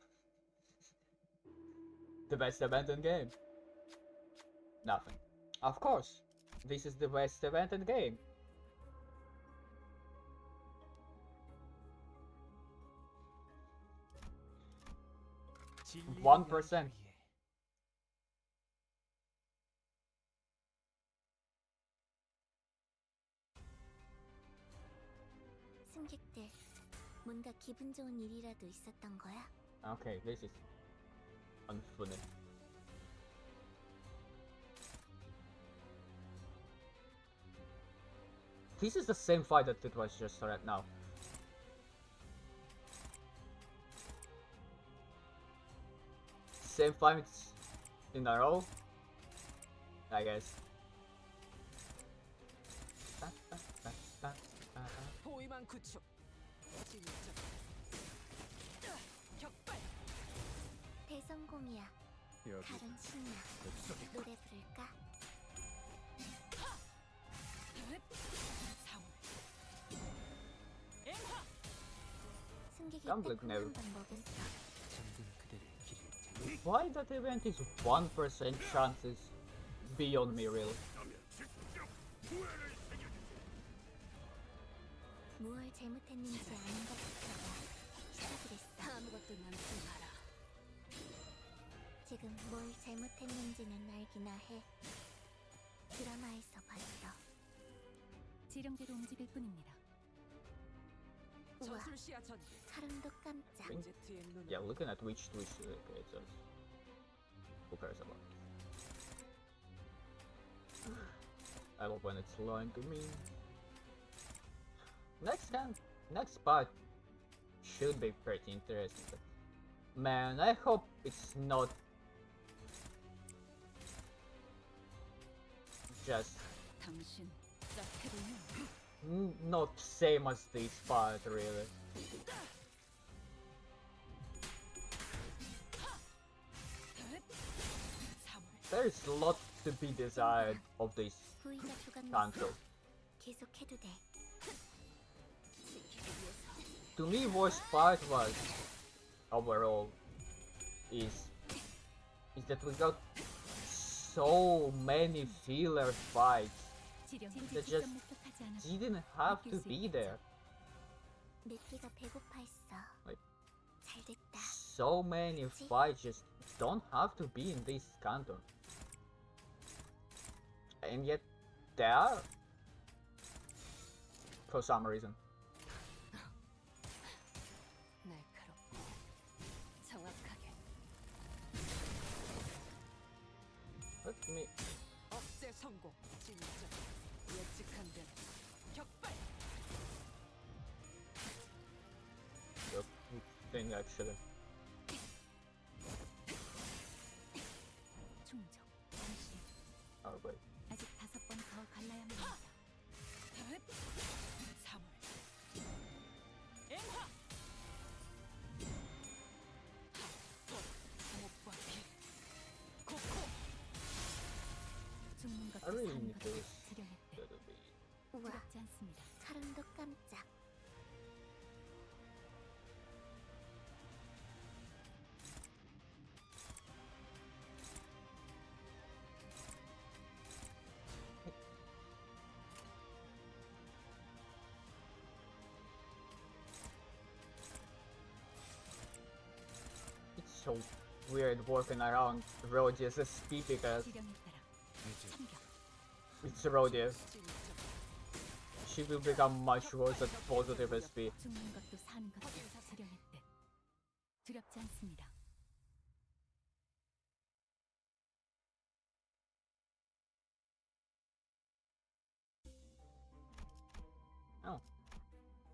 the best abandoned game. Nothing. Of course, this is the best abandoned game. 진리를 1%. 위해 승객들, 뭔가 기분 좋은 일이라도 있었던 거야? Okay, this is unfunny. This is the same fight that it was just right now. Same fights in a row, I guess. 포위망 구축. 진짜. 격발. 대성공이야. 여기 다른 신나. 노래 부를까? 사울. 엠하. 승객이 깜짝 딱 놀래요. 한번 먹였어. 잠든 그대를 기를 테니 Why that event is 1% chances beyond me, really. 있다면 직접 후회를 새겨주세요. 무얼 잘못했는지 아는 것 같아야 시작이랬어. 아무것도 남지 마라. 지금 뭘 잘못했는지는 알기나 해. 드라마에서 봤어. 지령대로 움직일 뿐입니다. 우와, 전술 시야 전개. 사람도 깜짝. 제트의 눈은 Yeah, looking at which Twitch it says. Who cares about it? I love when it's lying to me. Next part should be pretty interesting. But man, I hope it's not just 당신 싹해보면 not same as this part, really. There's a lot to be desired of this 후이가 조각 canto. 계속해도 돼. To me, worst part was overall is that we got so many filler fights 지령이 that 직접 just 목격하지 않아도 didn't have to be there. 맵기가 배고파했어. Like, 잘 됐다. so many fights just don't have to be in this canton, and yet they are for some reason. 날카롭고 정확하게. Let me. 억제 성공. 진짜 예측한 대로 격발. The thing actually. 충정. 당신 Oh wait. 아직 5번 더 갈라야만 합니다. 3월 앵화 목과 피 코코 죽는 것도 I really 사는 need 것도 this. 지령의 때 That'll be. 우와, 두렵지 않습니다. 사람도 깜짝. It's so weird working around Rodia's SP because 지령에 따라 참격. it's Rodia. 진짜 She will become much worse at positive SP. 죽는 것도 사는 것도 지령의 때 두렵지 않습니다. Oh.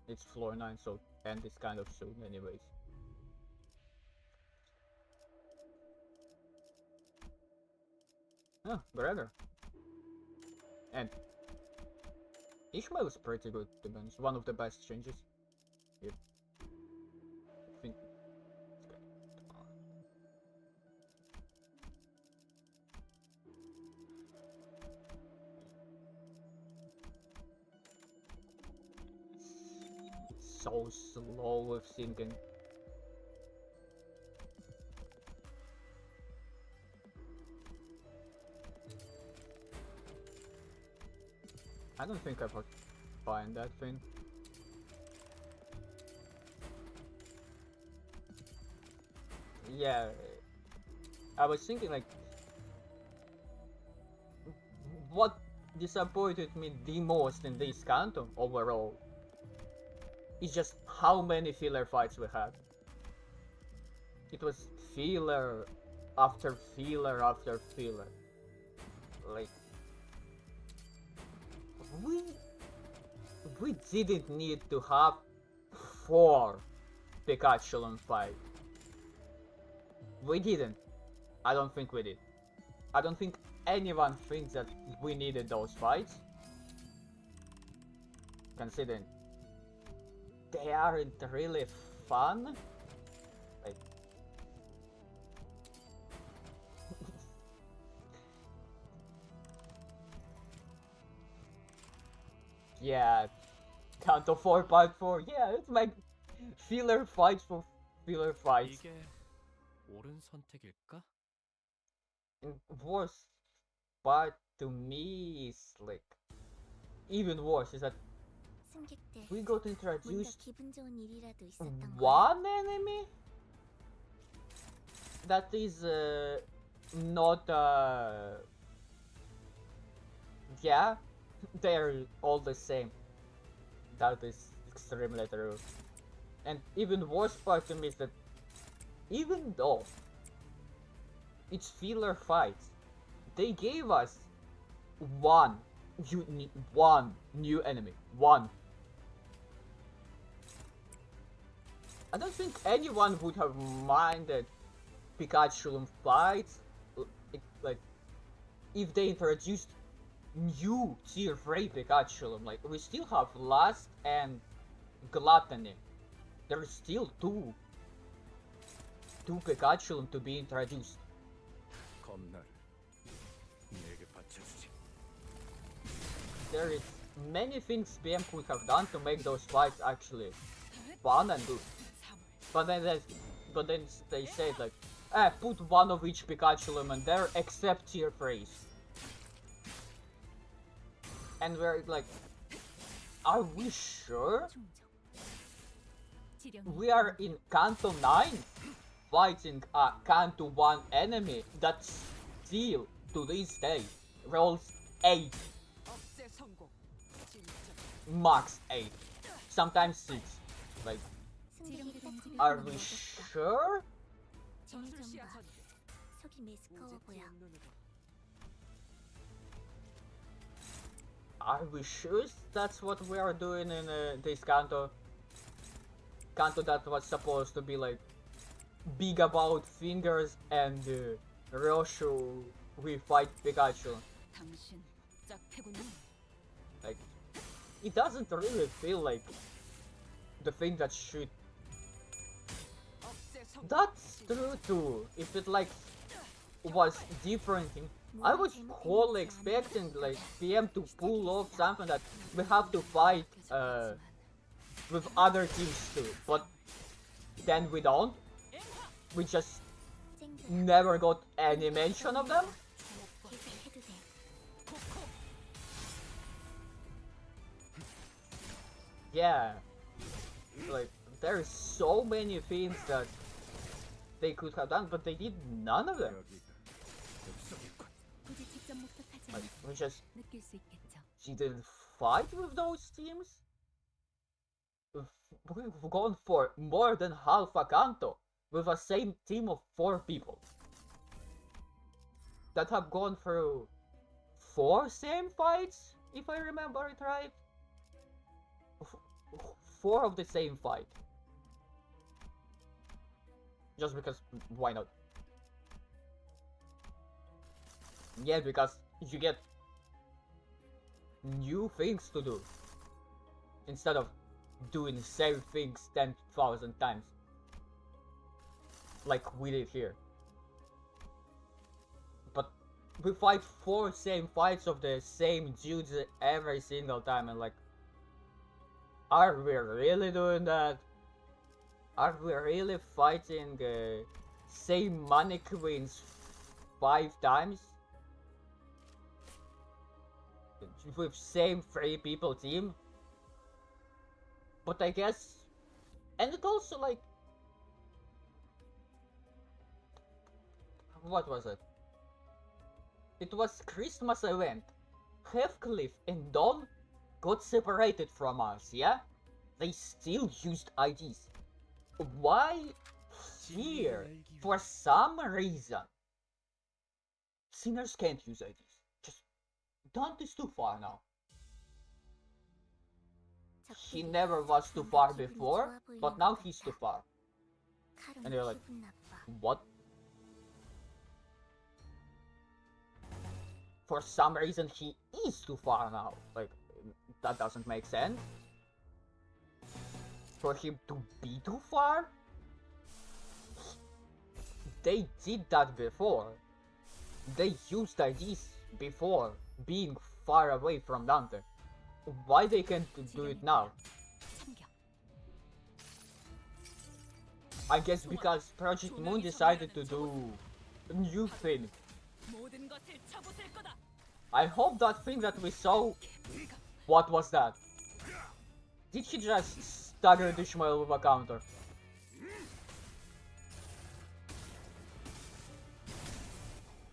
It's floor 9, so end is kind of soon anyways. Oh, Gregor. And Ishmael's pretty good, to be honest. One of the best changes. Yep. I think it's good. It's so slow with syncing. I don't think I would find that thing. Yeah, I was thinking like, what disappointed me the most in this canton overall is just how many filler fights we had. It was filler after filler after filler. Like, we didn't need to have 4 Pikachu on fight. We didn't. I don't think we did. I don't think anyone thinks that we needed those fights. Considering they aren't really fun. Like, yeah, Kanto 4 Part 4. Yeah, it's like filler fights for filler fights. 이게 옳은 선택일까? And worst part to me is like even worse is that 승객들, we got 뭔가 introduced 기분 좋은 일이라도 있었던 거야? one enemy that is not yeah, they're all the same. That is extremely true. And even worse part to me is that even though it's filler fights, they gave us one new enemy. One. I don't think anyone would have minded Pikachu fights, like, if they introduced new tier 3 Pikachu. Like, we still have Lust and Gluttony. There's still two Pikachu to be introduced. 검나를 내게 바쳐주지. There is many things BM could have done to make those fights actually fun and good. But then they said like, put one of each Pikachu in there except tier 3s. And we're like, are we sure? 충정. We are in Kanto 9 fighting a Kanto 1 enemy that still to this day rolls 8, 억제 성공. 진짜 max 8, sometimes 6. Like, 승객이 딱 are 하나만 we 얻었다. sure? 쟤네 좀 저술시야 봐. 전개. 속이 메스꺼워 보여. 오제 눈으로. Are we sure that's what we are doing in this Kanto? Kanto that was supposed to be like big about fingers and Roshu we fight Pikachu. 당신 짝패군요. Like, it doesn't really feel like the thing that should. 억제 성공. That's true too. If it like was different, I was wholly expecting like PM to pull off something that we have to fight with other teams too, but then we don't. We just 쨍그야. never got any mention of them. 계속해도 돼. Yeah, like there's so many things that they could have done, but they did none of them. 여기가 엽성일군. 굳이 직접 목격하지 Like 않아도 we just 느낄 수 있겠죠. didn't fight with those teams. We've gone for more than half a Kanto with a same team of 4 people that have gone through 4 same fights, if I remember it right. 4 of the same fight. Just because, why not? Yeah, because you get new things to do instead of doing the same things 10,000 times like we did here. But we fight 4 same fights of the same dudes every single time, and like, are we really doing that? Are we really fighting same money queens 5 times? With same 3 people team? But I guess, and it also like, what was it? It was Christmas event. Heathcliff and Dawn got separated from us, yeah? They still used IDs. Why here? For some reason. Sinners can't use IDs. Just, Dante is too far now. He never was too far before, but now he's too far. 카론 And you're like, 기분 나빠. what? For some reason he is too far now. Like, that doesn't make sense. For him to be too far? They did that before. They used IDs before being far away from Dante. Why they can't do it now? 참격. I guess because Project Moon decided to do a new thing. 모든 것을 쳐부술 거다. I hope that thing that we saw. What was that? Did he just stagger Ishmael with a counter?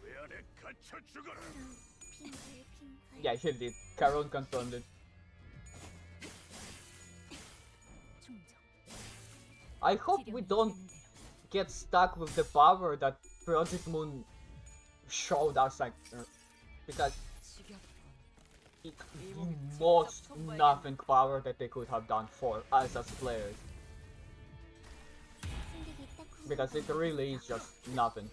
왜 안에 갇혀 죽어라. 핑글핑글. Yeah, he did. Caron confirmed it. 충정. I hope we don't 지령이 있는 대로. get stuck with the power that Project Moon showed us, like, because 지겹군. it's the most nothing power that they could have done for us as players. 승객이 딱 Because it really is just nothing.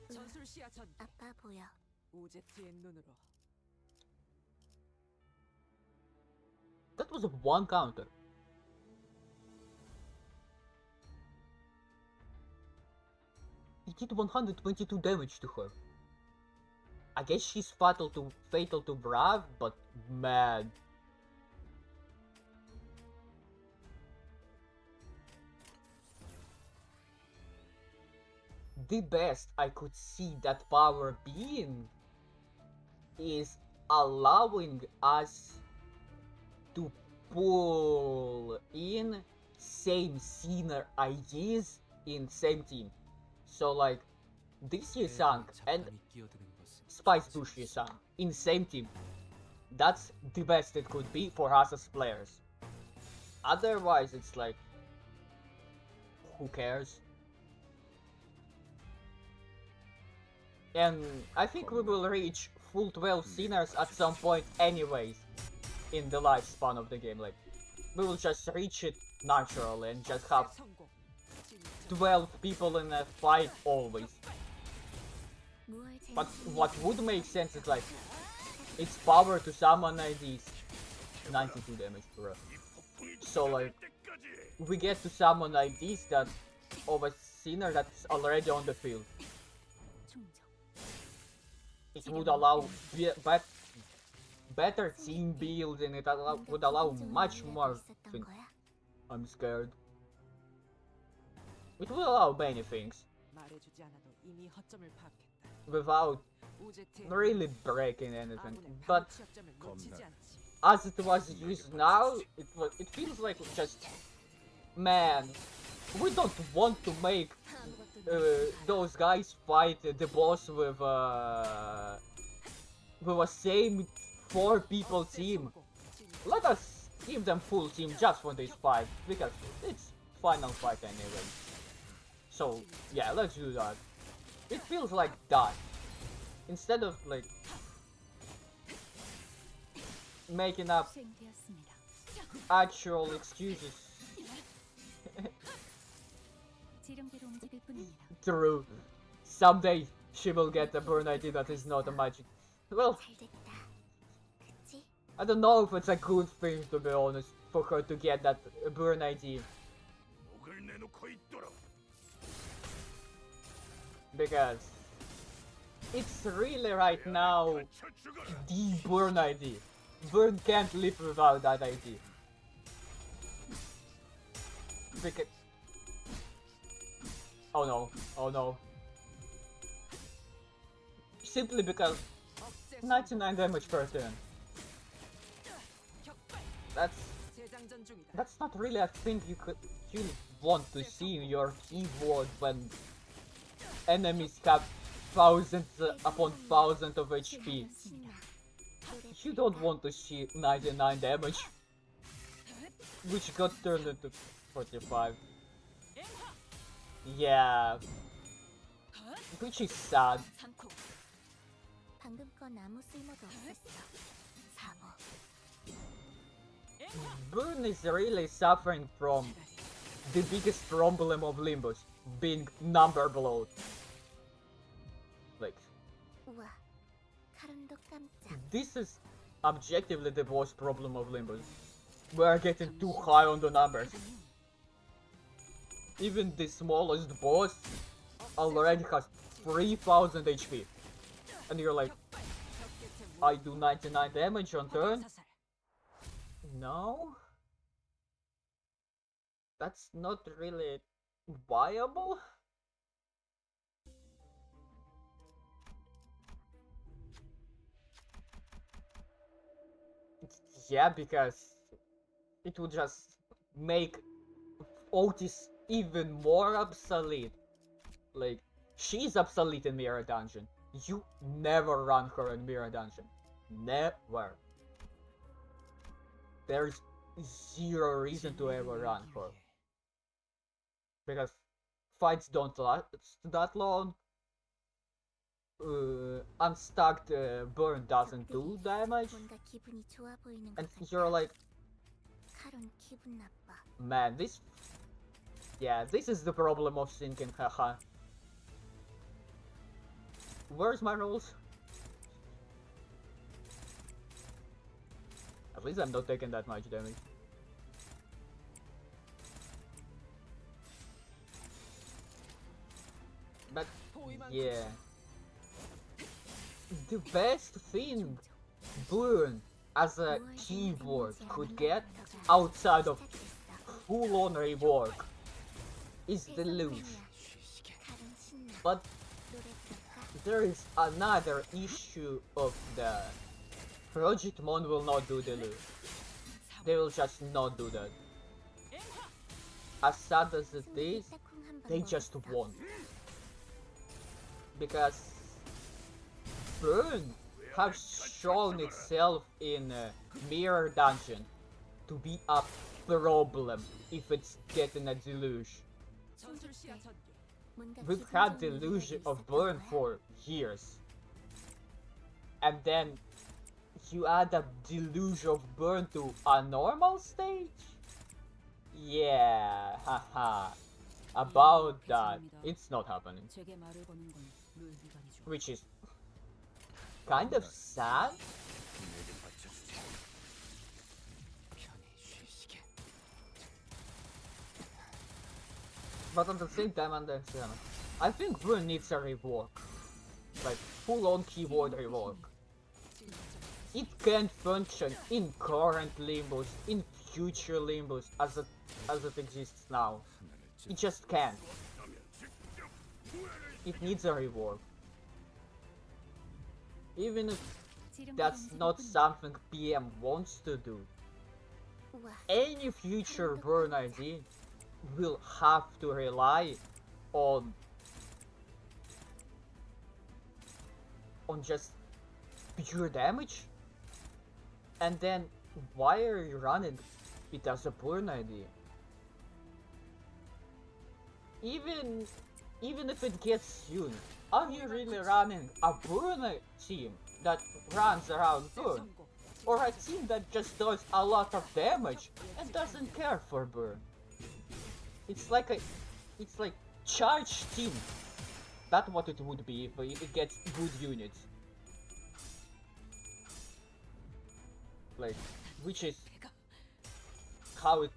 전술 시야 전 아파 보여. 오제트의 눈으로 That was a one counter. It did 122 damage to her. I guess she's fatal to Brav, but man. The best I could see that power being is allowing us to pull in same scener ideas in same team. So like this Yisang and 잡담이 끼어드는 것은 Spice Bush Yisang in same team. That's the best it could be for us as players. Otherwise it's like, who cares? And I think we will reach full 12 sceners at some point anyways in the lifespan of the game. Like, we will just reach it naturally and just have 성공. 진짜 12 people in a fight always. 무얼 But 재밌는 what would make sense is like, its power to summon IDs 92 damage bro. So like, we get to summon IDs that of a scener that's already on the field. 충정. It would allow better team builds and it would allow much more things. I'm scared. It will allow many things 말해주지 않아도 이미 허점을 파악했다. without 오제트의 really breaking anything. 아군의 But 바로 취약점을 놓치지 않지. as it was used now, it feels like just, man, we don't want to make those guys fight the boss with a same 4 people team. 성공. 진짜 Let us give them full team just for this fight, because it's final fight anyway. So yeah, let's do that. It feels like that. Instead of like making up 수행되었습니다. actual excuses. 지령대로 움직일 뿐입니다. True. Someday she will get a burn ID that is not a magic. Well, 잘 됐다. 그치? I don't know if it's a good thing to be honest for her to get that burn ID, 목을 내놓고 있도록. because it's really right now 갇혀 죽어라. the burn ID. Burn can't live without that ID. Because... oh no, oh no. Simply because 억제 99 damage per turn. 격발. That's 재장전 중이다. That's not really a thing you want to see in your keyboard when enemies have thousands upon thousands of HP. 수행되었습니다. You don't want to see 99 damage, which got turned into 45. Yeah, which is sad. 삼코. 방금 건 아무 쓸모도 없었어. 바보. Burn is really suffering from the biggest problem of Limbus, being number bloat. Like, 우와. 카론도 깜짝. this is objectively the worst problem of Limbus. We are getting too high on the numbers. Even the smallest boss already has 3000 HP. And you're like, I do 99 damage on turn? 사살. No? That's not really viable? Yeah, because it would just make Otis even more obsolete. Like, she's obsolete in Mirror Dungeon. You never run her in Mirror Dungeon. Never. There's zero reason to ever run her. Because fights don't last that long. Unstuck burn doesn't do damage. 뭔가 기분이 좋아 보이는 것 And 같아. you're like, 카론 기분 나빠. man, this... Yeah, this is the problem of sinking, haha. Where's my rolls? At least I'm not taking that much damage. But yeah, the best thing Burn as a keyboard could get outside of full-on rework is the luge. 카론 신나. But 노래 부를까? there is another issue of the Project Mon will not do the luge. They will just not do that. As sad as it is, 새콤 한번 they just 먹었어. won't. Because Burn has shown itself in Mirror Dungeon to be a problem if it's getting a deluge. 전술 시야 전개. 뭔가 We've 기분 had 좋은 deluge 일이라도 of 있었던 Burn 거야? for years. And then you add a deluge of Burn to a normal stage? Yeah, haha. About that, it's not happening. 제게 말을 거는 건 룰 위반이죠. Which is kind of sad. 내게 바쳐주지. 편히 쉬시게. But at the same time, understand. I think Burn needs a rework. Like, full-on keyboard rework. It can't function in current Limbus, in future Limbus, as it exists now. It just can't. It needs a rework. Even if that's not something PM wants to do, 우와, any future Burn ID will have to rely on just pure damage. And then why are you running it as a Burn ID? Even if it gets hewn, are you really running a Burn team that runs around Burn? Or a team that just does a lot of damage and doesn't care for Burn? It's like charge team. That's what it would be if it gets good units. Like, which is how it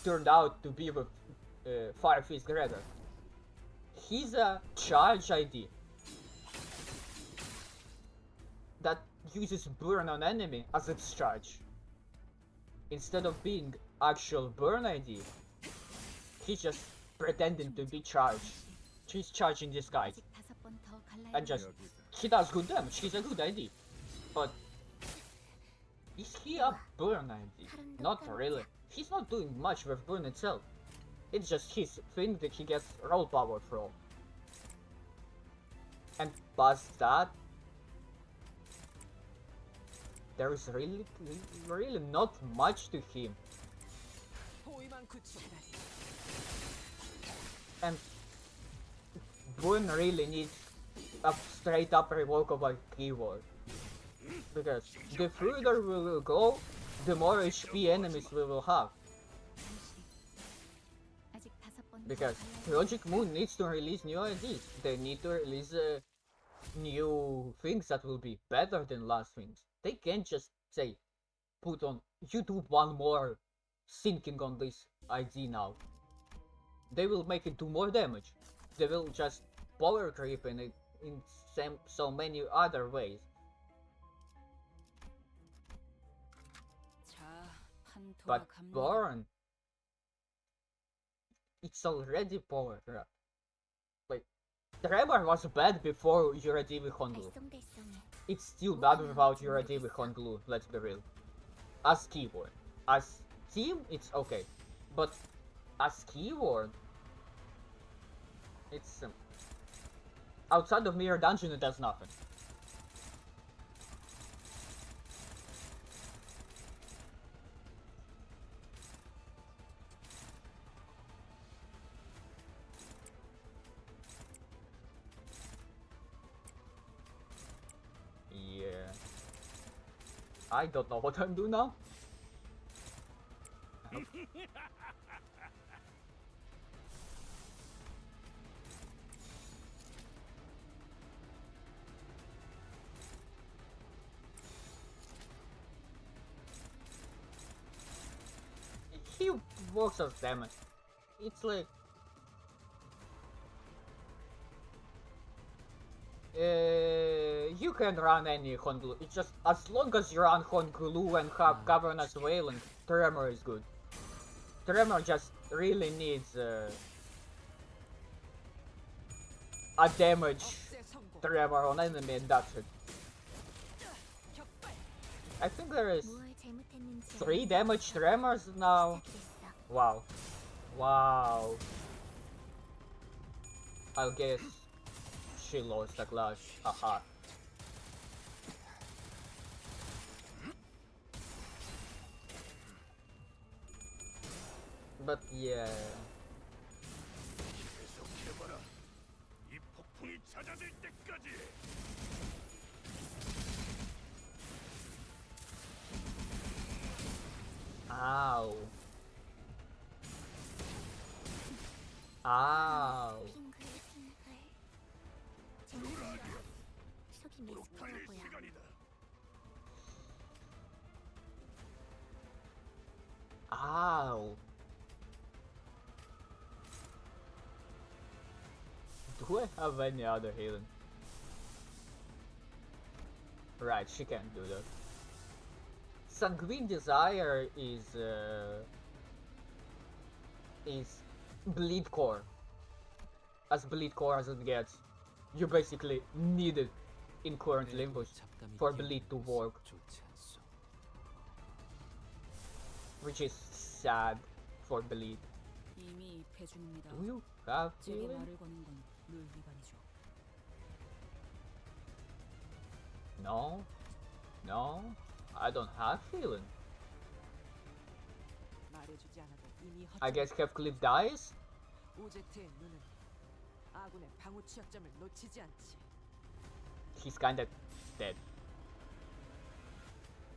turned out to be with Firefist Gregor. He's a charge ID that uses Burn on enemy as its charge. Instead of being actual Burn ID, he's just pretending to be charged. He's charging this guy. 아직 5번 더 갈라야 And just, 여기다. he does good damage, he's a good ID. But, is he a Burn ID? Not really. He's not doing much with Burn itself. It's just his thing that he gets roll power from. And past that, there is really not much to him. 호위만 구축. And Burn really needs a straight up revocable keyword. Because the further we will go, the more HP enemies we will have. 아직 5번 더 Because 갈라야 Project Moon needs to release new IDs. They need to release new things that will be better than last things. They can't just say, put on YouTube one more sinking on this ID now. They will make it do more damage. They will just power creep in it in so many other ways. 자, 곧 But 돌아갑니다. burn, it's already power. Like, Tremor was bad before you redeem with Honglue. 달성달성해. It's still bad without you redeem with Honglue, let's be real. As keyword. As team, it's okay. But as keyword, it's outside of Mirror Dungeon, it does nothing. Yeah. I don't know what I'm doing now. He works as damage. It's like you can run any Honglue. It's just as long as you run Honglue and have Governance Wailing, Tremor is good. Tremor just really needs a damage 억제 성공. Tremor on enemy and that's it. 격발. I think there is 뭘 잘못했는지 3 damage Tremors now. 시작됐어. Wow. Wow. I guess she lost a clash. Haha. But yeah. 계속해봐라. 이 폭풍이 잦아들 때까지. Ow. Ow. 빙글빙글. 재밌다. 속이 미스터워 달릴 보여. 시간이다. Ow. Do I have any other healing? Right, she can't do that. Sanguine Desire is bleed core. As bleed core as it gets. You basically need it in current Limbus for bleed to work, 좋지 않소. which is sad for bleed. 이미 입회 중입니다. Do you have 제게 healing? 말을 거는 건 룰 위반이죠. No, no, I don't have healing. 말해주지 않아도 이미 I guess 헛되었다. Heathcliff dies. 오젝트의 눈은 아군의 방어 취약점을 놓치지 않지. He's kinda dead.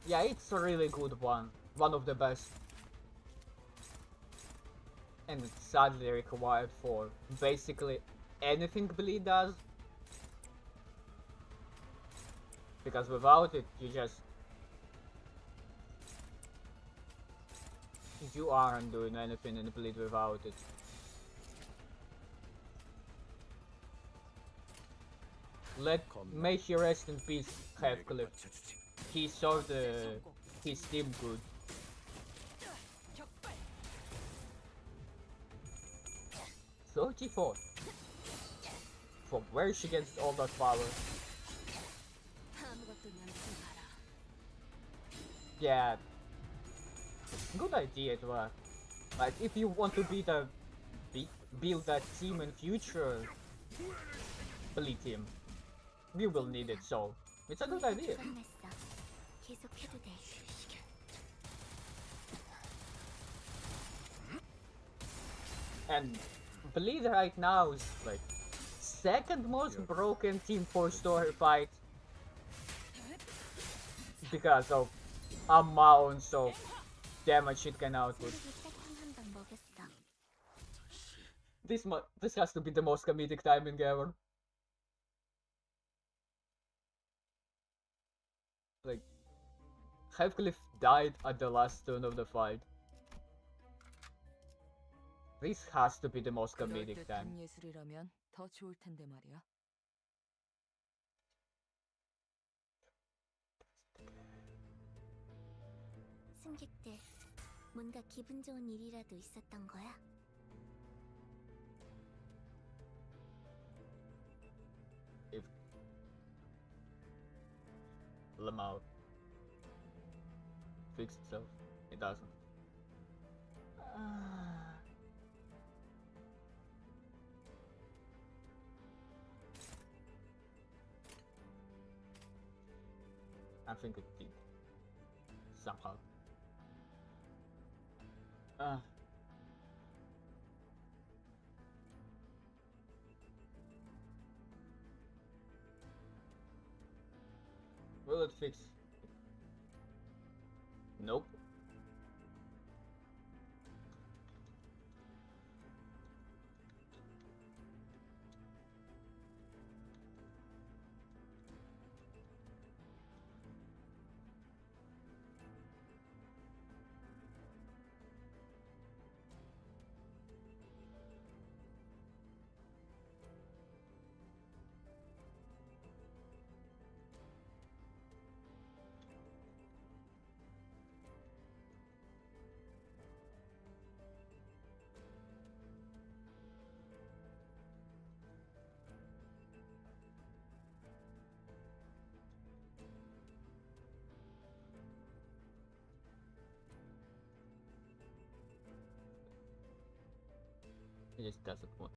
Yeah, it's a really good one. One of the best. And it's sadly required for basically anything Bleed does. Because without it, you aren't doing anything in Bleed without it. May he rest in peace, Heathcliff. He served his team good. 격발. 34. From where she gets all that power? 아무것도 남지 마라. Yeah. Good idea to like if you want to build that team in future, Bleed team, we will need it, so it's a good idea. 끝났어. 계속해도 돼. And Bleed right now is like second most broken team for story fight because of amounts of damage it can output. 소르기 딱한 방 먹였어. This has to be the most comedic timing ever. Like, Heathcliff died at the last turn of the fight. This has to be the most comedic time. 그럴듯한 예술이라면 더 좋을 텐데 말이야. 승객들, 뭔가 기분 좋은 일이라도 있었던 거야? If Lamau fix itself, it doesn't. I think it did somehow. Will it fix? Nope. It just doesn't want.